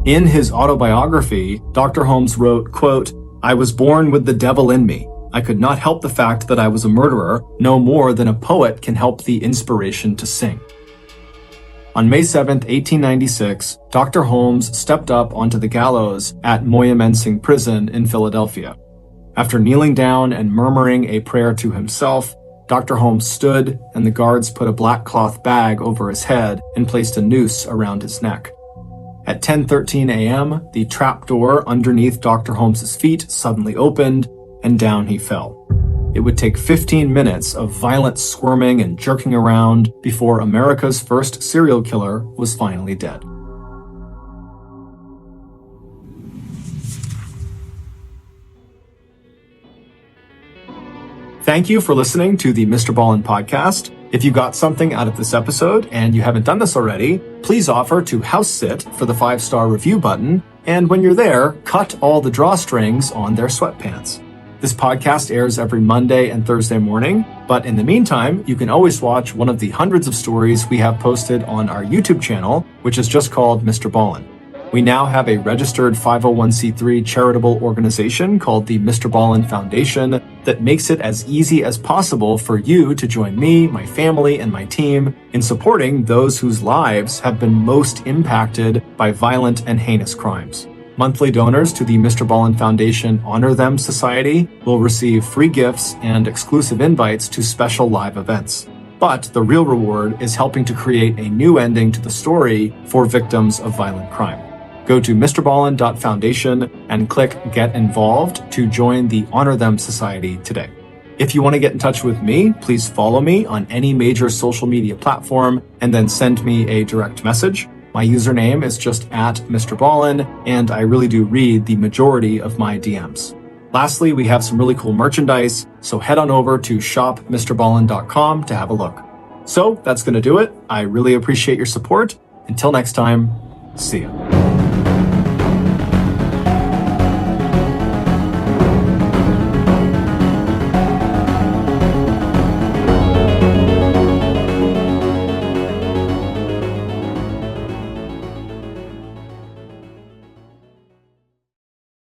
In his autobiography, Dr. Holmes wrote, quote, "I was born with the devil in me. I could not help the fact that I was a murderer, no more than a poet can help the inspiration to sing." On May 7, 1896, Dr. Holmes stepped up onto the gallows at Moyamensing Prison in Philadelphia. After kneeling down and murmuring a prayer to himself, Dr. Holmes stood and the guards put a black cloth bag over his head and placed a noose around his neck. At 10:13 a.m., the trapdoor underneath Dr. Holmes's feet suddenly opened, and down he fell. It would take 15 minutes of violent squirming and jerking around before America's first serial killer was finally dead. Thank you for listening to the MrBallen podcast. If you got something out of this episode and you haven't done this already, please offer to house sit for the 5-star review button, and when you're there, cut all the drawstrings on their sweatpants. This podcast airs every Monday and Thursday morning, but in the meantime, you can always watch one of the hundreds of stories we have posted on our YouTube channel, which is just called MrBallen. We now have a registered 501c3 charitable organization called the MrBallen Foundation that makes it as easy as possible for you to join me, my family, and my team in supporting those whose lives have been most impacted by violent and heinous crimes. Monthly donors to the MrBallen Foundation Honor Them Society will receive free gifts and exclusive invites to special live events. But the real reward is helping to create a new ending to the story for victims of violent crime. Go to MrBallen.Foundation and click Get Involved to join the Honor Them Society today. If you want to get in touch with me, please follow me on any major social media platform and then send me a direct message. My username is just @MrBallen, and I really do read the majority of my DMs. Lastly, we have some really cool merchandise, so head on over to shopmrballen.com to have a look. So that's going to do it. I really appreciate your support. Until next time, see ya.